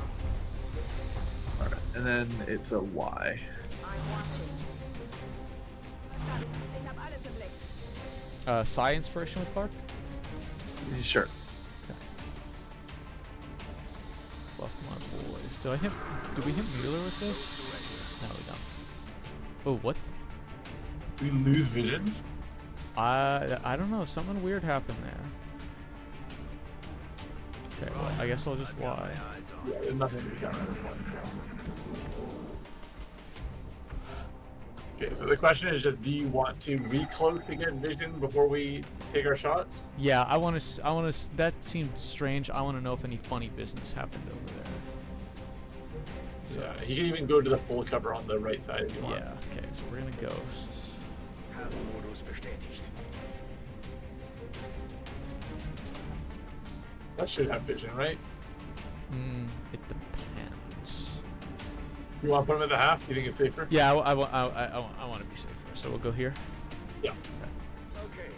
All right, and then it's a Y. I'm watching. Psi inspiration with Clark. Sure. Buff my boys. Do we hit Mueller with this? No, we don't. Oh, what? We lose vision. I don't know. Something weird happened there. Okay, well, I guess I'll just Got my Y. eyes on. Yeah, there's nothing to be done. Okay, so the question is just: do you want to recloak to get vision before we take our shots? Yeah, I want to. That seemed strange. I want to know if any funny business happened over there. So, Yeah, he can even go to the full cover on the right side if you want. yeah. Okay, so we're gonna ghost. Modus bestätigt. That should have vision, right? It depends. You want to put him at the half? Do you think it's safer? Yeah, I want to be safer. So we'll go here. Yeah. Okay.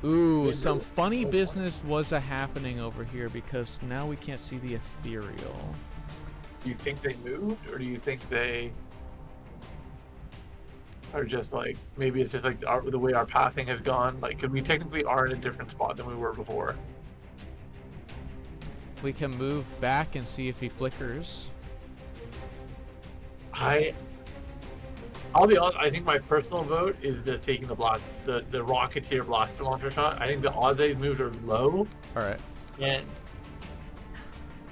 Ooh, They some moved. funny Oh, business was a happening over here because now we can't see the ethereal. Do you think they moved, or do you think they are just like, maybe it's just like the way our pathing has gone? Like, because we technically are in a different spot than we were before. We can move back and see if he flickers. I'll be honest, I think my personal vote is just taking the Rocketeer blaster launcher shot. I think the odds they've moved are low, All right. and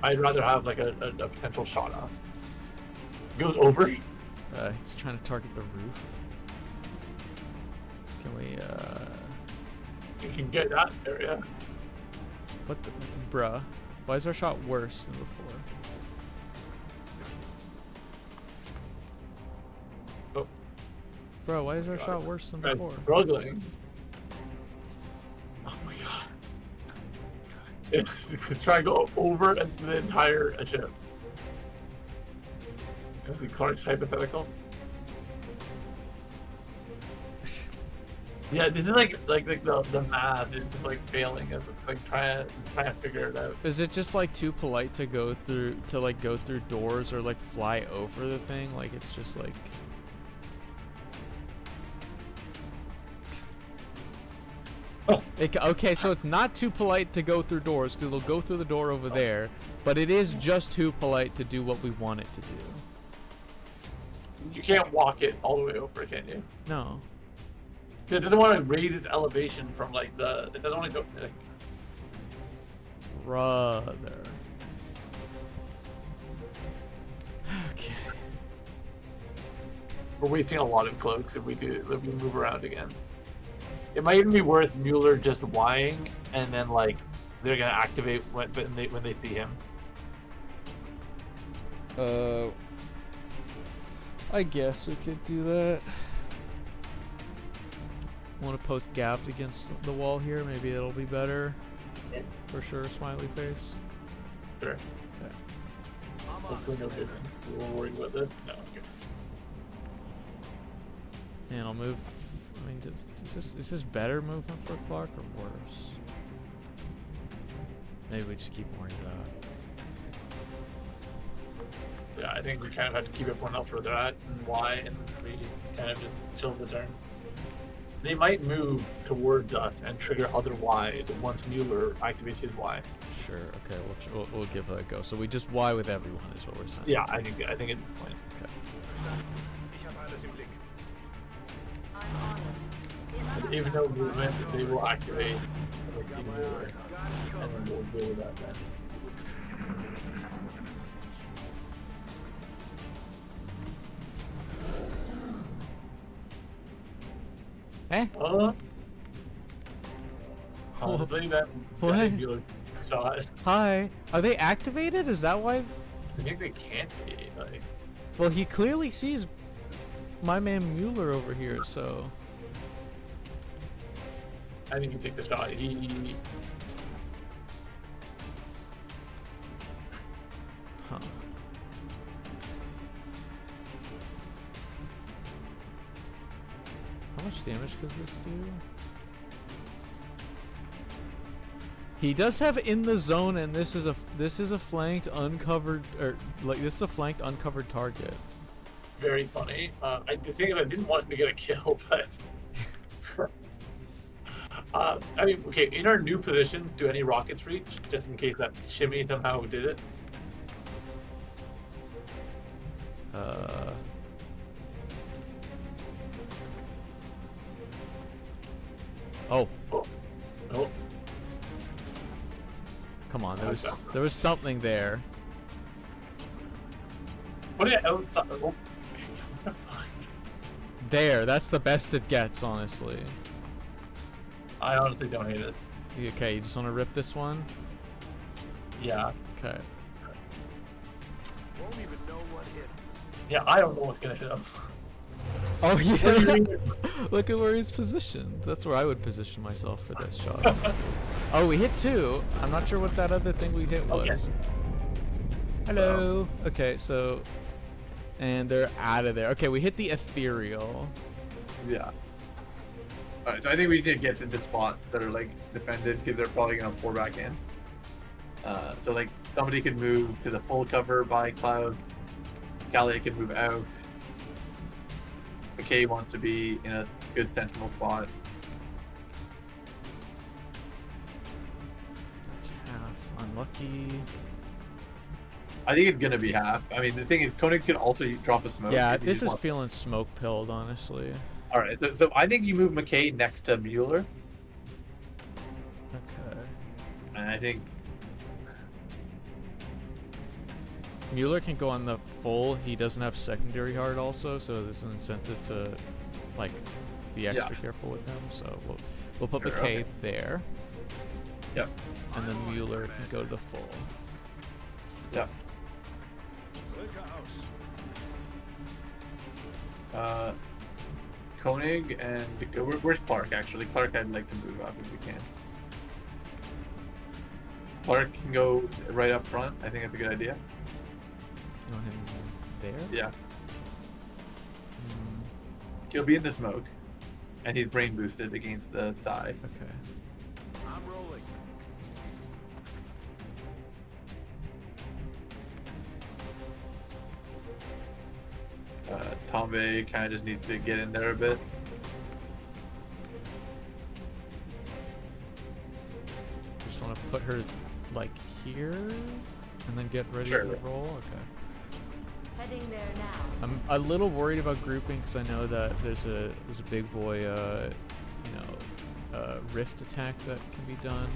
I'd rather have like a potential shot off. Goes over. He's trying to target the roof. Can we, You can get that area. what the, bruh? Why is our shot worse than before? Oh, Bro, why is our God. shot worse than I'm before? struggling. Oh my god. Try to go over the entire ship. Is it Clark's hypothetical? Yeah, this is like the math is just like failing as it's like trying to figure it out. Is it just like too polite to go through doors or like fly over the thing? Like it's just like okay, so it's not too polite to go through doors because it'll go through the door over there, but it is just too polite to do what we want it to do. You can't walk it all the way over, can you? No. It doesn't want to raise its elevation from like it doesn't want to go like, Brother. Okay. we're wasting a lot of cloaks if we move around again. It might even be worth Mueller just Ying and then like they're gonna activate when they see him. I guess we could do that. Want to post gapped against the wall here? Maybe it'll be better. Yeah. For sure, smiley face. Sure. Okay. Hopefully no different. We're worried about this. No. Okay. And I'll move. I mean, is this better movement for Clark or worse? Maybe we just keep worrying about it. Yeah, I think we kind of have to keep everyone else where they're at and why, and we kind of just chill the turn. They might move towards us and trigger other Ys once Mueller activates his Y. Sure. Okay. We'll give that a go. So we just Y with everyone is what we're saying. Yeah, I think it's the point. Okay. Ich habe alles im Blick. I'm on it. And even though movement, they will activate like, the Mueller, and then we'll deal with that then. Eh? Honestly, that What? Mueller shot. Hi. Are they activated? Is that why? I think they can't be. Like, Well, he clearly sees my man Mueller over here. So. I think you take the shot. Huh. How much damage does this do? He does have in the zone, and this is a flanked uncovered this is a flanked uncovered target. very funny. I think I didn't want him to get a kill, but I mean, okay. In our new positions, do any rockets reach? Just in case that shimmy somehow did it. Oh, Oh, oh. come on! There was something there. What did outside? Oh. There, that's the best it gets, honestly. I honestly don't hate it. Okay, you just want to rip this one? Yeah, Okay. Won't even know what hit. yeah. I don't know what's gonna hit him. Oh What do you yeah. mean? Look at where he's positioned. That's where I would position myself for this shot. Oh, we hit two. I'm not sure what that other thing we hit was. Okay. Hello. Okay, so, and they're out of there. Okay, we hit the ethereal. Yeah. Alright, so I think we need to get into spots that are like defended because they're probably gonna pour back in. So like somebody can move to the full cover by Cloud. Callie can move out. McKay wants to be in a good sentinel spot. That's half unlucky. I think it's gonna be half. I mean, the thing is, Koenig can also drop a smoke. Yeah, if he this just is wants- feeling smoke pilled, honestly. All right, so I think you move McKay next to Mueller, Okay. and I think Mueller can go on the full. He doesn't have secondary hard also, so there's an incentive to like be extra careful with him. So we'll put Sure, McKay okay. there, yep, and then Mueller can go to the full. yep. Koenig and where's Clark actually? Clark, I'd like to move up if we can. Clark can go right up front. I think that's a good idea. You want him there? Yeah, Mm, he'll be in the smoke, and he's brain boosted against the thigh. okay. I'm rolling. Tombe kind of just needs to get in there a bit. Just want to put her like here, and then get ready Sure. to roll. Okay. Heading there now. I'm a little worried about grouping because I know that there's a big boy, rift attack that can be done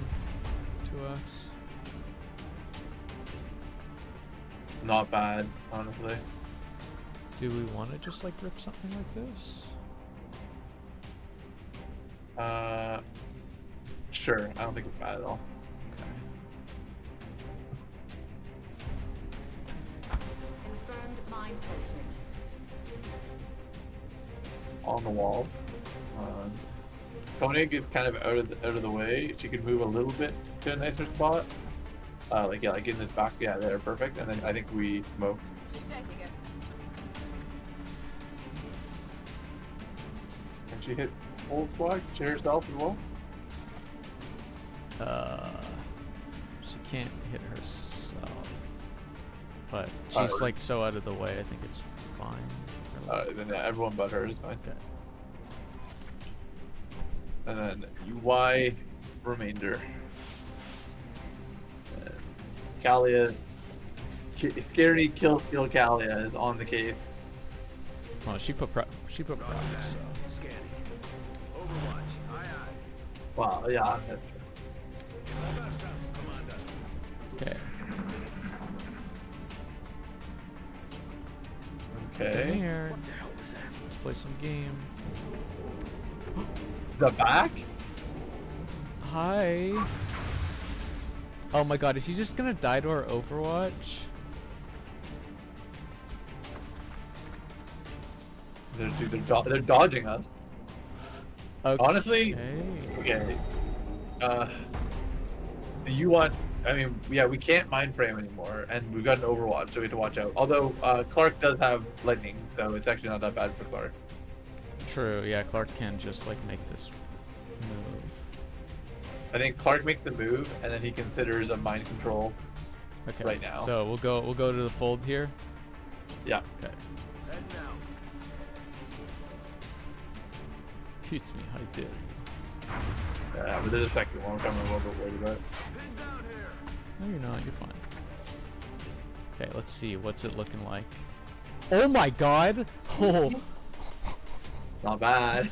to us. Not bad, honestly. Do we want to just like rip something like this? Sure. I don't think it's bad at all. Okay. Confirmed mine placement. On the wall. Koenig is kind of out of the way. She could move a little bit to a nicer spot. Like in this back. Yeah, there, perfect. And then I think we smoke. Can she hit full squad? She herself as well. She can't hit herself, but she's Alright. like so out of the way. I think it's fine. Then everyone but her is fine. Okay. And then UI remainder. Kalia, scary kill Kalia is on the case. Well, she put prep, so. Scanning. Overwatch. Aye, aye. Wow, yeah, that's Reversa, Commander. Okay. true. Come Okay. here. Let's play some game. The back? Hi. Oh my god, is he just gonna die to our Overwatch? They're dodging us. Okay. Honestly, okay. You want? I mean, yeah, we can't mind frame anymore, and we've got an Overwatch, so we have to watch out. Although Clark does have lightning, so it's actually not that bad for Clark. True, yeah, Clark can just like make this move. I think Clark makes the move, and then he considers a mind control. Okay. Right now. So we'll go to the fold here. Yeah. Okay. Head now. Teach me how to do it. Yeah, but there's a second one, which I'm a little bit worried about. Pin down here. No, you're not. You're fine. Okay, let's see. What's it looking like? Oh my god! Oh, Not bad.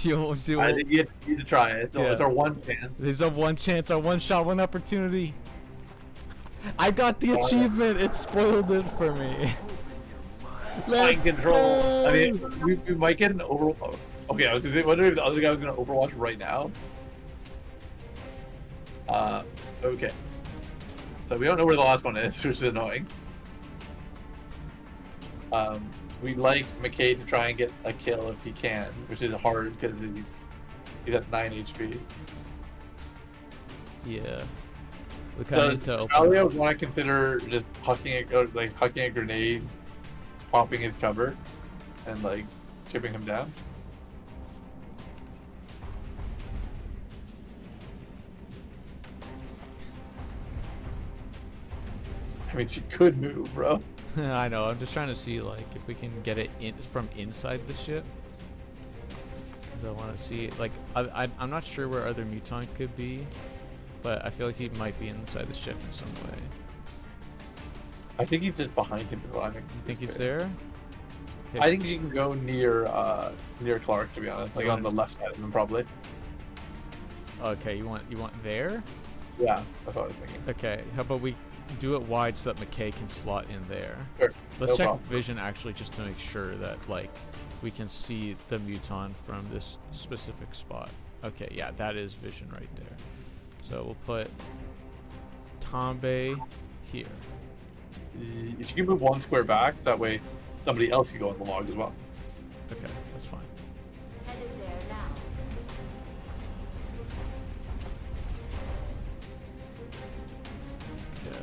do, I think you need to try it. Yeah. It's our one chance. there's a one chance, a one shot, one opportunity. I got the achievement. It spoiled it for me. Let's Mind control. I go! mean, we might get an Overwatch. Okay, I was wondering if the other guy was gonna Overwatch right now. Okay. So we don't know where the last one is, which is annoying. We'd like McKay to try and get a kill if he can, which is hard because he's at 9 HP. Yeah. We kind of Does need to open. Australia want to consider just hucking a grenade, popping his cover, and like chipping him down? I mean, she could move, bro. I know. I'm just trying to see like if we can get it in from inside the ship. 'Cause I want to see like I'm not sure where other mutant could be, but I feel like he might be inside the ship in some way. I think he's just behind him. I think. You think he's there? I think you can go near Clark, to be honest, like on the left side of him, probably. Okay, you want there? Yeah, that's what I was thinking. Okay, how about we do it wide so that McKay can slot in there. Sure. Let's No check problem. vision actually just to make sure that like we can see the muton from this specific spot. Okay, yeah, that is vision right there. So we'll put Tombe here. If you can move 1 square back, that way somebody else can go in the log as well. Okay, that's fine. Heading there now. Okay,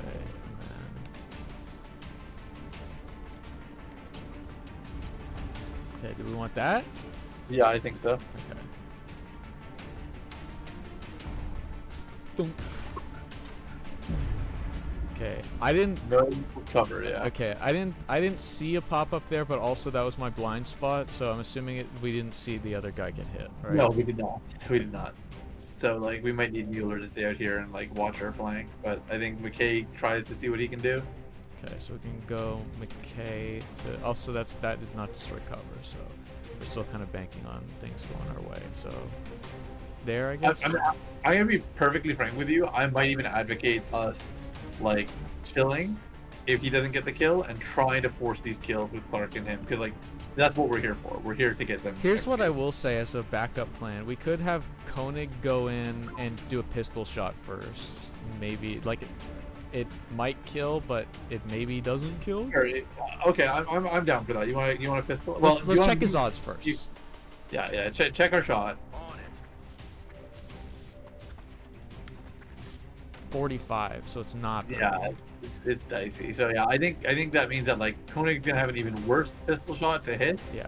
and then... Okay, do we want that? Yeah, I think so. Okay. Thunk. Okay, I didn't. No cover, yeah. Okay, I didn't see a pop up there, but also that was my blind spot, so I'm assuming we didn't see the other guy get hit, right? No, we did not. We did not. So like we might need Mueller to stay out here and like watch our flank, but I think McKay tries to see what he can do. Okay, so we can go McKay to. Also, that did not destroy cover, so we're still kind of banking on things going our way. So there, I guess. I'm gonna be perfectly frank with you. I might even advocate us like chilling if he doesn't get the kill and trying to force these kills with Clark and him, because like that's what we're here for. We're here to get them. Here's what I will say as a backup plan: we could have Koenig go in and do a pistol shot first. Maybe like it might kill, but it maybe doesn't kill. Sure, okay, I'm down for that. You want a pistol? Let's check his odds first. Yeah. Check our shot. On it. 45, so it's not. very Yeah, good. it's dicey. So yeah, I think that means that like Koenig's gonna have an even worse pistol shot to hit. Yeah.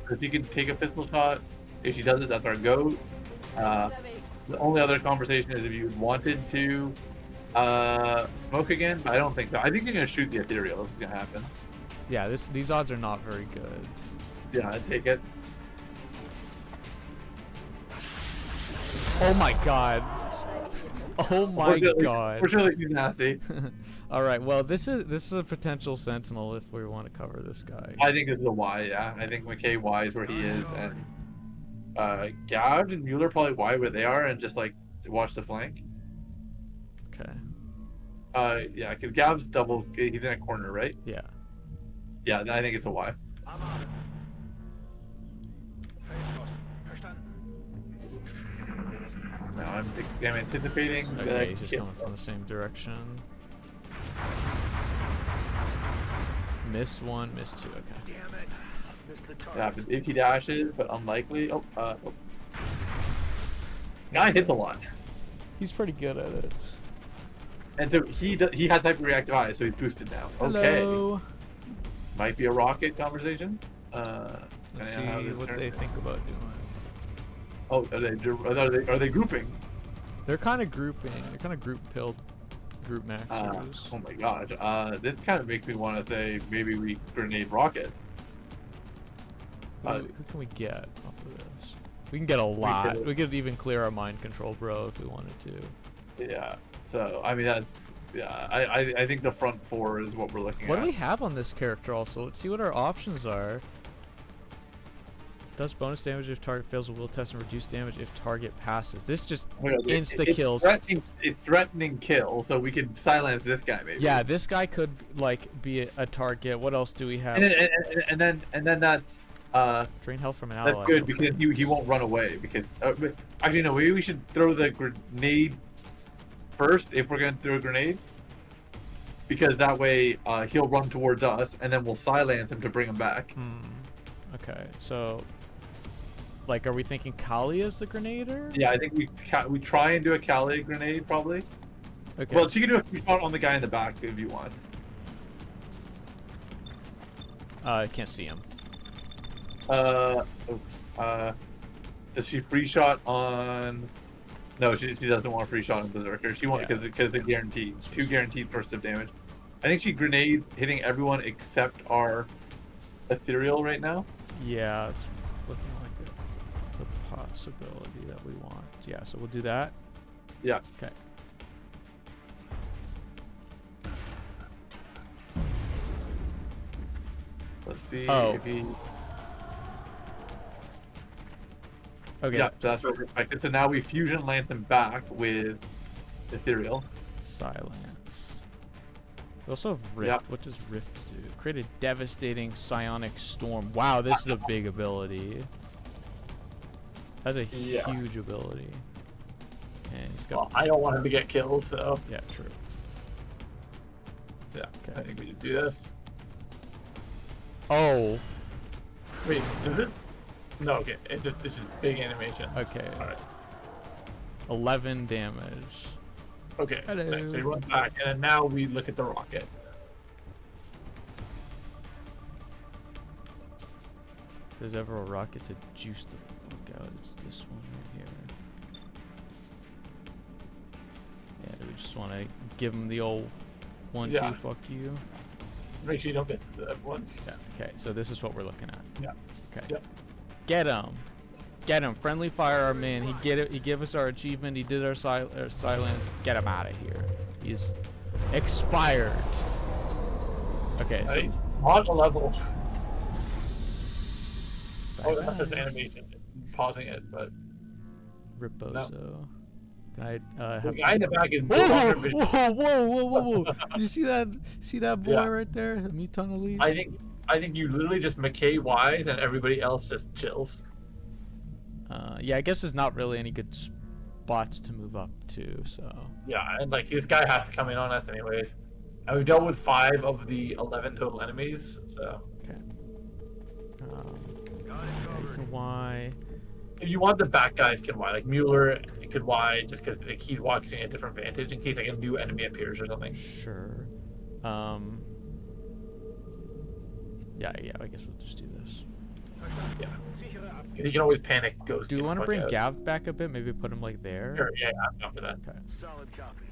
If he can take a pistol shot, if she does it, that's our goat. The only other conversation is if you wanted to smoke again, but I don't think so. I think they're gonna shoot the ethereal. This is gonna happen. Yeah, these odds are not very good. Yeah, I'd take it. Oh my god. Oh my god. Fortunately, he's nasty. All right. Well, this is a potential sentinel if we want to cover this guy. I think this is a Y. Yeah, I think McKay Y is where he is, and Gav and Mueller probably Y where they are, and just like watch the flank. Okay. Yeah, because Gav's double. He's in a corner, right? Yeah. Yeah, then I think it's a Y. I'm on it. Feldposten. Verstanden. Now I'm anticipating Okay, the he's just kill. coming from the same direction. Missed one, missed two. Okay. Damn it. Missed the It target. happens if he dashes, but unlikely. Guy hits a lot, He's pretty good at it. and so he has hyperreactive eyes, so he's boosted now. Okay, Hello. might be a rocket conversation. Let's see depending on how this what turns. they think about doing. Oh, are they grouping? They're kind of grouping. They're kind of group maxers. Oh my gosh. This kind of makes me want to say maybe we grenade rocket. Who can we get off of this? We can get a lot. could- We could even clear our mind control, bro, if we wanted to. Yeah. So I mean that's I think the front four is what we're looking What at. do we have on this character also? Let's see what our options are. Does bonus damage if target fails a will test and reduce damage if target passes. This just Oh my God, insta it's kills. It's threatening kill, so we can silence this guy maybe. Yeah, this guy could like be a target. What else do we have? And then that's Drain health from an ally. that's good okay. because he won't run away because but actually no, maybe we should throw the grenade first if we're gonna throw a grenade, because that way he'll run towards us and then we'll silence him to bring him back. Okay, so like, are we thinking Kali is the grenader? Yeah, I think we try and do a Kali grenade probably. Okay. Well, she can do a free shot on the guy in the back if you want. I can't see him. Does she free shot on? No, she doesn't want a free shot on Berserker. She wants Yeah, because the guaranteed 2 guaranteed bursts of damage. I think she grenades hitting everyone except our ethereal right now. Yeah, it's looking like the possibility that we want. Yeah, so we'll do that. Yeah. Okay. Let's see Oh. if he. Okay. Yeah, so that's what we're expecting. So now we fusion lance him back with ethereal. Silence. We also have Rift. Yeah. What does Rift do? Create a devastating psionic storm. Wow, this is a big ability. That's a Yeah. huge ability. And he's got. Well, I don't want him to get killed, so Yeah, true. yeah. Okay. I think we should do this. Oh. Wait, does it? No, okay. It's just big animation. Okay. All right. 11 damage. Okay. Hello. Nice. So he runs back, and then now we look at the rocket. If there's ever a rocket to juice the fuck out, it's this one right here. Yeah, we just want to give him the old 1-2 Yeah. fuck you. Make sure you don't miss that one. Yeah. Okay. So this is what we're looking at. Yeah. Okay. Yep. Get him. Get him. Friendly fire our man. He get it. He gave us our achievement. He did our silence. Get him out of here. He's expired. Okay. So Right. On the level. Oh, that's bye-bye. just animation. Pausing it, but Riposo. Can I the have? guy in the back is no Whoa! longer Whoa! visual. Whoa! Whoa! Whoa! Whoa! You see that? See that boy Yeah. right there? The Muton Elite. I think you literally just McKay wise, and everybody else just chills. Yeah, I guess there's not really any good spots to move up to. So Yeah, and like this guy has to come in on us anyways. And we've dealt with 5 of the 11 total enemies, so okay. Got it Yeah, you covered. can Y. if you want the back guys can Y. Like Mueller could Y just because like, he's watching a different vantage in case like a new enemy appears or something. Sure. Yeah, I guess we'll just do this. Yeah. You can always panic ghost. Do you get the want to fuck bring out. Gav back a bit? Maybe put him like there. Sure, yeah, I'm down for that. Okay. Solid copy.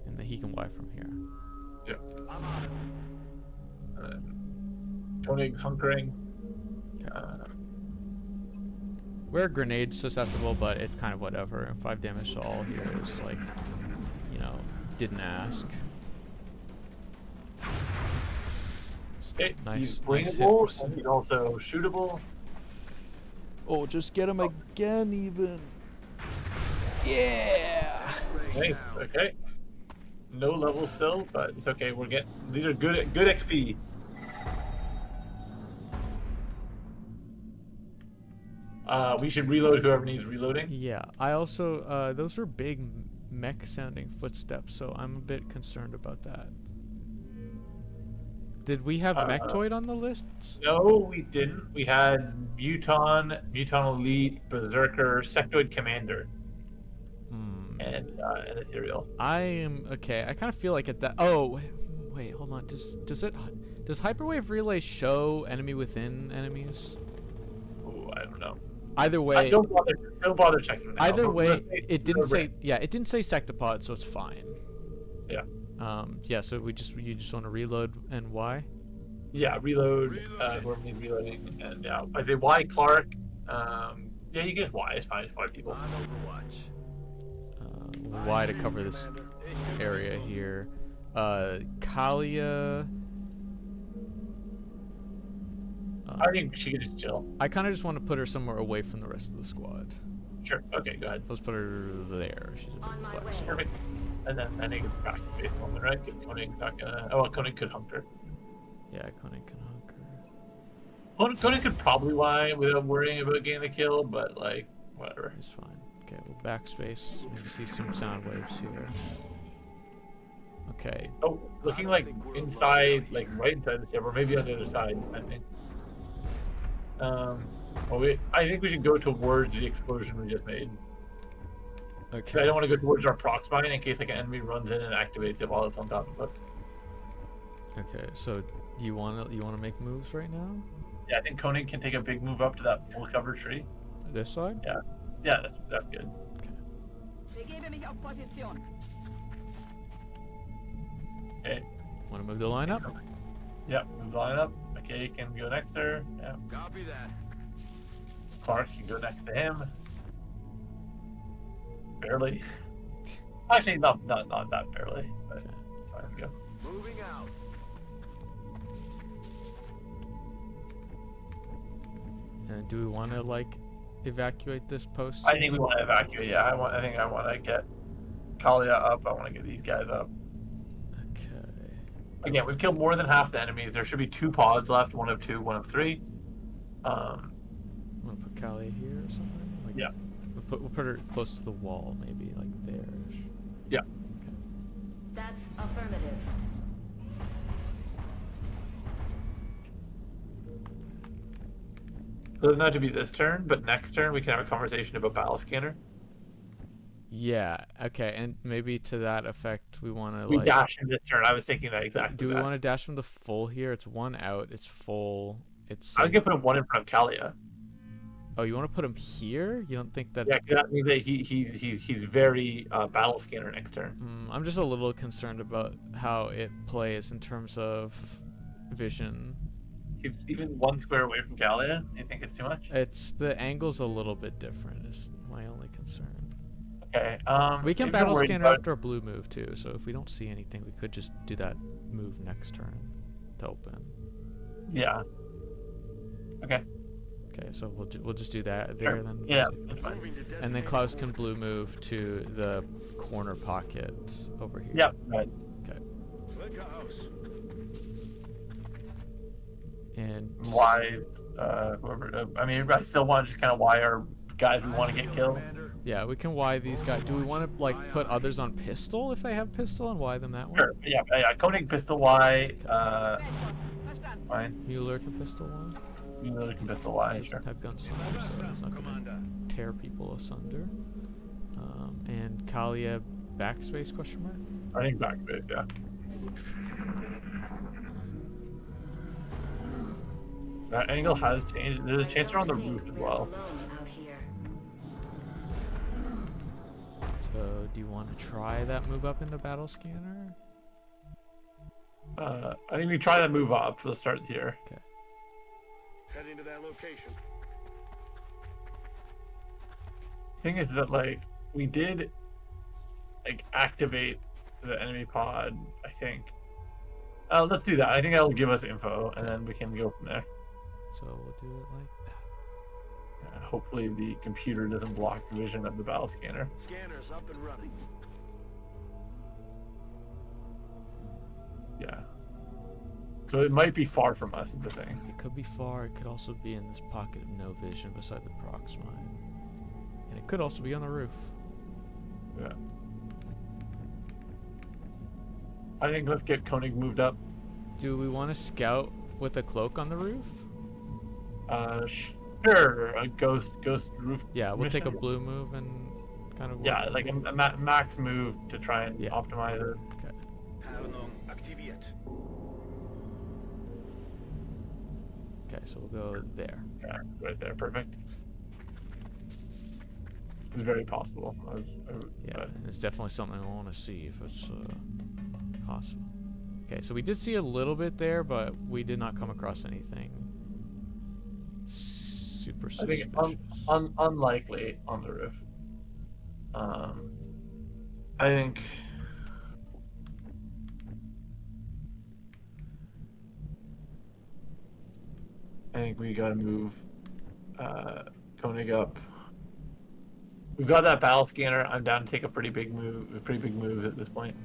And then he can Y from here. I'm on it. Koenig hunkering. We're grenade susceptible, but it's kind of whatever. And 5 damage to all here is like, you know, didn't ask. Okay, Nice- he's nice hit bringable for and he's also shootable. Oh, just get him again, even. Yeah. Nice. Okay. No level still, but it's okay. We're getting these are good XP. We should reload whoever needs reloading. Yeah. I also those were big mech-sounding footsteps, so I'm a bit concerned about that. Did we have Mechtoid on the list? No, we didn't. We had Muton Elite, Berserker, Sectoid Commander, and Ethereal. I am okay. I kind of feel like at that. Oh, wait, hold on. Does Hyperwave Relay show enemy within enemies? Ooh, I don't know. Either way, Don't bother checking. Now. either But way, let's it didn't say. random. Yeah, it didn't say Sectopod, so it's fine. Yeah. Yeah. So you just want to reload and why? Yeah, reload. Whoever needs reloading, and yeah, I say Y Clark. Yeah, you get Y. It's fine. It's 5 people. On Overwatch. Why to cover this area here? Kalia. I think she could just chill. I kind of just want to put her somewhere away from the rest of the squad. Sure. Okay, go ahead. Let's put her there. She's a bit On my way. flexible. Perfect. And then I think it's back to base moment, right? Because Koning's not gonna. Oh, well, Koning could hunker. Yeah, Koenig can hunker. Koning could probably Y without worrying about getting the kill, but like, whatever. It's fine. Okay, we'll backspace. Maybe see some sound waves here. Okay. Oh, looking like inside, like right inside the ship, or maybe on the other side, depending. Well, I think we should go towards the explosion we just made. Okay. I don't want to go towards our prox mine in case like an enemy runs in and activates it while it's on top of us. Okay. So, do you want to make moves right now? Yeah, I think Koning can take a big move up to that full cover tree. This side? Yeah, that's good. Begebe mich auf Position. Okay. Want to move the line up? Yep, move the line up. McKay can go next to her. Yeah. Copy that. Clark can go next to him. Barely. Actually, not that barely, but it's fine. Go. Moving out. And do we want to like evacuate this post? I think we want to evacuate. Yeah, I think I want to get Kalia up. I want to get these guys up. Okay. Again, we've killed more than half the enemies. There should be 2 pods left. 1 of 2, 1 of 3. Want to put Callie here or something? Like, Yeah. We'll put her close to the wall, maybe like there. Yeah. Okay. That's affirmative. Doesn't have to be this turn, but next turn we can have a conversation about battle scanner. Yeah. Okay. And maybe to that effect, we want to We like. dash in this turn. I was thinking that exactly. Do we want to dash from the full here? It's 1 out. It's full. It's. I was gonna put him 1 in front of Kalia. Oh, you want to put him here? You don't think that? Yeah, 'cause that means that he's very battle scanner next turn. I'm just a little concerned about how it plays in terms of vision. He's even 1 square away from Kalia. You think it's too much? It's the angle's a little bit different. Is my only concern. Okay. We can maybe battle I'm worried scanner about- after a blue move too. So if we don't see anything, we could just do that move next turn to open. Yeah. Okay. Okay, so we'll just do that there Sure. then. Yeah. See. That's fine. Moving to And then designated Klaus can location. blue move to the corner pocket over here. Yep. Right. Okay. Click house. And Wise. Whoever. I mean, I still want to just kind of why our guys we want to get killed. Commander. yeah, we can Y these guys. Do we want to like put others on pistol if they have pistol and Y them that way? Sure. Yeah. Yeah. Koenig pistol Y. Fine. Mueller can pistol Y. You really can pistol Y. Doesn't Sure. have gunslinger, so it's not gonna Commander. tear people asunder. And Kalia backspace question mark? I think backspace. Yeah. That angle has changed. There's a chance they're on the roof as well. Alone out here. So do you want to try that move up into battle scanner? I think we try to move up for the start here. Heading to that location. Thing is that like we did like activate the enemy pod. I think. Let's do that. I think that'll give us info, and then we can go from there. So we'll do it like that. Hopefully, the computer doesn't block the vision of the battle scanner. Scanners up and running. Yeah. So it might be far from us. Is the thing. It could be far. It could also be in this pocket of no vision beside the Proxmine. And it could also be on the roof. Yeah. I think let's get Koenig moved up. Do we want to scout with a cloak on the roof? Sure. A ghost roof. Yeah, we'll take a mission? blue move and kind of. Yeah, like a max move to try and Yeah. optimize it. Okay. Tarnung aktiviert. Okay, so we'll go there. Yeah, right there, perfect. It's very possible. Yeah, but- and it's definitely something I want to see if it's possible. Okay, so we did see a little bit there, but we did not come across anything super I suspicious. think unlikely on the roof. I think. We gotta move Koenig up. We've got that battle scanner. I'm down to take a pretty big move at this point.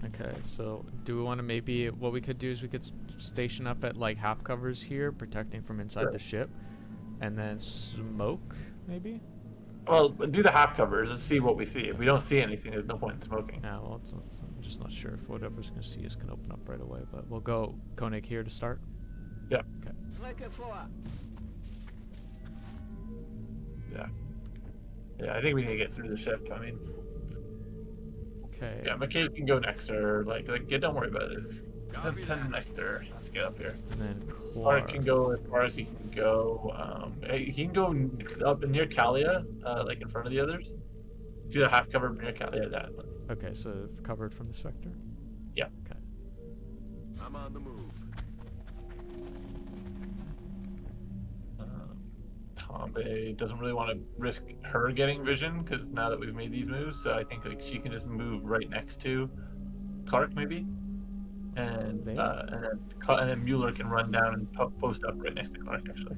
Okay, so do we want to maybe what we could do is we could station up at like half covers here, protecting from inside Sure. the ship, and then smoke maybe. Well, do the half covers. Let's see what we see. If we don't see anything, there's no point in smoking. Yeah, well, I'm just not sure if whatever's gonna see is gonna open up right away, but we'll go Koenig here to start. Yeah. Okay. Yeah. Yeah, I think we need to get through the ship. I mean, Okay. yeah, McKay can go next to her. Like, don't worry about this. Send next to her. Let's get up here. And then Clark Clark. can go as far as he can go. He can go up near Kalia, like in front of the others. Do the half cover near Kalia. That one. Okay, so covered from this vector. Yeah. Okay. I'm on the move. Tombe doesn't really want to risk her getting vision because now that we've made these moves, so I think like she can just move right next to Clark maybe, and then Mueller can run down and post up right next to Clark actually.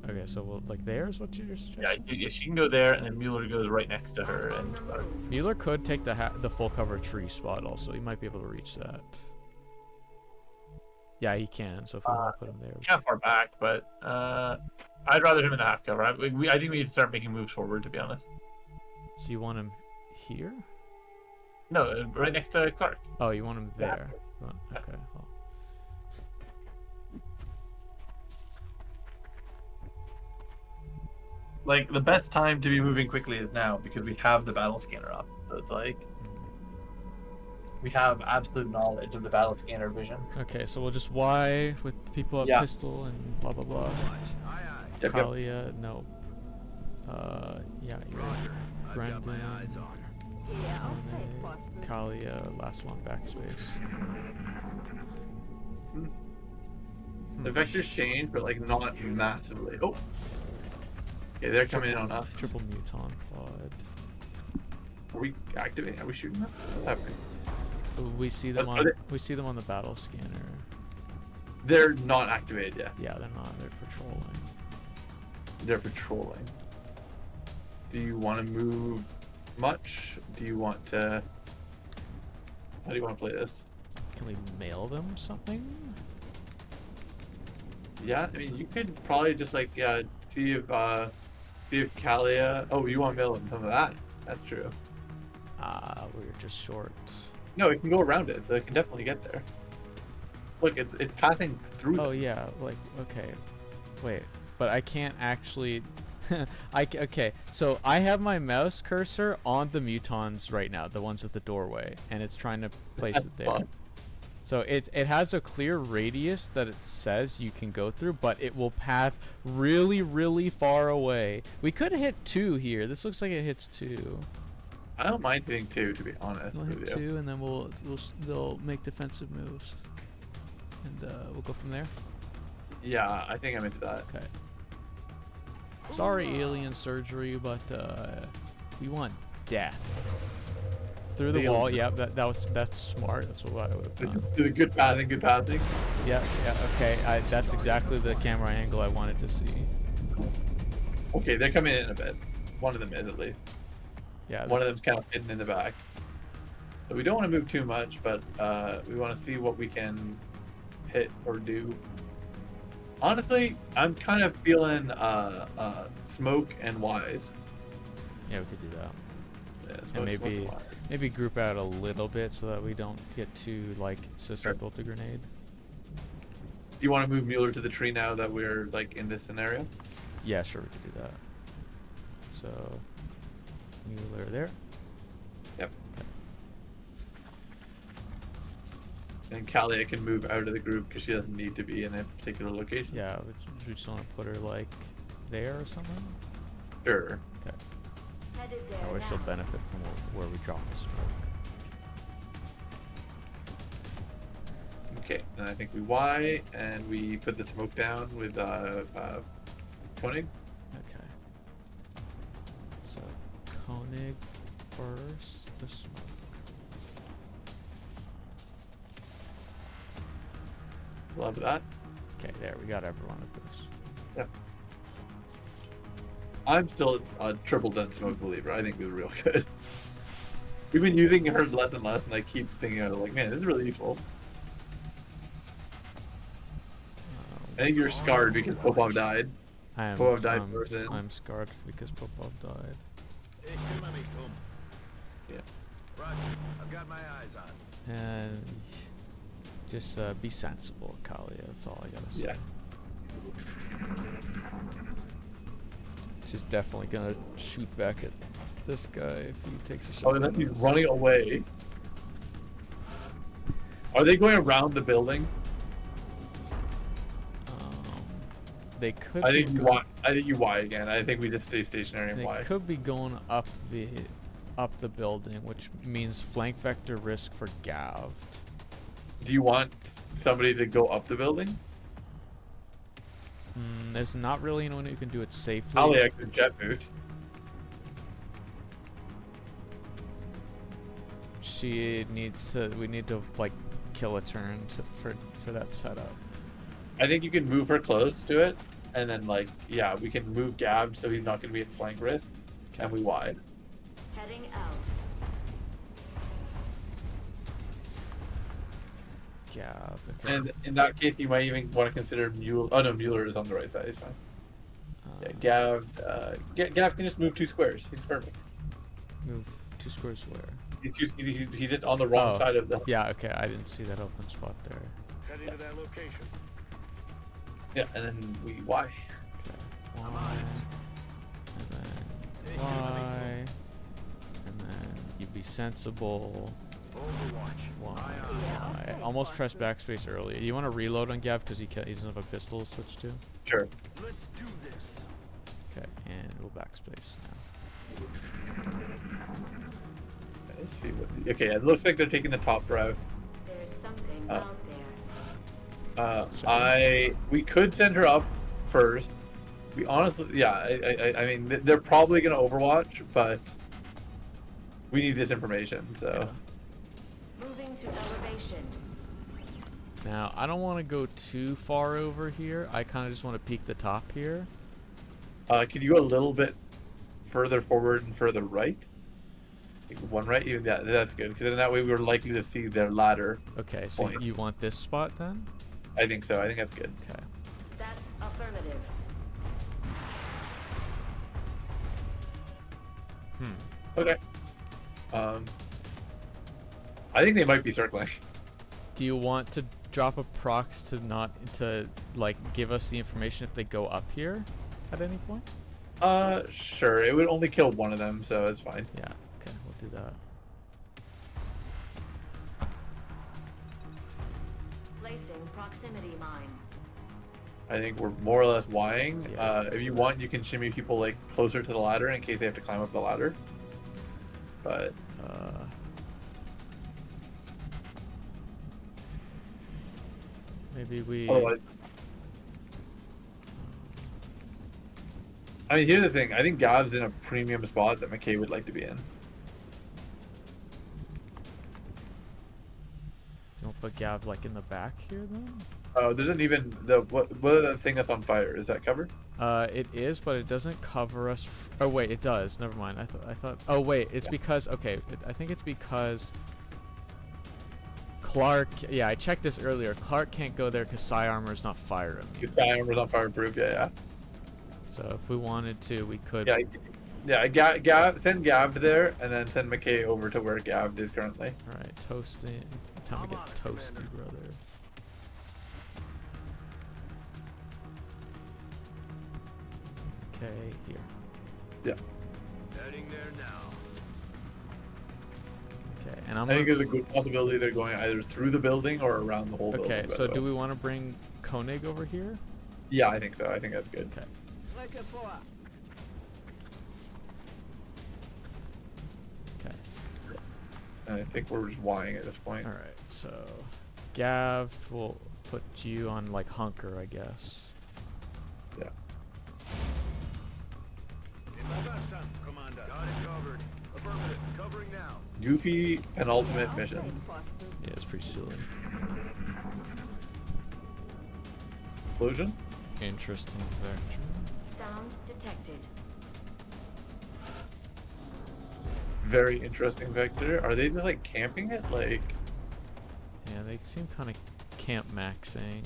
Okay, so well, like there's what you're suggesting? Yeah, she can go there, and then Mueller goes right next to her, and Clark. Mueller could take the full cover tree spot also. He might be able to reach that. Yeah, he can. So if we want to put him there, Kind of far back, but I'd rather him in the half cover. I think we need to start making moves forward, to be honest. so you want him here? No, right next to Clark. Oh, you want him there? Okay. Well. Like the best time to be moving quickly is now because we have the battle scanner up. So it's like we have absolute knowledge of the battle scanner vision. Okay, so we'll just Y with people at pistol and blah blah blah. Aye, aye. Yep. Kalia, no. Yeah, you're Roger. I've got my Brendan. eyes on her. Yeah, I'll say it, boss. Kalia, last one backspace. The vectors change, but like not massively. Oh. Okay, they're coming in on us. Triple muton pod. Are we activating? Are we shooting them? What's happening? We see them Are on they- we see them on the battle scanner. They're not activated yet. Yeah, they're not. They're patrolling. They're patrolling. Do you want to move much? Do you want to... How do you want to play this? Can we mail them something? Yeah, I mean, you could probably just like see if Kalia... Oh, you want to mail them some of that? That's true. We're just short. No, it can go around it, so it can definitely get there. Look, it's passing through. Oh them. yeah, like okay. Wait, but I can't actually. Okay, so I have my mouse cursor on the mutons right now, the ones at the doorway, and it's trying to place it there. fun. So it has a clear radius that it says you can go through, but it will path really, really far away. We could hit 2 here. This looks like it hits 2. I don't mind hitting 2, to be honest We'll with hit you. 2, and then they'll make defensive moves, and we'll go from there. Yeah, I think I'm into that. Okay. Sorry, alien surgery, but we want death through the wall. Yeah, that's smart. That's what I would have done. Good pathing, good pathing. Yeah. Okay, that's exactly the camera angle I wanted to see. Okay, they're coming in a bit. One of them is at least. Yeah. One of them's kind of hidden in the back. So we don't want to move too much, but we want to see what we can hit or do. Honestly, I'm kind of feeling smoke and wise. Yeah, we could do that. Yeah, smoke, And maybe smoke, wise. maybe group out a little bit so that we don't get too like susceptible to grenade. Do you want to move Mueller to the tree now that we're like in this scenario? Yeah, sure, we could do that. So Mueller there. Yep. And Kalia can move out of the group because she doesn't need to be in a particular location. Yeah, we just want to put her like there or something. Sure. Okay. Headed there That way she'll now. benefit from where we drop the smoke. Okay, and I think we Y and we put the smoke down with Koenig. Okay. So Koenig first, the smoke. Love that. Okay, there we got everyone with this. Yep. I'm still a triple done smoke believer. I think it was real good. We've been using her less and less, and I keep thinking of it like, man, this is really useful. I think you're scarred because Popov died. I'm, Popov died first. I'm scarred because Popov died. Hey, let me come. Yeah. Roger. I've got my eyes on. And just be sensible, Kalia. That's all I gotta say. Yeah. She's definitely gonna shoot back at this guy if he takes a shot. Oh, and then he's running away. Are they going around the building? They could. I be think you go- Y. I think you Y again. I think we just stay stationary and They Y. could be going up the building, which means flank vector risk for Gav. Do you want somebody to go up the building. There's not really anyone who can do it safely. Probably I could jet boot. She needs to. We need to like kill a turn for that setup. I think you can move her close to it, and then like yeah, we can move Gab so he's not going to be at flank risk, and we wide. Heading out. Yeah. Okay. And in that case, you might even want to consider Mueller. Oh no, Mueller is on the right side. He's fine. Yeah, Gav. Gav can just move 2 squares. He's perfect. Move 2 squares where? He's just on the wrong side of the. Yeah. Okay. I didn't see that open spot there. Heading to that location. Yeah, and then we Y. Okay. Y. And then Y. And then you be sensible. Overwatch. Y. Almost press backspace early. You want to reload on Gav because he doesn't have a pistol to switch to? Sure. Let's do this. Okay, and we'll backspace now. Let's see what. Okay, it looks like they're taking the top route. There's something out there. We could send her up first. We honestly, yeah, I mean, they're probably gonna Overwatch, but we need this information. So Moving to elevation. Now, I don't want to go too far over here. I kind of just want to peek the top here. could you go a little bit further forward and further right? Like one right, even yeah, that's good because then that way we're likely to see their ladder. Okay, so point. you want this spot then? I think so. I think that's good. Okay. That's affirmative. Okay. I think they might be circling. Do you want to drop a prox to like give us the information if they go up here at any point? Sure. It would only kill one of them, so it's fine. Yeah. Okay, we'll do that. Placing proximity mine. I think we're more or less Ying. Yeah. If you want, you can shimmy people like closer to the ladder in case they have to climb up the ladder. But maybe we. otherwise, I mean, here's the thing. I think Gav's in a premium spot that McKay would like to be in. Don't put Gav like in the back here then? Oh, there isn't even what is that thing that's on fire? Is that covered? It is, but it doesn't cover us. Oh wait, it does. Never mind. I thought. Oh wait, it's because. Okay, I think it's because Clark. Yeah, I checked this earlier. Clark can't go there because psi armor is not fire immune. If the armor's on fireproof, yeah. So if we wanted to, we could. Yeah. Gav, send Gav there, and then send McKay over to where Gav is currently. All right, toasting. Time to get toasty, brother. Okay, here. Yeah. Heading there now. Okay, and I'm. I think gonna- there's a good possibility they're going either through the building or around the whole building. Okay, by so the do way. we want to bring Koenig over here? Yeah, I think so. I think that's good. Okay. Okay. And I think we're just Ying at this point. All right. So, Gav, we'll put you on like hunker, I guess. Yeah. In my back, Commander. Got it covered. Affirmative. Covering now. Goofy penultimate mission. Yeah, it's pretty silly. Explosion? Interesting vector. Sound detected. Very interesting vector. Are they just like camping it? Like, Yeah, they seem kind of camp maxing.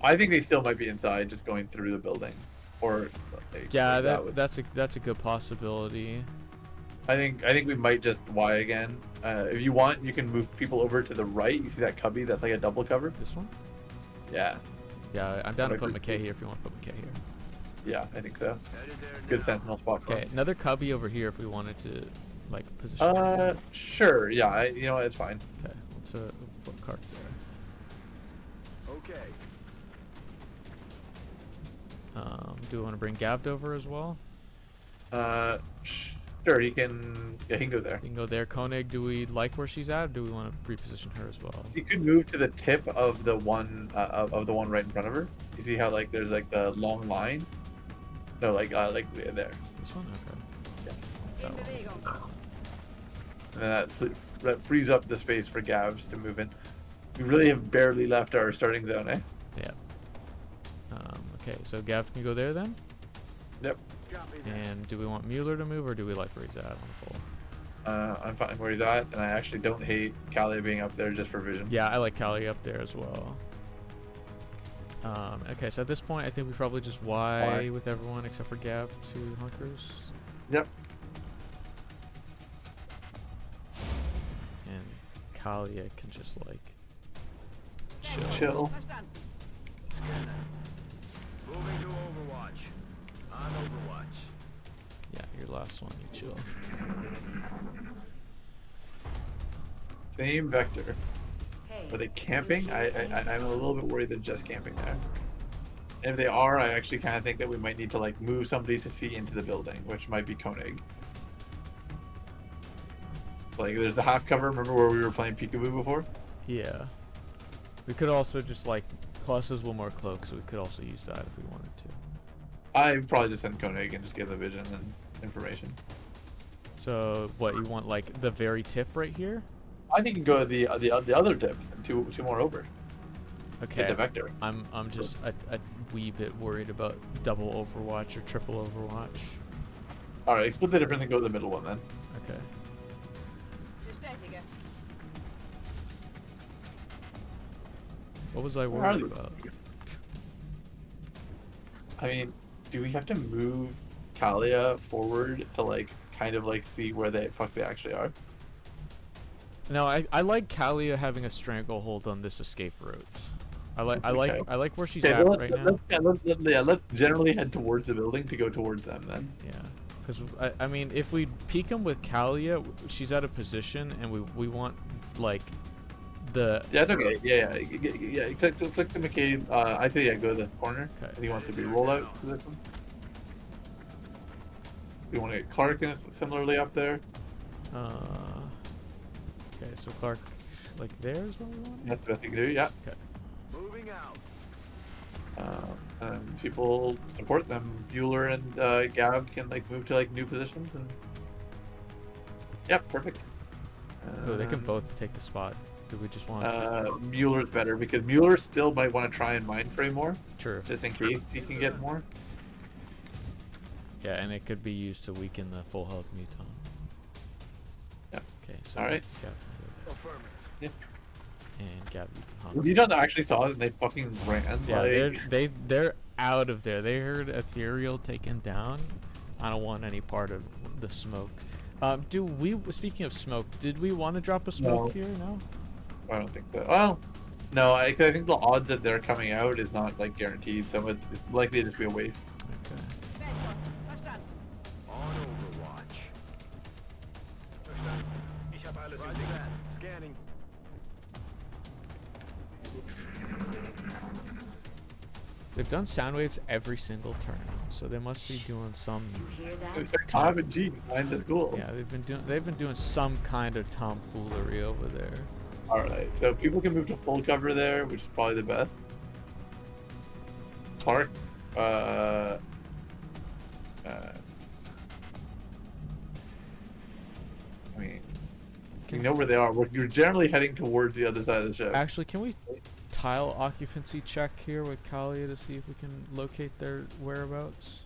I think they still might be inside, just going through the building. Or like, Yeah, would- that's a good possibility. I think we might just Y again. If you want, you can move people over to the right. You see that cubby? That's like a double cover. This one? Yeah, Yeah, I'm down to put Like- McKay here if you want to put McKay here. yeah, I think so. Headed there Good now. sentinel spot for Okay, him. another cubby over here if we wanted to like position. Sure. Yeah, you know what? It's fine. Okay, we'll put Clark there. Okay. Do we want to bring Gavd over as well? Sure, he can. Yeah, he can go there. You can go there. Koenig, do we like where she's at? Or do we want to reposition her as well? You could move to the tip of the one of the one right in front of her. You see how like there's like the long line? No, like there. This one? Okay. Yeah. That one. And then that frees up the space for Gavs to move in. We really have barely left our starting zone, eh? Yeah. Okay, so Gav can go there then? Yep. Copy that. And do we want Mueller to move, or do we like where he's at on the pole? I'm fine where he's at, and I actually don't hate Kalia being up there just for vision. Yeah, I like Callie up there as well. Okay, so at this point, I think we probably just Y with everyone except for Gav to hunkers. Yep. And Kalia can just like Chill. Moving to Overwatch. On Overwatch. Yeah, your last one, you chill. Same vector. Hey, Are they camping? I'm a little bit worried they're just camping there. And if they are, I actually kind of think that we might need to like move somebody to see into the building, which might be Koenig. Like there's the half cover. Remember where we were playing peekaboo before? Yeah. We could also just like Plus has one more cloak, so we could also use that if we wanted to. I'd probably just send Koenig and just give the vision and information. So what you want, like the very tip right here? I think you can go to the other tip, two more over. Okay. Get the vector. I'm just a wee bit worried about double Overwatch or triple Overwatch. All right, split the difference and go to the middle one then. Okay. What was I Where are worried they? about? I mean, do we have to move Kalia forward to like kind of like see where the fuck they actually are? No, I like Kalia having a stranglehold on this escape route. I like where she's Okay, at well, right now. let's generally head towards the building to go towards them then. Yeah, because I mean, if we peek them with Kalia, she's out of position, and we want like the Yeah, it's okay. Yeah. Click the McCabe. I say yeah, go to the corner. Okay. And he wants to be rollout position. You want to get Clark in similarly up there. Okay, so Clark, like there is what we want. That's what I think you do. Yeah. Okay. Moving out. And people support them. Bueller and Gab can like move to like new positions and. Yep, perfect. Oh, they can both take the spot. Do we just want? Mueller's better because Mueller still might want to try and mind frame more, Sure. just in case he can get more. Yeah, and it could be used to weaken the full health muton. Yeah. Okay, so All right. Gab can go there. And Gab, you can hop. You don't actually saw it and they fucking ran. Yeah, like... they're out of there. They heard Ethereal taken down. I don't want any part of the smoke. Speaking of smoke, did we want to drop a smoke here? No. I don't think so. Well, no, I think the odds that they're coming out is not like guaranteed, so it's likely to just be a waste. Okay. On Overwatch. Ich habe alles im Blick. Scanning. They've done sound waves every single turn, so they must be doing some. you hear It's that? like Tom and G behind the school. Yeah, they've been doing some kind of tomfoolery over there. Alright, so people can move to full cover there, which is probably the best. Clark, I mean, you know where they are. You're generally heading towards the other side of the ship. Actually, can we tile occupancy check here with Kalia to see if we can locate their whereabouts?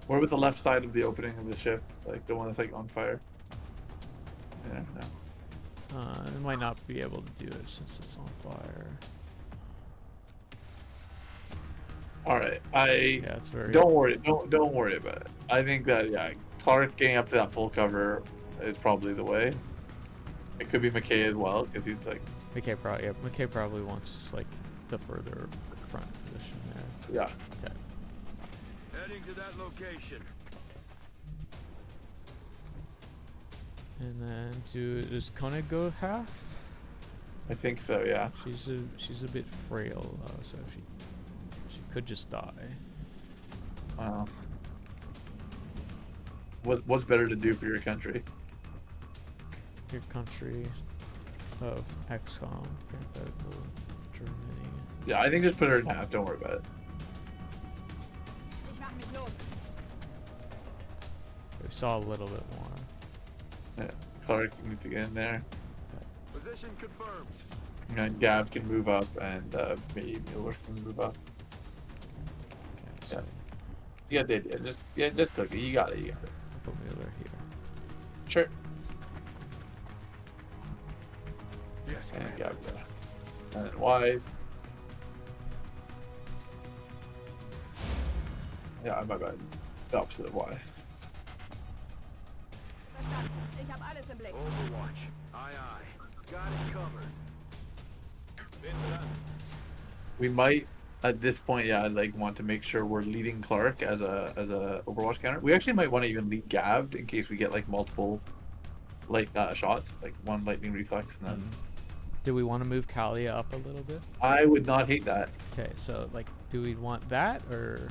Where with the left side of the opening of the ship, like the one that's like on fire. Yeah, no. It might not be able to do it since it's on fire. Alright, Yeah, it's very. don't worry worry about it. I think that Clark getting up to that full cover is probably the way. It could be McKay as well, because he's like McKay probably wants like the further front position there. Yeah. Okay. Heading to that location. And then does Kone go half? I think so. Yeah. She's a bit frail though, so she could just die. What's better to do for your country? Your country of XCOM, parenthetical, Germany. Yeah, I think just put her in half. Don't worry about it. We saw a little bit more. Yeah. Clark needs to get in there. Position confirmed. And Gab can move up, and maybe Mueller can move up. Okay, so You got the idea. Just click it. You got it. You got it. I'll put Mueller here. Sure. Yes, And Commander. Gab, and then Wise. Yeah, my bad. The opposite of Y. Overwatch. Aye, aye. Got it covered. We might, at this point, yeah, like want to make sure we're leading Clark as a Overwatch counter. We actually might want to even lead Gav in case we get like multiple shots, like one lightning reflex, and then Do we want to move Kalia up a little bit? I would not hate that. Okay, so like, do we want that or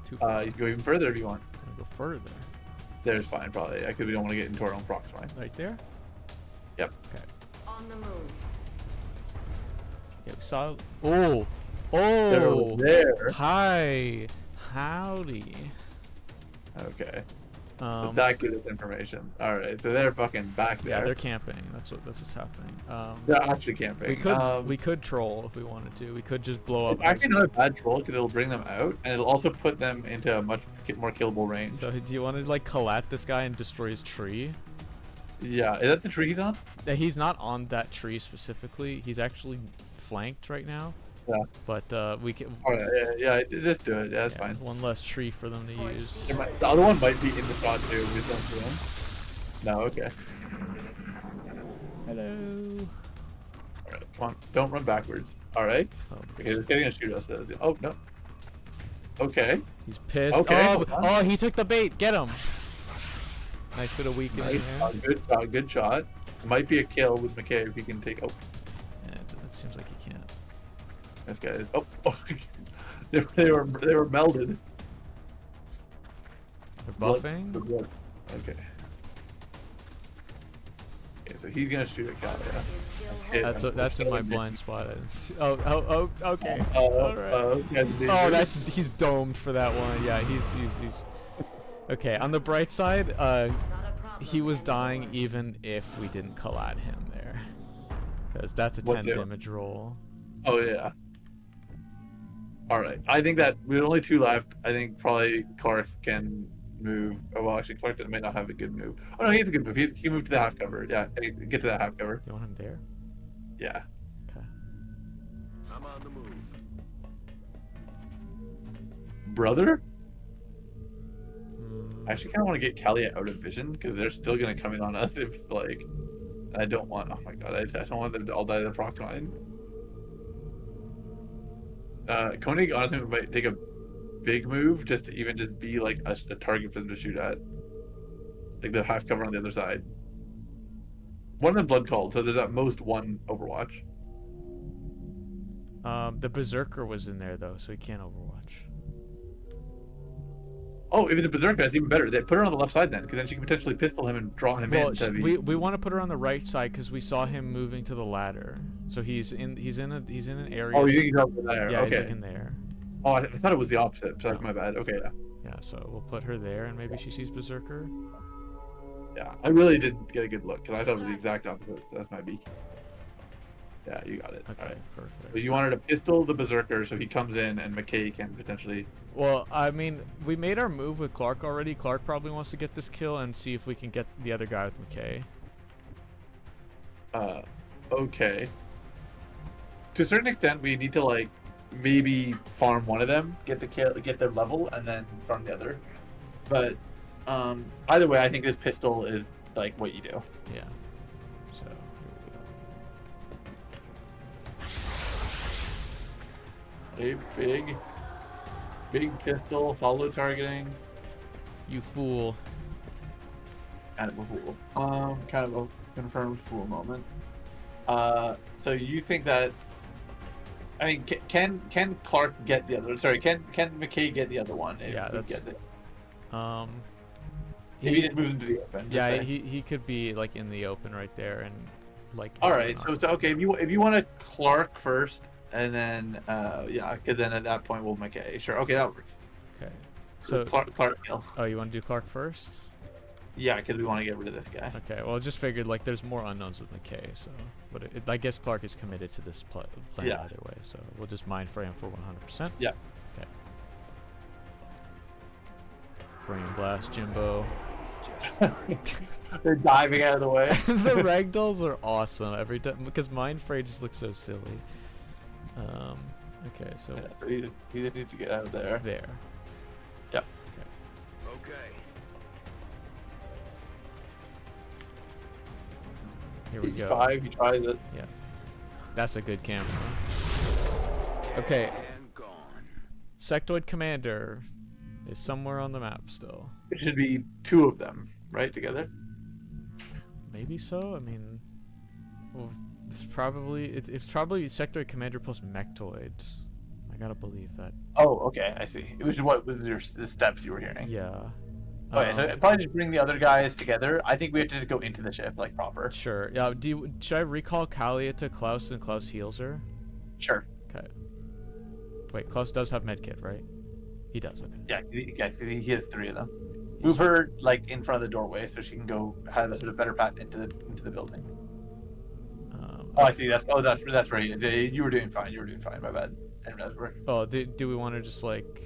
too far? You can go even further if you want. Wanna go further, There's fine, probably, because we don't want to get into our own procs, right? right there. Yep. Okay. On the move. Yeah, we saw. They're Oh. there. Hi. Howdy. Okay. So Um. that gives us information. All right, so they're fucking back Yeah, there. they're camping. That's what's happening. They're actually camping. We could troll if we wanted to. We could just blow up. It's actually not a bad troll because it'll bring them out, and it'll also put them into a much more killable range. So do you want to like collat this guy and destroy his tree? Yeah, is that the tree he's on? He's not on that tree specifically. He's actually flanked right now. Yeah. But we can. All right, yeah, just do it. Yeah, that's Yeah, fine. one less tree for them to use. The other one might be in the shot too. We don't see him. No, okay. Hello. All right, come on, don't run backwards. All right. Oh, Okay, this guy's gonna shoot us. Though. Oh no. Okay. he's pissed. Okay, Oh, hold on. oh, he took the bait. Get him. Nice bit of weakening Nice. there. Good shot. Good shot. Might be a kill with McKay if he can take. Oh, Yeah, it seems like he can't. this guy is. Oh. they were melded. They're Blood- buffing. blood. Okay. Okay, so he's gonna shoot at Kalia. Is still Okay. holding. That's in my blind spot. I didn't see. Oh, okay. Oh, All right. okay. Oh, he's domed for that one. Yeah, he's okay. On the bright side, Not a problem he was anymore. dying even if we didn't collat him there, because that's a What 10 do? damage roll. Oh yeah. All right. I think that we have only 2 left. I think probably Clark can move. Oh well, actually, Clark may not have a good move. Oh no, he has a good move. He can move to the half cover. Yeah, get to that half cover. You want him there? Yeah. Okay. I'm on the move. Brother. Hmm. I actually kind of want to get Kalia out of vision because they're still gonna come in on us if like. I don't want. Oh my god! I don't want them to all die to the proc line. Koenig honestly might take a big move just to even just be like a target for them to shoot at. Like the half cover on the other side. One of them blood called, so there's at most one Overwatch. The Berserker was in there though, so he can't Overwatch. Oh, if it's a Berserker, that's even better. They put her on the left side then, because then she can potentially pistol him and draw him Well, in. To be... we want to put her on the right side because we saw him moving to the ladder. So he's in an area. Oh, you think he's up there? Yeah, he's Okay. like in there. Oh, I thought it was the opposite. So that's No. my bad. Okay, yeah. Yeah, so we'll put her there, and maybe she sees Berserker. Yeah, I really didn't get a good look because I thought it was the exact opposite. So that's my beak. Yeah, you got it. Okay, All right. perfect. So you wanted to pistol the Berserker so he comes in and McKay can potentially. Well, I mean, we made our move with Clark already. Clark probably wants to get this kill and see if we can get the other guy with McKay. Okay. To a certain extent, we need to like maybe farm one of them, get the kill, get their level, and then farm the other. But either way, I think this pistol is like what you do. Yeah. So here we go. A big pistol, hollow targeting. You fool. Kind of a fool. Kind of a confirmed fool moment. So you think that? I mean, can Clark get the other? Sorry, can McKay get the other one? If Yeah, we that's. get it? He just moves into the open. just yeah, say. he could be like in the open right there and like. All hit right, one so off. okay, if you want to Clark first, and then yeah, because then at that point we'll McKay. Sure, okay, that works. Okay. So So. Clark kill. Oh, you want to do Clark first? Yeah, because we want to get rid of this guy. Okay. Well, I just figured like there's more unknowns with McKay, so but I guess Clark is committed to this plan Yeah. either way, so we'll just mind frame for 100%. Yeah. Okay. Brain blast, Jimbo. They're diving out of the way. The ragdolls are awesome every time because mind frame just looks so silly. Okay, so Yeah, so he just needs to get out of there. there. Yep. Okay. Here we go. 5, he tries it. Yeah. That's a good camera. Okay. And gone. Sectoid Commander is somewhere on the map still. It should be 2 of them, right, together. Maybe so. I mean, well, it's probably Sectoid Commander plus Mechtoid. I gotta believe that. Oh, okay, I see. It was what was the steps you were hearing? Yeah. Okay, so probably just bring the other guys together. I think we have to just go into the ship like proper. Sure. Yeah. Should I recall Kalia to Klaus and Klaus heals her? Sure. Okay. Wait, Klaus does have medkit, right? He does. Okay. Yeah, he has 3 of them. Move her like in front of the doorway so she can go have a better path into the building. Oh, I see. That's right. You were doing fine. My bad. I didn't realize we were. Oh, do we want to just like?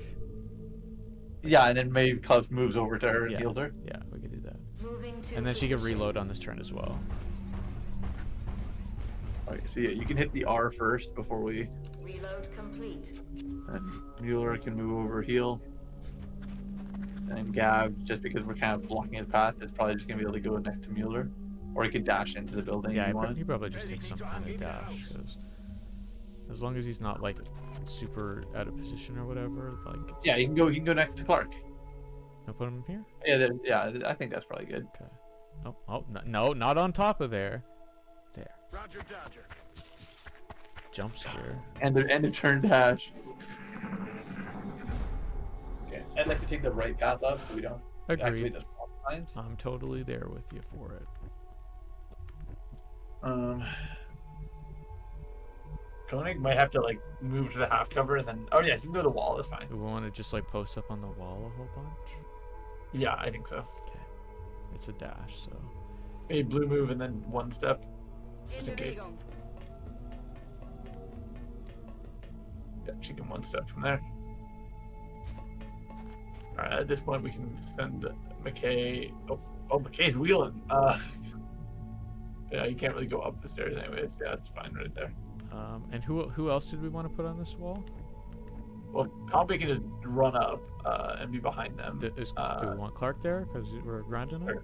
Yeah, and then maybe Klaus moves over to her and Yeah. heals her. Yeah, we could do that. Moving to And then she can position. reload on this turn as well. Okay, so yeah, you can hit the R first before we. Reload complete. And Mueller can move over, heal. And then Gav, just because we're kind of blocking his path, is probably just gonna be able to go next to Mueller, or he could dash into the building Yeah, if you want. he probably just takes some kind of dash. 'Cause as long as he's not like super out of position or whatever, like. Yeah, he can go next to Clark. I'll put him here. Yeah, I think that's probably good. Okay. Oh, no, not on top of there. There. Roger, Dodger. Jumps here. End of turn dash. Okay, I'd like to take the right path up so we don't activate Agreed. those block lines. I'm totally there with you for it. Koenig might have to like move to the half cover and then. Oh yeah, you can go to the wall. That's fine. Do we want to just like post up on the wall a whole bunch? Yeah, I think so. Okay. It's a dash, so. Maybe blue move and then 1 step. Just in case. Yeah, she can 1 step from there. Alright, at this point we can send McKay. Oh, McKay's wheeling. Yeah, you can't really go up the stairs anyways. Yeah, that's fine right there. And who else did we want to put on this wall? Well, Pompey can just run up and be behind them. Do we want Clark there? Because we're grinding him? Sure.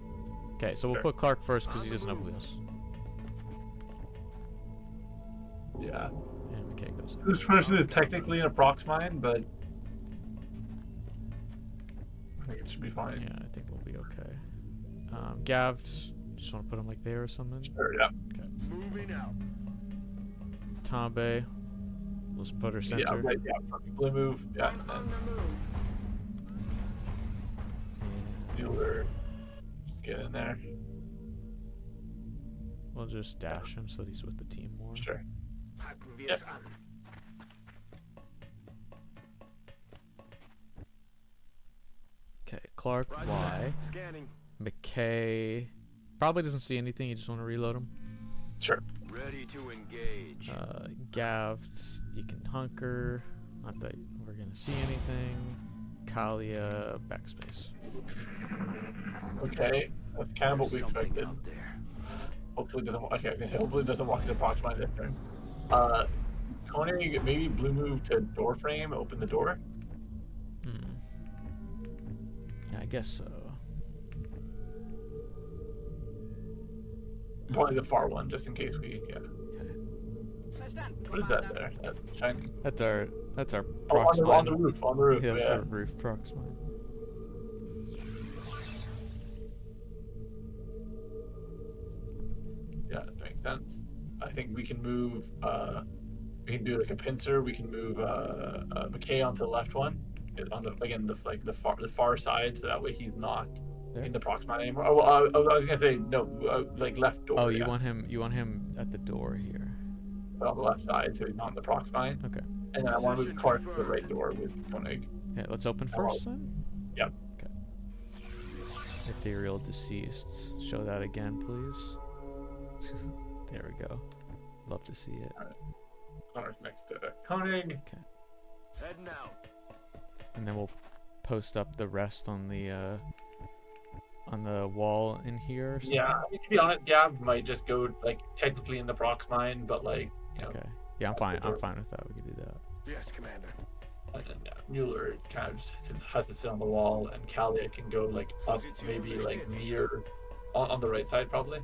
Okay, so we'll Sure. put Clark first because he doesn't have wheels. Yeah. And McKay goes in. This person is technically an approx mine, but I think it should be fine. Yeah, I think we'll be okay. Gav, just want to put him like there or something? Sure, yeah. Okay. Moving out. Tombe, let's put her center. Yeah, right, yeah. Blue move. Yeah. I'm And on the move. Mueller. Get in there. We'll just dash him so that he's with the team more. Sure. Packen wir Yep. es an. Okay, Clark, Roger Y. that. Scanning. McKay probably doesn't see anything. You just want to reload him. Sure. Ready to engage. Gav, you can hunker. Not that we're gonna see anything. Kalia, backspace. Okay. That's kind of what we Something expected. out there. Hopefully doesn't. Okay. Hopefully doesn't walk into approx mine this turn. Koenig, maybe blue move to door frame. Open the door. Yeah, I guess so. Probably the far one, just in case we. Yeah. Okay. What is that there? That's shining. That's our Oh, on proximine. the roof. On the roof. Yeah, Yeah. that's our roof proximine. Yeah, that makes sense. I think we can move. We can do like a pincer. We can move McKay onto the left one, on the again the far side, so that way he's not There? in the proximate anymore. Oh, well, I was gonna say no, like left door. Oh, you yeah. want him at the door here. But on the left side, so he's not in the proximate. Okay. And then I want to move Clark to the right door with Koenig. Yeah, let's open first then. Yep. Okay. Ethereal deceased. Show that again, please. There we go. Love to see it. Clark's next to Koenig. Heading out. And then we'll post up the rest on the wall in here. Or something. Yeah, I mean, to be honest, Gav might just go like technically in the proximine, but like you know. Okay. Yeah, I'm fine. I'm fine with that. We can do that. Yes, Commander. And then Mueller kind of just has to sit on the wall, and Kalia can go like up, maybe like near, on the right side probably.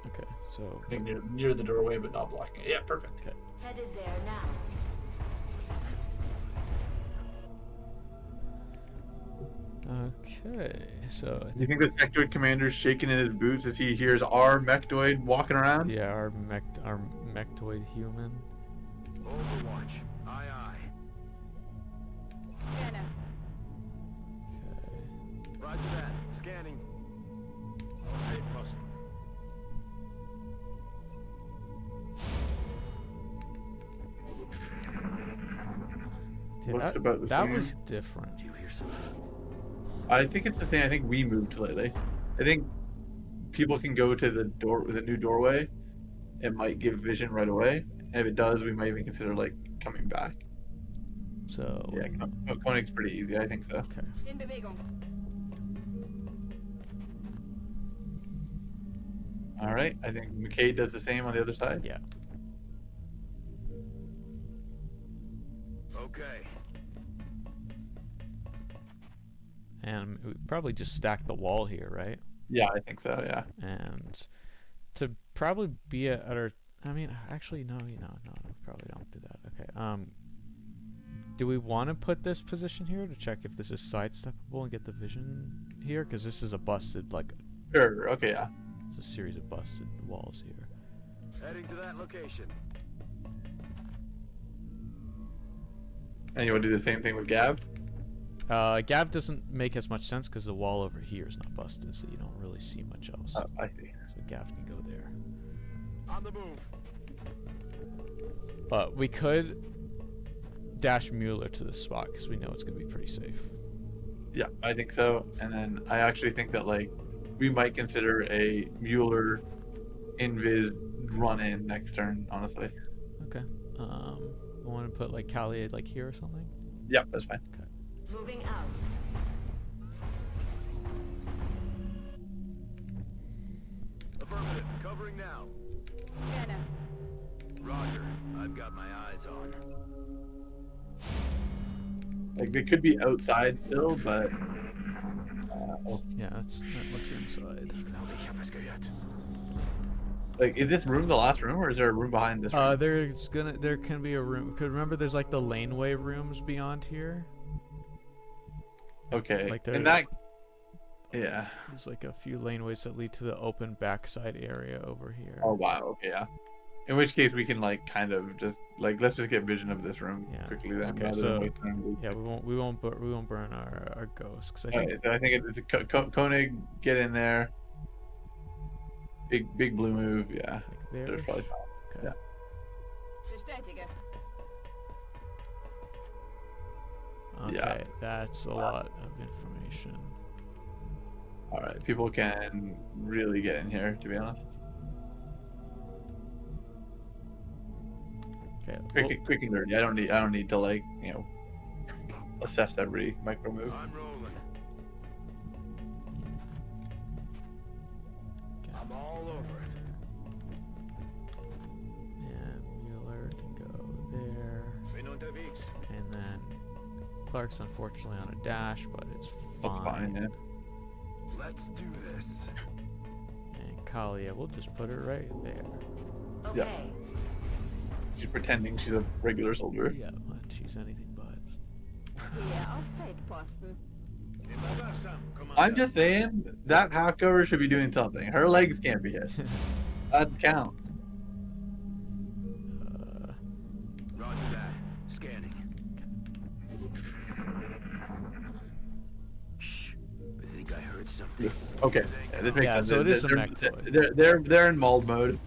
Okay. So. I think near the doorway, but not blocking it. Yeah, perfect. Okay. Headed there now. Okay. So I You think. think the sectoid commander's shaking in his boots as he hears our mechtoid walking around? Yeah, our mechtoid human. Overwatch. Aye, aye. Scanner. Okay. Roger that. Scanning. Stay posted. Yeah, Looks that about the that same. was different. Do you hear something? I think it's the same. I think we moved lately. I think people can go to the door with a new doorway. It might give vision right away. And if it does, we might even consider like coming back. So. Yeah, Koenig's pretty easy. I think so. Okay. In Bewegung. All right. I think McKay does the same on the other side. Yeah. Okay. And we probably just stack the wall here, right? Yeah, I think so. Yeah. And to probably be at our, I mean, actually, no, we probably don't do that. Okay. Do we want to put this position here to check if this is sidesteppable and get the vision here? Because this is a busted, like, Sure. Okay. Yeah. it's a series of busted walls here. Heading to that location. And you want to do the same thing with Gav? Gav doesn't make as much sense because the wall over here is not busted, so you don't really see much else. Oh, I see. So Gav can go there. On the move. But we could dash Mueller to this spot because we know it's going to be pretty safe. Yeah, I think so. And then I actually think that like we might consider a Mueller invis run in next turn. Honestly. Okay. I want to put like Kalia like here or something. Yep, that's fine. Okay. Moving out. Affirmative. Covering now. Scanner. Roger. I've got my eyes on. Like they could be outside still, but Yeah, that looks inside. Ich hab es gehört. like is this room the last room or is there a room behind this room? There can be a room. Cause remember, there's like the laneway rooms beyond here. Okay. like and there- that yeah. There's like a few laneways that lead to the open backside area over here. Oh wow, okay, yeah. In which case we can like kind of just like let's just get vision of this room Yeah. quickly then. Okay, rather so- than wait for him to- Yeah, we won't burn our ghosts. Cause I think Alright, so I think it's Koenig get in there. Big blue move, yeah. like there. There's probably Okay. yeah. Bestätige. Okay, Yeah. that's a lot of information. All right, people can really get in here, to be honest. Okay. Quick and dirty. I don't need to like assess every micro move. I'm rolling. I'm all over it. And Mueller can go there. Bin unterwegs. And then Clark's unfortunately on a dash, but it's fine. That's fine, yeah. Let's do this. And Kalia, we'll just put her right there. Okay. She's pretending she's a regular soldier. Yeah, well, she's anything but. Here, I'll fade Boston. I'm just saying that half cover should be doing something. Her legs can't be hit. That counts. Roger that. Scanning. Shh. I think I heard something. Okay. Yeah, this makes Yeah, sense. so it is a they're, mech toy. they're in mauled mode.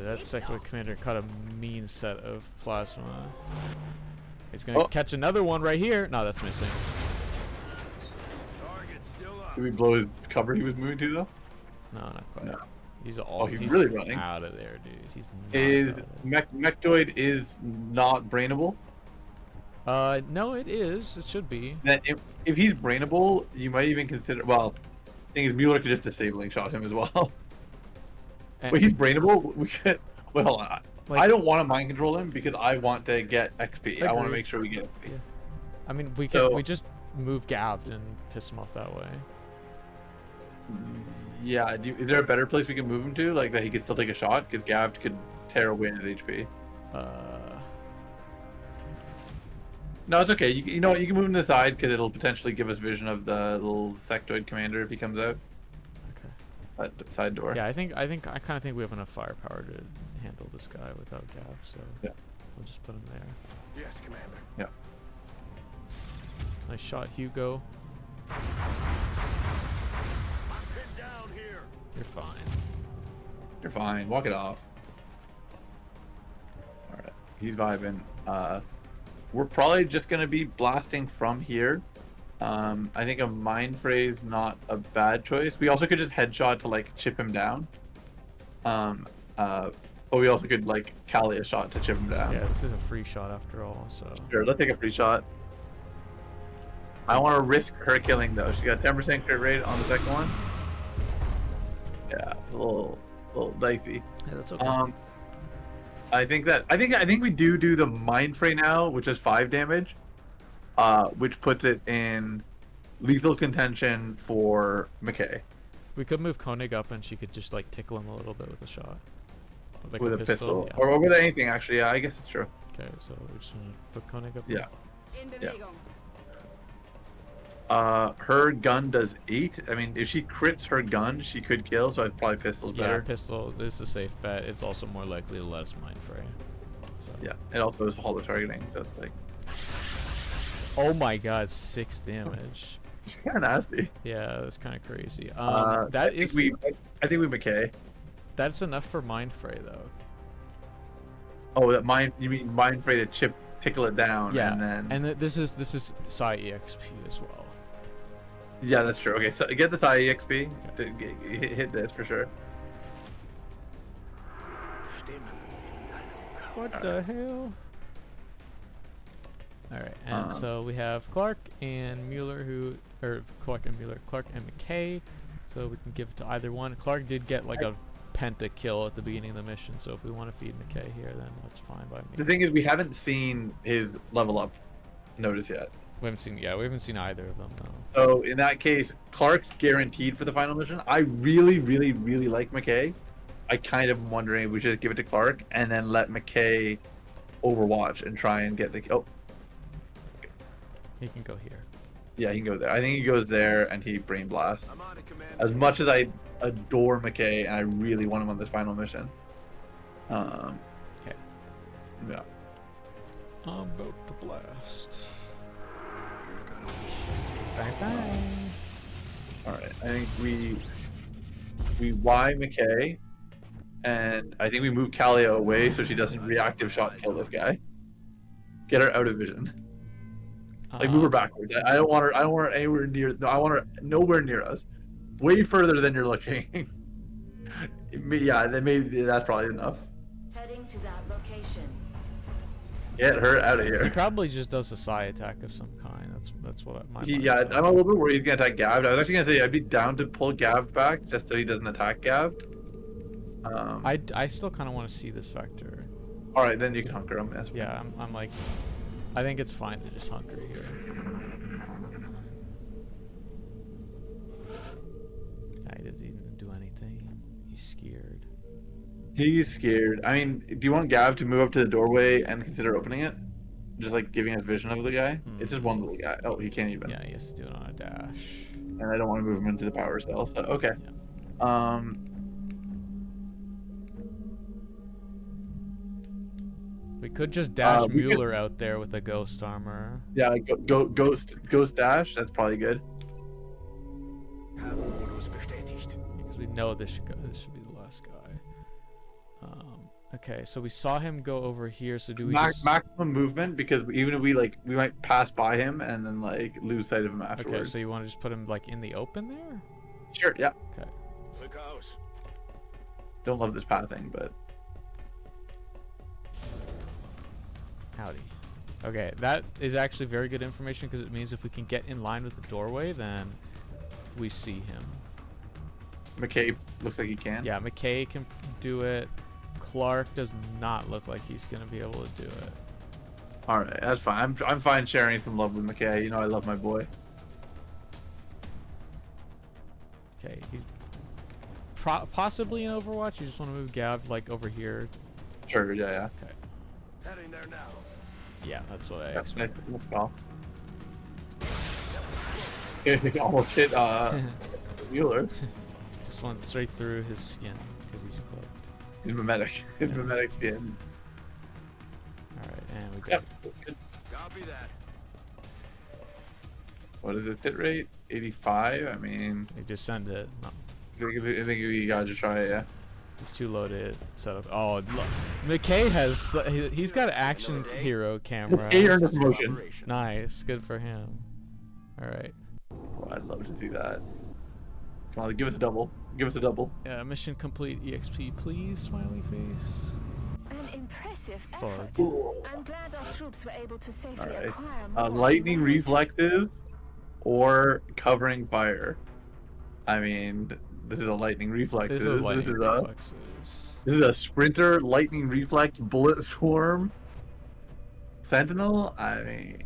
That sector commander caught a mean set of plasma. He's gonna catch another one right here. No, that's missing. Target's still up. Did we blow his cover he was moving to though? No, not quite. No. He's all. He's really running. out of there, dude. He's not Is out of there. Mechtoid is not brainable? No, it is. It should be. Then if he's brainable, you might even consider. Well, the thing is, Mueller could just disabling shot him as well. And, But he's brainable. We could. Well, Like- I don't want to mind control him because I want to get XP. I want to Agreed. make sure we get XP. Yeah. I mean, we So- can. We just move Gavd and piss him off that way. Yeah. Is there a better place we can move him to, like that he could still take a shot? Because Gavd could tear away his HP. No, it's okay. You know what? You can move him to the side because it'll potentially give us vision of the little sectoid commander if he comes out. Okay. At the side door. Yeah, I kind of think we have enough firepower to handle this guy without Gav. So Yeah. we'll just put him there. Yes, Commander. Yeah. Nice shot, Hugo. I'm pinned down here. You're fine. You're fine. Walk it off. All right. He's vibing. We're probably just gonna be blasting from here. I think a mind phrase not a bad choice. We also could just headshot to like chip him down. But we also could like Cali a shot to chip him down. Yeah, this is a free shot after all. So Sure, let's take a free shot. I want to risk her killing though. She got 10% crit rate on the second one. Yeah, a little dicey. yeah, that's okay. I think we do the mind fray now, which is 5 damage, which puts it in lethal contention for McKay We could move Koenig up, and she could just like tickle him a little bit with a shot. Like with a pistol, Yeah. or with anything actually. Yeah, I guess it's true. Okay, so we just want to put Koenig up. Yeah. In Yeah. Bewegung. Her gun does 8. I mean, if she crits her gun, she could kill. So I'd probably pistol's Yeah, better. pistol is a safe bet. It's also more likely to let us mind fray. So. Yeah, it also is hollow targeting, so it's like Oh my God, 6 damage. it's kind of nasty. Yeah, that's kind of crazy. I That think is we McKay. that's enough for mind fray though. Oh, that mind? You mean mind fray to tickle it down, Yeah, and then this is Psi EXP as well. yeah, that's true. Okay, so get this IEXP. Hit this for sure. What the hell? Alright, and so we have Clark and Mueller Clark and McKay. So we can give it to either one. Clark did get like a penta kill at the beginning of the mission, so if we want to feed McKay here, then that's fine by me. The thing is, we haven't seen his level up notice yet. We haven't seen either of them though. So in that case, Clark's guaranteed for the final mission. I really, really, really like McKay. I kind of am wondering if we should give it to Clark and then let McKay overwatch and try and get the. Oh, He can go here. yeah, he can go there. I think he goes there and he brain blasts. I'm on it, Commander. As much as I adore McKay and I really want him on this final mission. Okay. Yeah. I'm about to blast. Bang bang. All right. I think we Y McKay, and I think we move Calio away so she doesn't reactive shot kill this guy. Get her out of vision. Like move her backwards. I don't want her. I don't want her anywhere near. No, I want her nowhere near us. Way further than you're looking. Yeah, then maybe that's probably enough. Heading to that location. Get her out of He here. probably just does a psi attack of some kind. That's what my mind Yeah, says. I'm a little bit worried he's gonna attack Gavd. I was actually gonna say I'd be down to pull Gavd back just so he doesn't attack Gavd. I still kind of want to see this vector. All right, then you can hunker him. That's fine. Yeah, I'm like, I think it's fine to just hunker here. He doesn't even do anything. He's scared. He's scared. I mean, do you want Gav to move up to the doorway and consider opening it? Just like giving us vision of the guy? It's just one little guy. Oh, he can't even. Yeah, he has to do it on a dash. And I don't want to move him into the power cell, so okay. Yeah. We could just dash we could- Mueller out there with a ghost armor. Yeah, ghost dash, that's probably good. Modus bestätigt. Because we know this should be the last guy. Okay, so we saw him go over here. So do we Maximum movement, because even if we might pass by him and then like lose sight of him afterwards. Okay, so you want to just put him like in the open there? Sure, yeah. Okay. Glück aus. Don't love this pathing, but Howdy. Okay, that is actually very good information because it means if we can get in line with the doorway, then we see him. McKay looks like he can. Yeah, McKay can do it. Clark does not look like he's gonna be able to do it. All right, that's fine. I'm fine sharing some love with McKay. You know I love my boy. Okay, he's possibly in Overwatch. You just want to move Gav like over here. Sure, yeah. Okay. Heading there now. Yeah, that's what I That's expect. well. He almost hit Wheeler. Just went straight through his skin because he's cloaked. He's mimetic. His mimetic skin. All right, and we go. Yep. Good. Copy that. What is his hit rate? 85. I mean, We just send it. No, I think we gotta just try it. Yeah. he's too loaded. Set up. Oh, look. McKay has. He's got an action hero camera. He earned a promotion. Operation. Nice, good for him. All right. Oh, I'd love to see that. Come on, give us a double. Give us a double. Mission complete. EXP, please. Smiley face. An impressive Fuck. effort. I'm glad our troops were able to safely Alright. acquire more Lightning weapons. reflexes or covering fire. I mean, this is a lightning reflexes. This is lightning this reflexes. is a sprinter lightning reflex bullet swarm sentinel. I mean,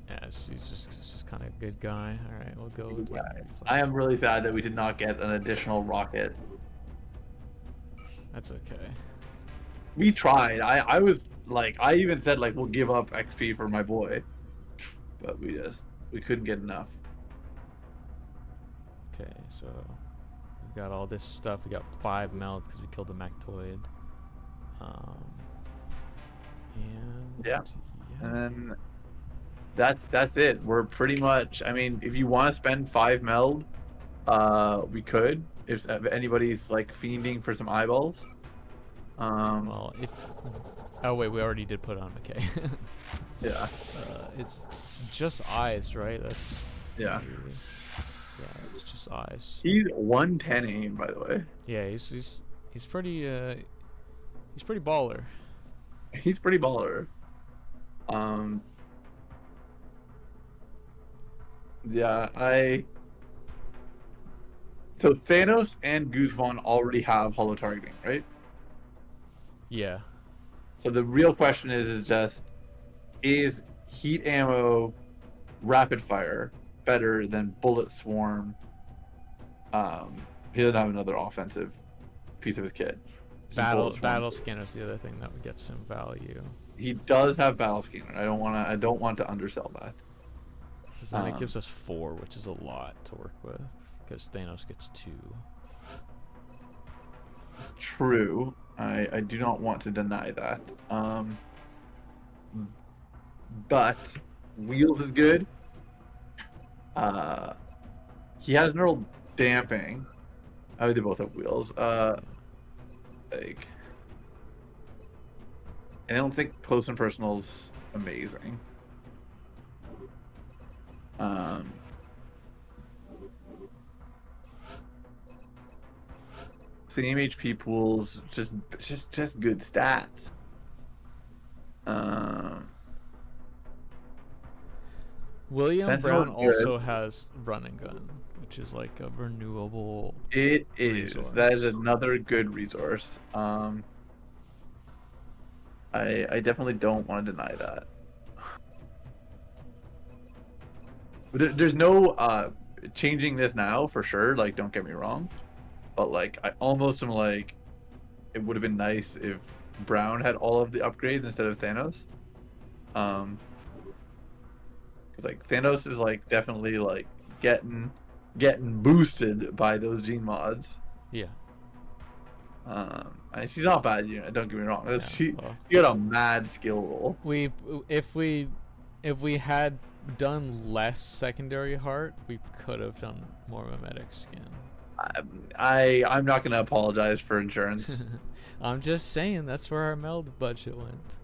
Yeah, he's just kind of a good guy. All right, we'll go with lightning reflex. I am really sad that we did not get an additional rocket. That's okay. We tried. I was like, I even said like we'll give up XP for my boy, but we couldn't get enough. Okay, so we've got all this stuff. We got 5 meld because we killed the Mactoid. And Yeah. And that's it. We're pretty much. I mean, if you want to spend 5 meld, we could. If anybody's like fiending for some eyeballs. Well, if oh wait, we already did put on McKay. Yeah. It's just eyes, right? That's Yeah. yeah, it's just eyes. He's 110 aim, by the way. Yeah, he's pretty baller. He's pretty baller. Yeah, So Thanos and Guzman already have holo targeting, right? Yeah. So the real question is just, is heat ammo rapid fire better than bullet swarm? He doesn't have another offensive piece of his kit. Just bullet swarm. Battle scanner is the other thing that would get some value. He does have battle scanner. I don't want to undersell that. Because then it gives us 4, which is a lot to work with. Because Thanos gets 2. It's true. I do not want to deny that. But Wheels is good. He has neural damping. Oh, they both have Wheels. Like, I don't think close and personal's amazing. Same HP pools, just good stats. William Sentinel Brown good. also has run and gun, which is like a renewable. It is. resource. That is another good resource. I definitely don't want to deny that. There's no changing this now for sure. Like, don't get me wrong, but like I almost am like, it would have been nice if Brown had all of the upgrades instead of Thanos. Because like Thanos is like definitely like getting boosted by those gene mods. Yeah. And she's not a bad unit. Don't get me wrong. Yeah, She well, got a mad skill roll. if we had done less secondary heart, we could have done more mimetic skin. I'm not gonna apologize for insurance. I'm just saying that's where our meld budget went.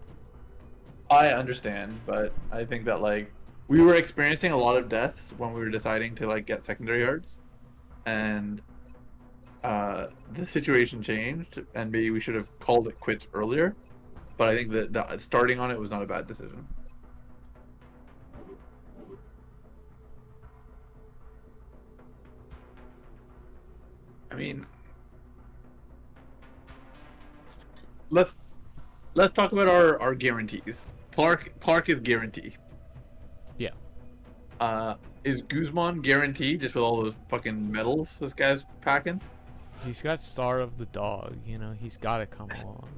I understand, but I think that like we were experiencing a lot of deaths when we were deciding to like get secondary hearts, and the situation changed, and maybe we should have called it quits earlier. But I think that starting on it was not a bad decision. I mean, let's talk about our guarantees. Clark is guarantee. Yeah. Is Guzman guarantee just with all those fucking medals this guy's packing? He's got Star of the Dog, you know, he's got to come along.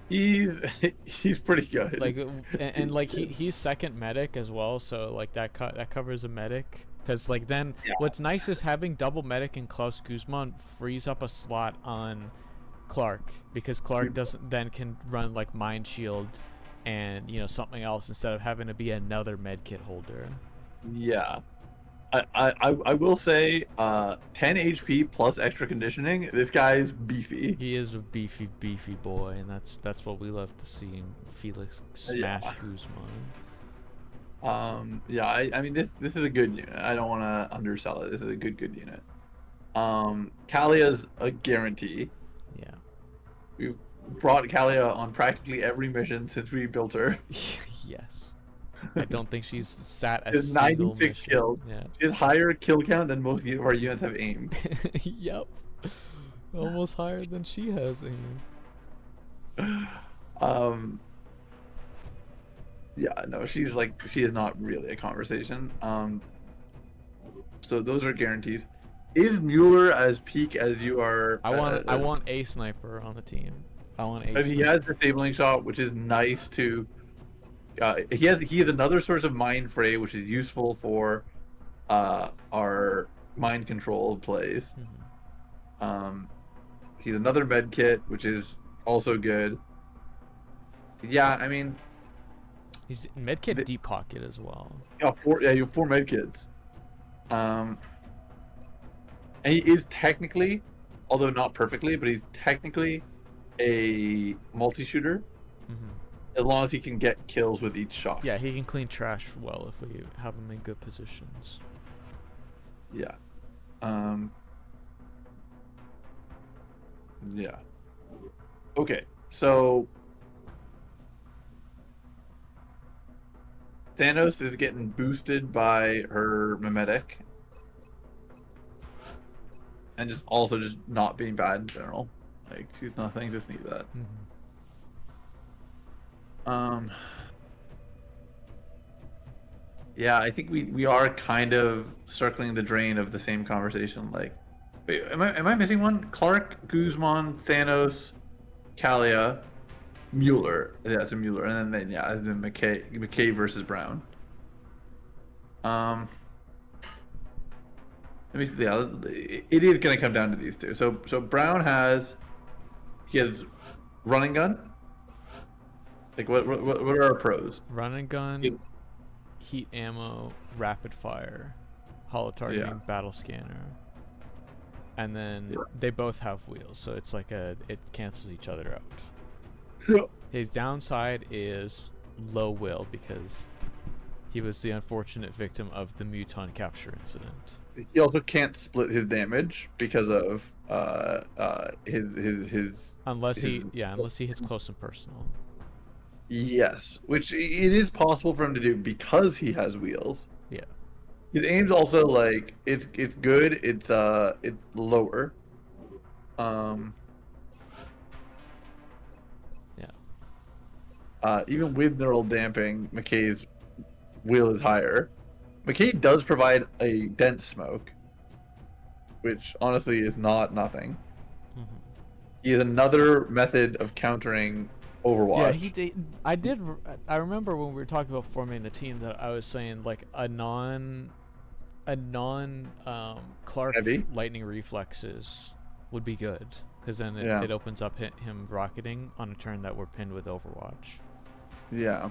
He's pretty good. Like, and like he's second medic as well, so like that covers a medic. Because like then, what's nice is having double medic and Klaus Guzman frees up a slot on Clark, because Clark can run like Mind Shield and something else instead of having to be another med kit holder. Yeah. I will say 10 HP plus extra conditioning. This guy's beefy. He is a beefy boy, and that's what we love to see in Felix smash Guzman. Yeah, I mean this is a good unit. I don't want to undersell it. This is a good unit. Kalia's a guarantee. Yeah. We've brought Kalia on practically every mission since we built her. Yes. I don't think she's sat a She's single 96 mission. kills. Yeah. She has higher kill count than most of our units have aim. Yep. Almost higher than she has aim. Yeah, no, she is not really a conversation. So those are guarantees. Is Mueller as peak as you are? I want a sniper on the team. I want a. And he has disabling shot, which is nice to. He has another source of mind fray, which is useful for our mind control plays. Mm-hmm. He's another med kit, which is also good. Yeah, I mean. He's medkit deep pocket as well. Yeah, you have 4 med kits. And he is technically, although not perfectly, but he's technically a multi-shooter. Mm-hmm. As long as he can get kills with each shot. Yeah, he can clean trash well if we have him in good positions. Yeah. Yeah. Okay, so Thanos is getting boosted by her mimetic. And just not being bad in general. Like, she's nothing, just need that. Mm-hmm. Yeah, I think we are kind of circling the drain of the same conversation. Like, wait, am I missing one? Clark, Guzman, Thanos, Kalia, Mueller. Yeah, it's a Mueller, and then McKay versus Brown. Let me see. Yeah, it is gonna come down to these two. So Brown has run and gun. Like what are our pros? Run and gun, heat ammo, rapid fire, holo targeting, battle scanner, and then they both have wheels, so it's like it cancels each other out. Yeah. His downside is low will because he was the unfortunate victim of the Muton capture incident. He also can't split his damage because of his unless he hits close and personal. Yes, which it is possible for him to do because he has wheels. Yeah. His aim's also like it's good. It's lower. Yeah. Even with neural damping, McKay's wheel is higher. McKay does provide a dense smoke, which honestly is not nothing. Mm-hmm. He is another method of countering Overwatch. Yeah, he did. I remember when we were talking about forming the team that I was saying like a non Clark Heavy? lightning reflexes would be good because then Yeah. it opens up him rocketing on a turn that we're pinned with Overwatch. Yeah.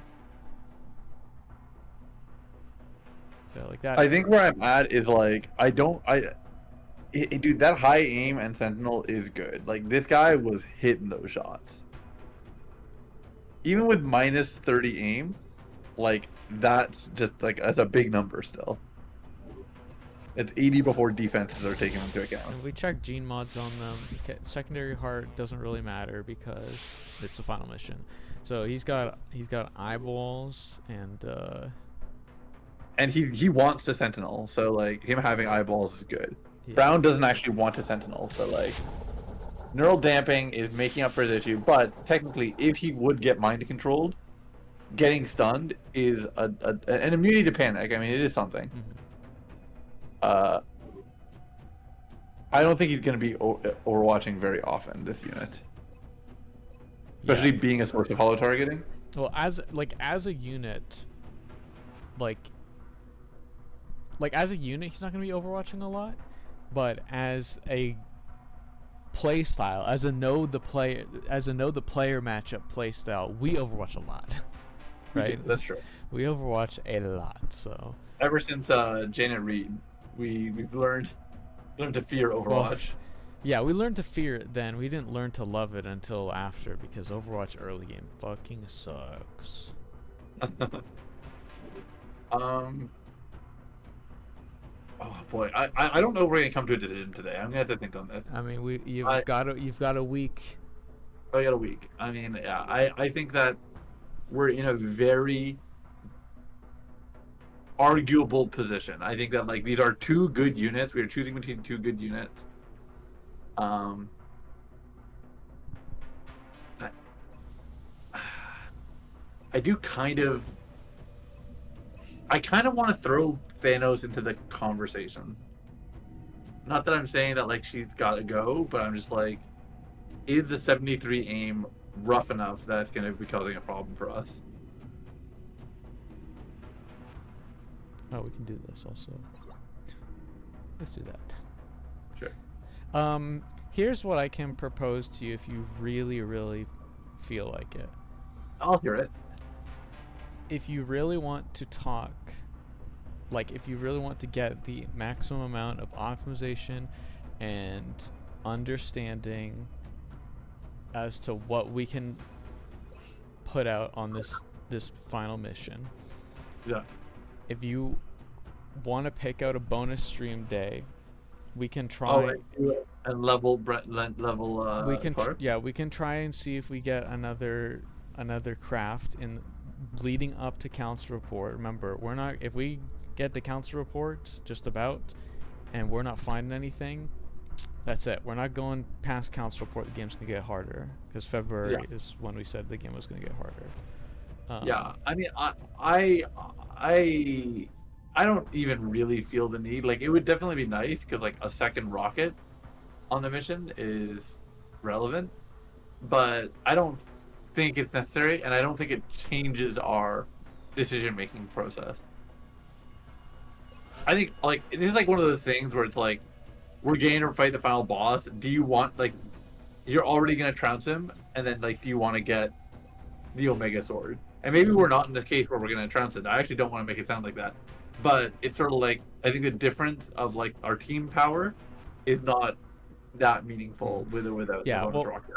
Yeah, like that. I think where I'm at is like dude, that high aim and Sentinel is good. Like this guy was hitting those shots. Even with minus 30 aim, like that's a big number still. It's 80 before defenses are taken into account. And we checked gene mods on them. Secondary heart doesn't really matter because it's a final mission. So he's got eyeballs And he wants to Sentinel, so like him having eyeballs is good. yeah. Brown doesn't actually want to Sentinel, so like neural damping is making up for his issue. But technically, if he would get mind controlled, getting stunned is an immunity to panic. I mean, it is something. Mhm. I don't think he's going to be overwatching very often, this unit. Especially being a source of hollow targeting. Well, as a unit, as a unit, he's not going to be overwatching a lot, but as a play style, as a know the player matchup play style, we overwatch a lot. Right? That's true. We overwatch a lot, so Ever since Janet Reed, we've learned to fear Overwatch. Well, yeah, we learned to fear it then. We didn't learn to love it until after, because Overwatch early game fucking sucks. Oh boy, I don't know if we're gonna come to a decision today. I'm gonna have to think on this. I mean, you've got a week. I got a week. I mean, yeah, I think that we're in a very arguable position. I think that like these are two good units. We are choosing between two good units. I kind of want to throw Thanos into the conversation. Not that I'm saying that like she's got to go, but I'm just like, is the 73 aim rough enough that it's going to be causing a problem for us? Oh, we can do this also. Let's do that. Sure. Here's what I can propose to you if you really, really feel like it. I'll hear it. If you really want to talk, like if you really want to get the maximum amount of optimization and understanding as to what we can put out on this final mission. Yeah. If you want to pick out a bonus stream day, we can try. Oh, and level. We can Clark? we can try and see if we get another craft in leading up to council report. Remember, we're not, if we get the council report just about and we're not finding anything, that's it. We're not going past council report. The game's gonna get harder because February is when we said the game was gonna get harder. Yeah, I mean, I don't even really feel the need. Like, it would definitely be nice because like a second rocket on the mission is relevant, but I don't think it's necessary, and I don't think it changes our decision-making process. I think like it is like one of those things where it's like we're going to fight the final boss. Do you want, like, you're already gonna trounce him, and then like, do you want to get the Omega Sword? And maybe we're not in the case where we're gonna trounce it. I actually don't want to make it sound like that, but it's sort of like, I think the difference of like our team power is not that meaningful with or without the bonus rocket.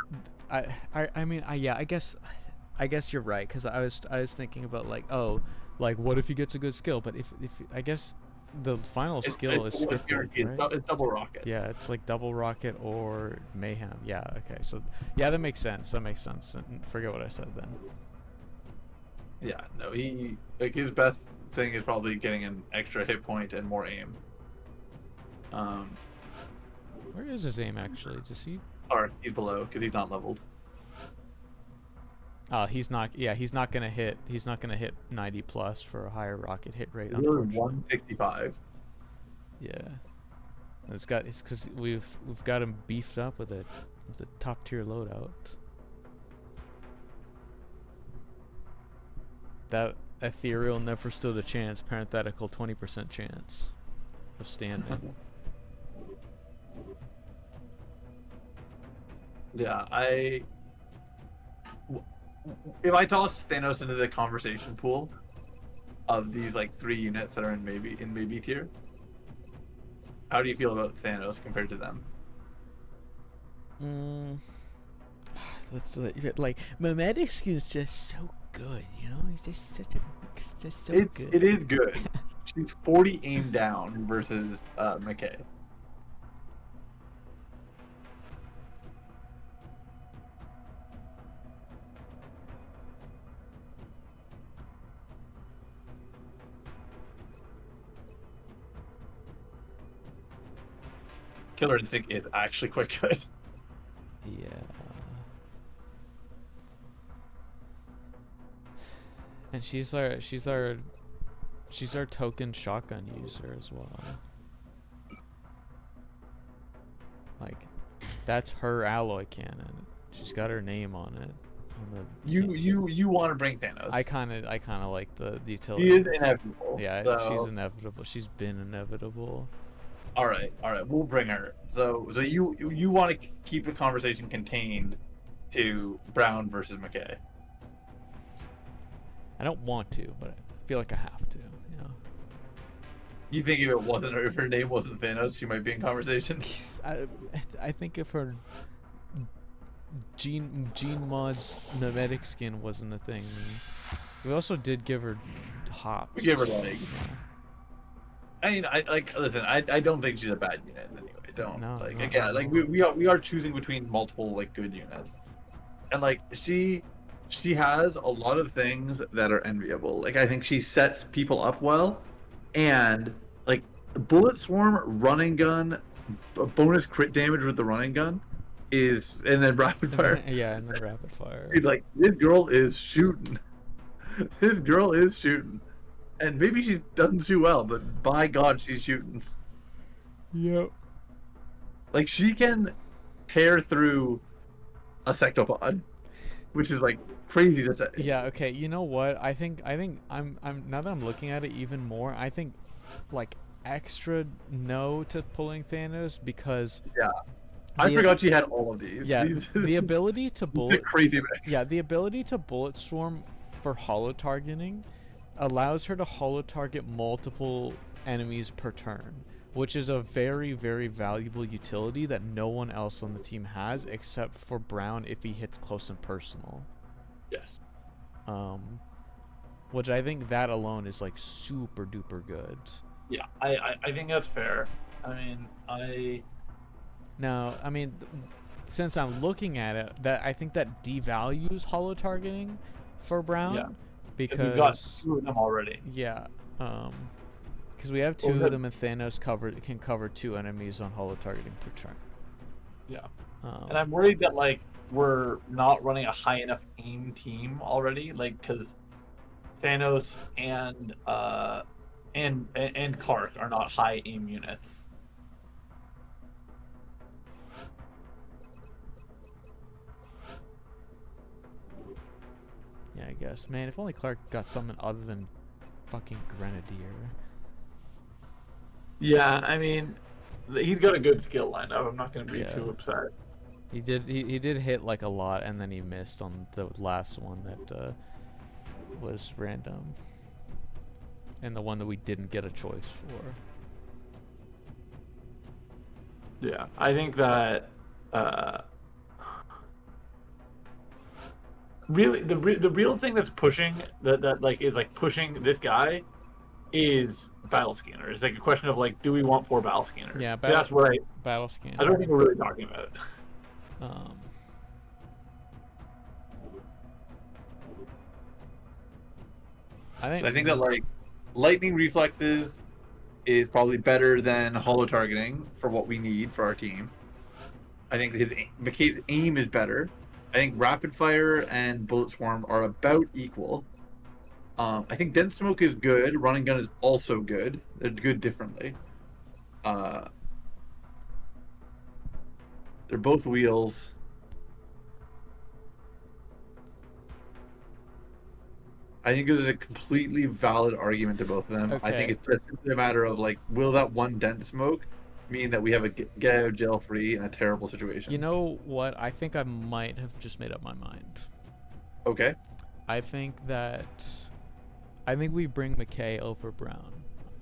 I guess you're right, because I was thinking about like, oh, like what if he gets a good skill, but if I guess the final skill is scripted, right? It's double rocket. Yeah, it's like double rocket or mayhem. Yeah, okay, so yeah, that makes sense. And forget what I said then. Yeah, no, he, like, his best thing is probably getting an extra hit point and more aim. Where is his aim actually? Does he? Or he's below because he's not leveled. Oh, he's not. Yeah, he's not gonna hit 90 plus for a higher rocket hit rate. Really, Unfortunately. 165. Yeah, it's because we've got him beefed up with a with a top tier loadout. That ethereal never stood a chance. Parenthetical 20% chance of standing. Yeah, if I tossed Thanos into the conversation pool of these like 3 units that are in maybe tier, how do you feel about Thanos compared to them? That's like Mimetic Skin is just so good, you know. He's just so good. It is good. She's 40 aim down versus McKay. Killer Instinct is actually quite good. Yeah. And she's our token shotgun user as well. Like, that's her alloy cannon. She's got her name on it. You want to bring Thanos? I kind of like the utility. He is inevitable. Yeah, so... she's inevitable. She's been inevitable. All right, we'll bring her. So you want to keep the conversation contained to Brown versus McKay? I don't want to, but I feel like I have to. You know. You think if her name wasn't Thanos, she might be in conversation? I think if her Gene Mod's Nomadic Skin wasn't a thing, we also did give her hops. We give her legs. Yeah. I mean, I don't think she's a bad unit anyway. We are choosing between multiple like good units, and like she has a lot of things that are enviable. Like I think she sets people up well, and like bullet swarm, running gun, bonus crit damage with the running gun is, and then rapid fire. Yeah, and then rapid fire. Dude, like this girl is shooting. This girl is shooting. And maybe she doesn't shoot well, but by God, she's shooting. Yep. Like she can tear through a sectopod, which is like crazy to say. Yeah. Okay. You know what? I think I'm now that I'm looking at it even more. I think like extra no to pulling Thanos because. Yeah. I forgot she had all of these. Yeah. The ability to bullet. Crazy mix. Yeah. The ability to bullet swarm for holo targeting allows her to holo target multiple enemies per turn, which is a very, very valuable utility that no one else on the team has except for Brown if he hits close and personal. Yes. Which I think that alone is like super duper good. Yeah, I think that's fair. I mean, since I'm looking at it, that I think that devalues holo targeting for Brown. Yeah. Because we've got 2 of them already. Yeah, because we have 2 of them, and Thanos can cover 2 enemies on holo targeting per turn. Yeah, and I'm worried that like we're not running a high enough aim team already, like because Thanos and Clark are not high aim units. Yeah, I guess. Man, if only Clark got something other than fucking Grenadier. Yeah, I mean, he's got a good skill lineup. I'm not going to be too upset. He did hit like a lot, and then he missed on the last one that was random, and the one that we didn't get a choice for. Yeah, I think that really the real thing that's pushing that like is like pushing this guy is battle scanner. It's like a question of like, do we want 4 battle scanners? Yeah, so that's what battle scanner. I don't think we're really talking about it. I think that like lightning reflexes is probably better than holo targeting for what we need for our team. I think McKay's aim is better. I think rapid fire and bullet swarm are about equal. I think dense smoke is good. Running gun is also good. They're good differently. They're both wheels. I think there's a completely valid argument to both of them. I think Okay. it's just simply a matter of like, will that one dent smoke mean that we have a get out of jail free in a terrible situation? You know what? I think I might have just made up my mind. Okay. I think we bring McKay over Brown.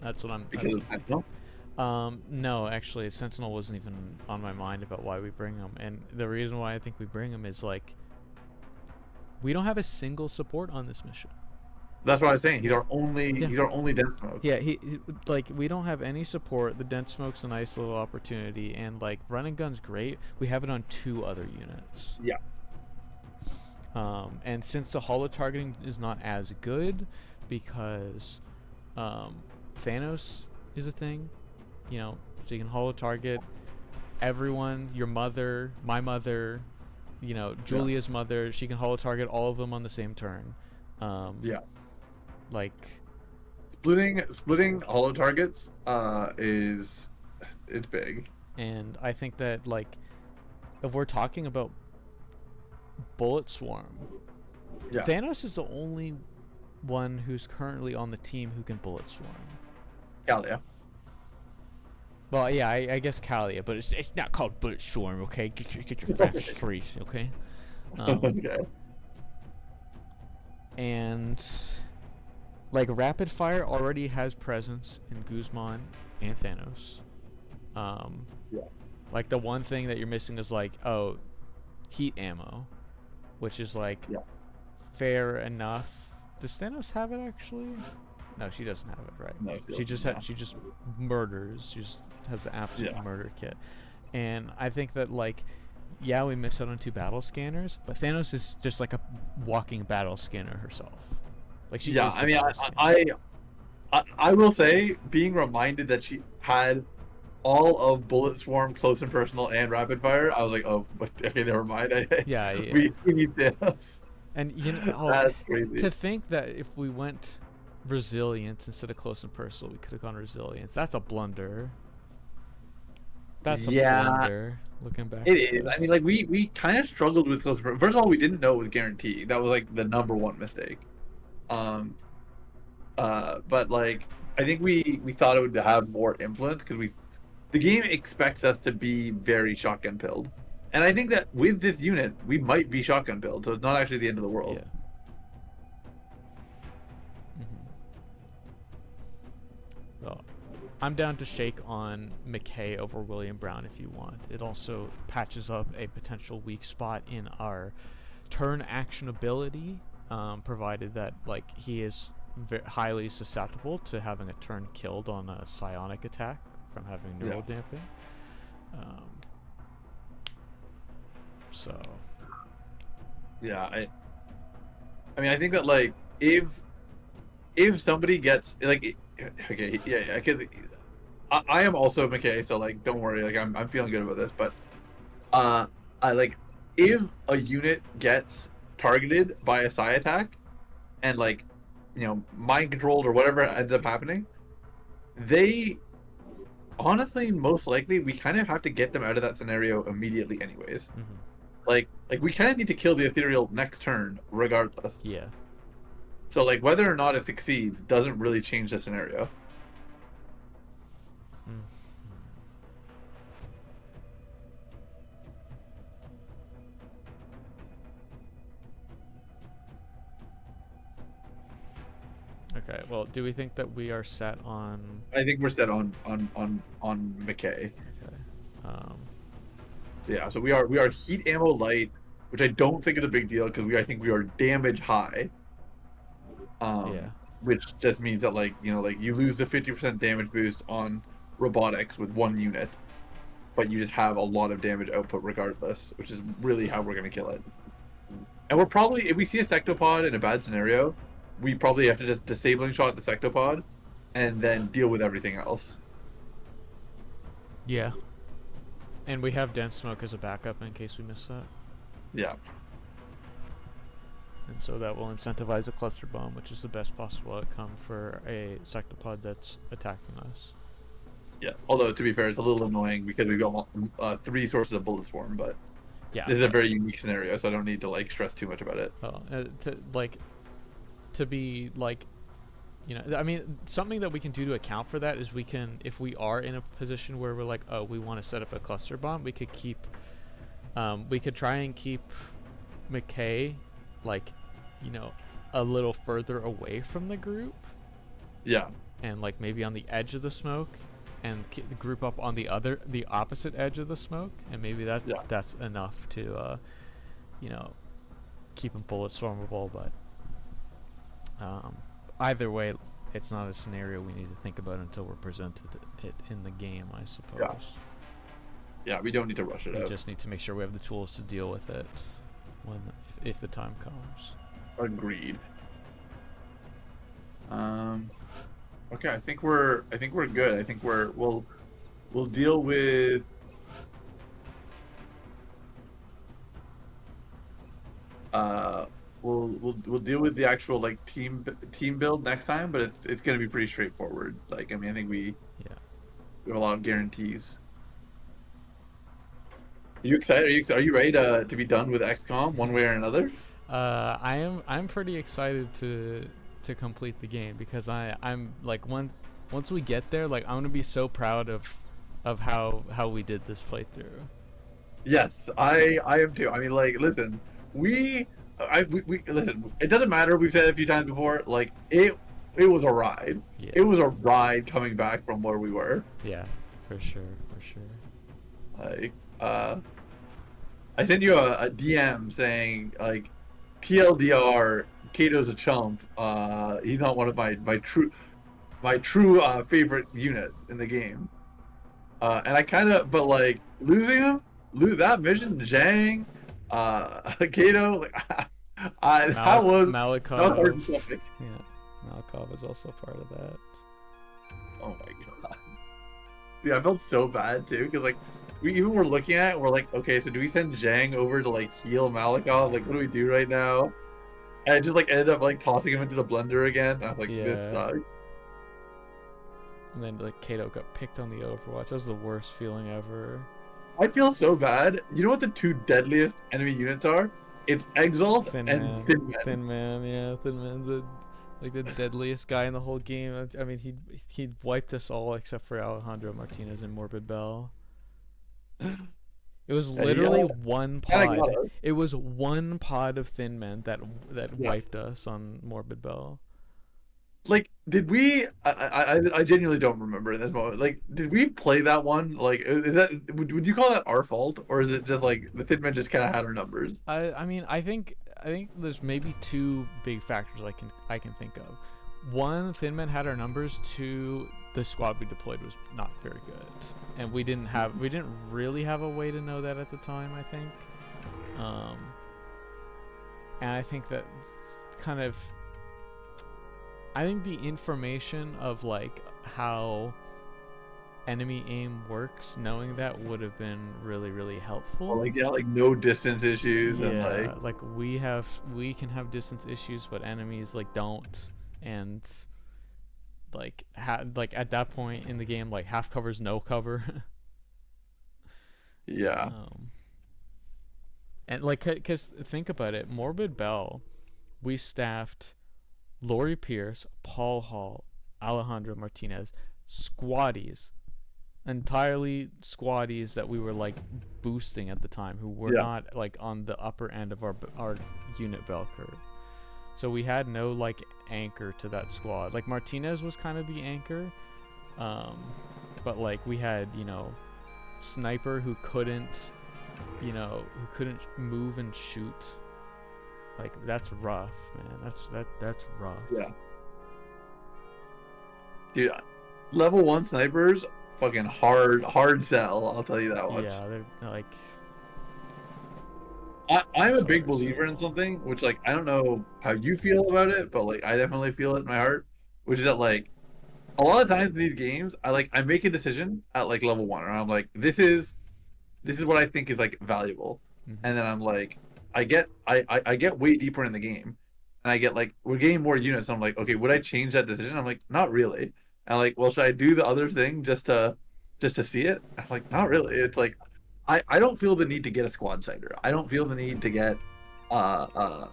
That's what I'm. Because of Sentinel? No, actually, Sentinel wasn't even on my mind about why we bring him, and the reason why I think we bring him is like we don't have a single support on this mission. That's what I was saying. He's our only dent smoke. Yeah, like we don't have any support. The dent smoke's a nice little opportunity, and like running gun's great. We have it on 2 other units. Yeah. And since the holo targeting is not as good because Thanos is a thing, you know, so you can holo target everyone, your mother, my mother, you know, Julia's mother. She can holo target all of them on the same turn. Yeah. Like splitting holo targets it's big. And I think that like if we're talking about bullet swarm, Yeah. Thanos is the only one who's currently on the team who can bullet swarm. Kalia. Well, yeah, I guess Kalia, but it's not called bullet swarm, okay? Get your fast 3s, okay? Okay. And like rapid fire already has presence in Guzman and Thanos. Yeah. Like the one thing that you're missing is like, oh, heat ammo, which is like fair enough. Does Thanos have it actually? No, she doesn't have it, right? No, she just she just murders. She just has the absolute murder kit. And I think that like, yeah, we miss out on 2 battle scanners, but Thanos is just like a walking battle scanner herself. Like she. Yeah, I mean, I will say, being reminded that she had all of bullet swarm, close and personal, and rapid fire, I was like, oh, okay, never mind. Yeah. We need Thanos. And you know, That's crazy. to think that if we went resilience instead of close and personal, we could have gone resilience. That's a blunder. That's a blunder. Looking back, it is. I mean, like we kind of struggled with close. First of all, we didn't know it was guaranteed. That was like the number one mistake. But like I think we thought it would have more influence because the game expects us to be very shotgun pilled, and I think that with this unit we might be shotgun pilled, so it's not actually the end of the world. Yeah. Well, I'm down to shake on McKay over William Brown if you want. It also patches up a potential weak spot in our turn actionability, provided that like he is highly susceptible to having a turn killed on a psionic attack from having neural damping. So. Yeah, I mean, I think that like if somebody gets like, okay, yeah, I am also McKay, so like don't worry, like I'm feeling good about this, but I like if a unit gets targeted by a psi attack and like, you know, mind controlled or whatever ends up happening, they honestly most likely we kind of have to get them out of that scenario immediately anyways. Like we kind of need to kill the ethereal next turn regardless. Yeah. So like whether or not it succeeds doesn't really change the scenario. Okay. Well, do we think that we are set on? I think we're set on McKay. Okay. So yeah, so we are heat ammo light, which I don't think is a big deal because I think we are damage high. Which just means that like, you know, like you lose the 50% damage boost on robotics with one unit, but you just have a lot of damage output regardless, which is really how we're gonna kill it. And we're probably, if we see a sectopod in a bad scenario, we probably have to just disabling shot the sectopod and then deal with everything else. Yeah. And we have dense smoke as a backup in case we miss that. Yeah. And so that will incentivize a cluster bomb, which is the best possible outcome for a sectopod that's attacking us. Yes. Although to be fair, it's a little annoying because we've got 3 sources of bullet swarm, but Yeah. this is a very unique scenario, so I don't need to like stress too much about it. To be like, you know, I mean, something that we can do to account for that is we can, if we are in a position where we're like, oh, we want to set up a cluster bomb, we could keep, we could try and keep McKay, like, you know, a little further away from the group, Yeah. and like maybe on the edge of the smoke, and group up on the opposite edge of the smoke, and maybe that's enough to, you know, keep them bullet stormable. But either way, it's not a scenario we need to think about until we're presented it in the game, I suppose. Yeah, we don't need to rush it We out. just need to make sure we have the tools to deal with it if the time comes. Agreed. Okay, I think we're good. I think we'll deal with we'll deal with the actual like team build next time, but it's gonna be pretty straightforward. Like, I mean, I think we have a lot of guarantees. Are you excited? Are you ready to be done with XCOM one way or another? I'm pretty excited to complete the game, because I'm like, once we get there, like, I'm gonna be so proud of how we did this playthrough. Yes, I am too. I mean, like, listen, we listen. It doesn't matter. We've said it a few times before. Like, it was a ride. Yeah. It was a ride coming back from where we were. Yeah, for sure. Like, I sent you a DM saying, like, TLDR, Kato's a chump. He's not one of my true favorite units in the game. And I kind of, but like, lose that mission, Zhang, Kato, like, that was Malikov. that was hard to say. Yeah, Malikov is also part of that. Oh my god. Dude, I felt so bad too, because like, we even were looking at it, we're like, okay, so do we send Zhang over to like heal Malikov? Like, what do we do right now? And I just like ended up like tossing him into the blender again. I was like, Yeah. this sucks. And then like Kato got picked on the Overwatch. That was the worst feeling ever. I feel so bad. You know what the 2 deadliest enemy units are? It's Exalt Thin and Man. Thin Man. Thin Man, yeah, Thin Man's the deadliest guy in the whole game. I mean, he wiped us all except for Alejandro Martinez and Morbid Bell. It was literally one pod. It was one pod of Thin Man that wiped us on Morbid Bell. Like, did we? I genuinely don't remember in this moment. Like, did we play that one? Like, is that would you call that our fault, or is it just like the Thin Man just kind of had our numbers? I mean, I think there's maybe 2 big factors I can think of. 1, Thin Man had our numbers. 2, the squad we deployed was not very good, and we didn't really have a way to know that at the time, I think. And I think that kind of, I think the information of like how enemy aim works, knowing that would have been really, really helpful. Or like, yeah, like no distance issues, and like we can have distance issues, but enemies like don't, and like at that point in the game, like half cover's no cover. yeah. And like, cause think about it, Morbid Bell, we staffed Laurie Pierce, Paul Hall, Alejandro Martinez, squaddies, entirely squaddies that we were like boosting at the time, who were not like on the upper end of our unit bell curve. So we had no like anchor to that squad. Like Martinez was kind of the anchor, but like we had, you know, Sniper who couldn't move and shoot. Like, that's rough, man. That's rough. Yeah. Dude, level 1 snipers, fucking hard sell. I'll tell you that much. Yeah, they're like. I'm a big believer in something, which like I don't know how you feel about it, but like I definitely feel it in my heart, which is that like a lot of times in these games, I make a decision at like level 1, and I'm like, this is what I think is like valuable, and then I'm like, I get way deeper in the game, and I get like, we're getting more units. And I'm like, okay, would I change that decision? I'm like, not really. And like, well, should I do the other thing just to just to see it? I'm like, not really. It's like I don't feel the need to get a squad sighter. I don't feel the need to get uh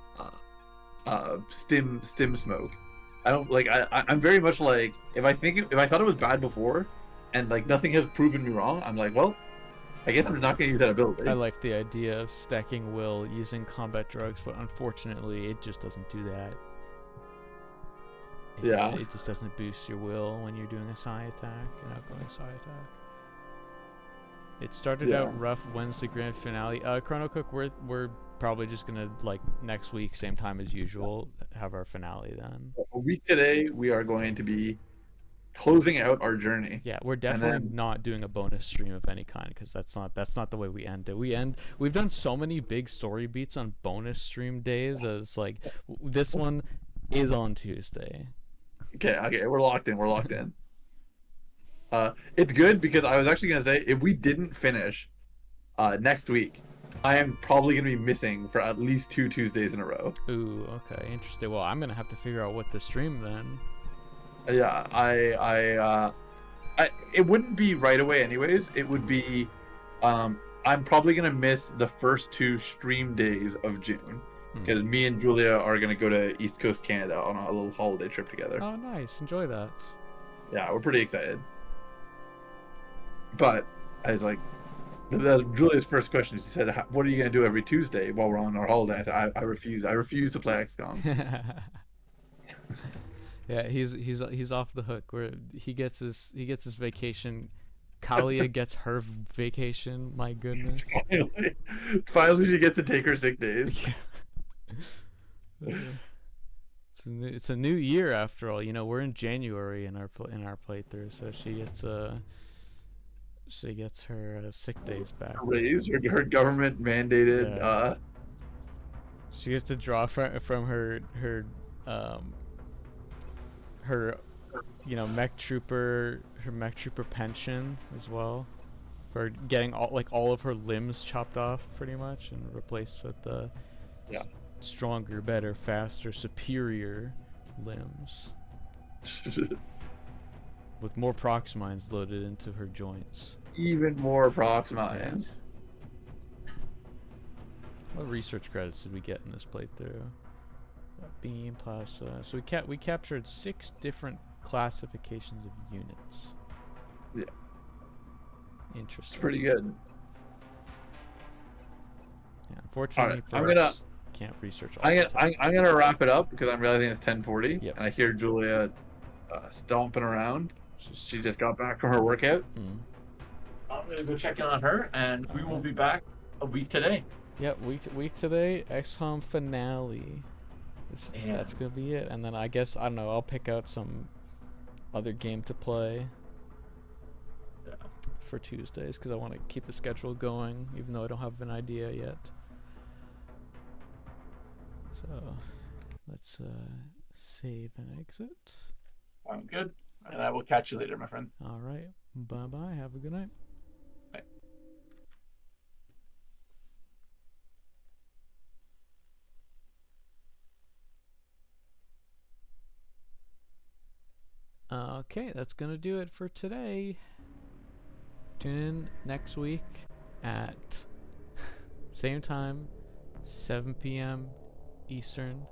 uh stim smoke. I don't like I'm very much like if I thought it was bad before and like nothing has proven me wrong, I'm like, well, I guess I'm not gonna use that ability. I like the idea of stacking will using combat drugs, but unfortunately it just doesn't do that. It just doesn't boost your will when you're doing a psi attack, an outgoing psi attack. It started out rough. When's the grand finale? Chrono Cook, we're probably just gonna like next week, same time as usual, have our finale then. A week today, we are going to be closing out our journey. Yeah, we're definitely not doing a bonus stream of any kind because that's not the way we end it. We've done so many big story beats on bonus stream days. It's like this one is on Tuesday. Okay, we're locked in. It's good because I was actually gonna say if we didn't finish next week, I am probably gonna be missing for at least 2 Tuesdays in a row. Ooh, okay, interesting. Well, I'm gonna have to figure out what to stream then. Yeah, it wouldn't be right away anyways. It would be, I'm probably gonna miss the first 2 stream days of June because me and Julia are gonna go to East Coast Canada on a little holiday trip together. Oh, nice. Enjoy that. Yeah, we're pretty excited. But I was like, that was Julia's first question. She said, "What are you gonna do every Tuesday while we're on our holiday?" I said, "I refuse. I refuse to play XCOM." Yeah, he's off the hook. Where he gets his vacation. Kalia gets her vacation. My goodness. Finally, she gets to take her sick days. It's a new year after all. You know, we're in January in our playthrough, so she gets her sick days back. Raise her government mandated. Yeah. She gets to draw from her mech trooper pension as well, for getting all of her limbs chopped off pretty much and replaced with the stronger, better, faster, superior limbs with more prox mines loaded into her joints. Even more prox mines. What research credits did we get in this playthrough? Beam, plasma. So we captured 6 different classifications of units. Yeah. Interesting. It's pretty good. Yeah, unfortunately for us, can't research all the time. I'm gonna wrap it up because I'm realizing it's 10:40, Yep. and I hear Julia stomping around. She just got back from her workout. I'm gonna go check in on her, and we will be back a week today. Yep, week today, XCOM finale. That's gonna be it, and then I guess I don't know. I'll pick out some other game to play for Tuesdays because I want to keep the schedule going, even though I don't have an idea yet. So let's save and exit. I'm good, and I will catch you later, my friend. All right, bye bye. Have a good night. Bye. Okay, that's gonna do it for today. Tune in next week at same time, 7 p.m. Eastern.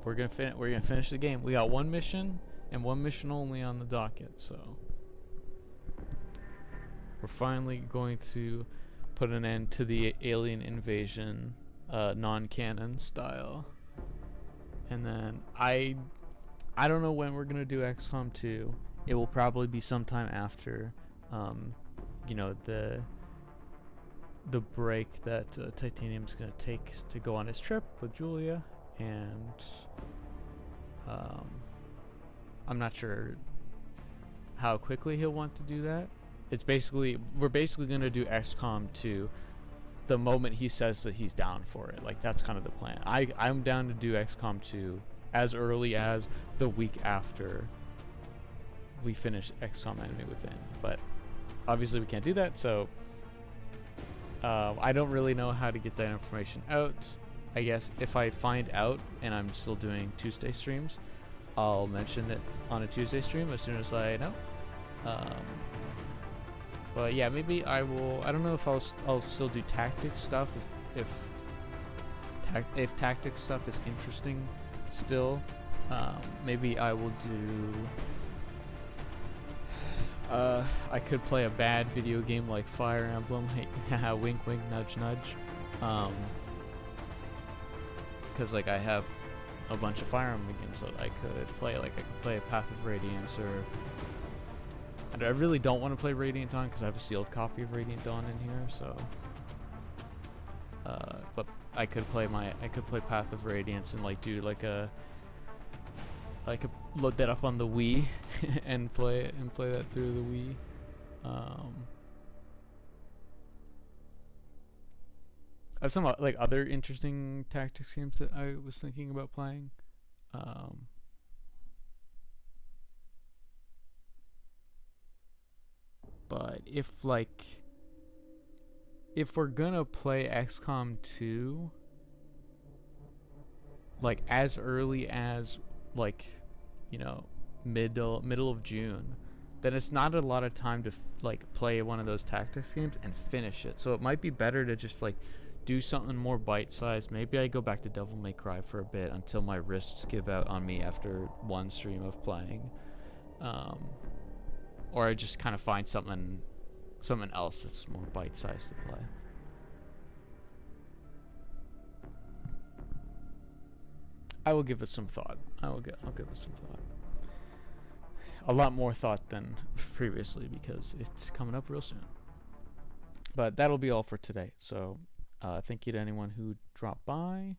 We're gonna finish the game. We got 1 mission and 1 mission only on the docket, so we're finally going to put an end to the alien invasion, non-canon style. And then I don't know when we're gonna do XCOM 2. It will probably be sometime after, the break that Titanium's gonna take to go on his trip with Julia, and I'm not sure how quickly he'll want to do that. We're basically gonna do XCOM 2 the moment he says that he's down for it. Like, that's kind of the plan. I'm down to do XCOM 2 as early as the week after we finish XCOM Enemy Within, but obviously we can't do that, so I don't really know how to get that information out. I guess if I find out and I'm still doing Tuesday streams, I'll mention it on a Tuesday stream as soon as I know. Um, but yeah, maybe I will. I don't know if I'll still do tactics stuff if tactics stuff is interesting still. Maybe I will do. I could play a bad video game like Fire Emblem. Wink, wink, nudge, nudge. Because like I have a bunch of Fire Emblem games that I could play. Like I could play Path of Radiance, or I really don't want to play Radiant Dawn because I have a sealed copy of Radiant Dawn in here. So, but I could play Path of Radiance and like do like a. I could load that up on the Wii and play that through the Wii. I have some like other interesting tactics games that I was thinking about playing. But if we're gonna play XCOM 2 like as early as like, you know, middle of June, then it's not a lot of time to like play one of those tactics games and finish it. So it might be better to just like do something more bite-sized. Maybe I go back to Devil May Cry for a bit until my wrists give out on me after one stream of playing, or I just kind of find something else that's more bite-sized to play. I will give it some thought. I'll give it some thought. A lot more thought than previously because it's coming up real soon. But that'll be all for today. So thank you to anyone who dropped by.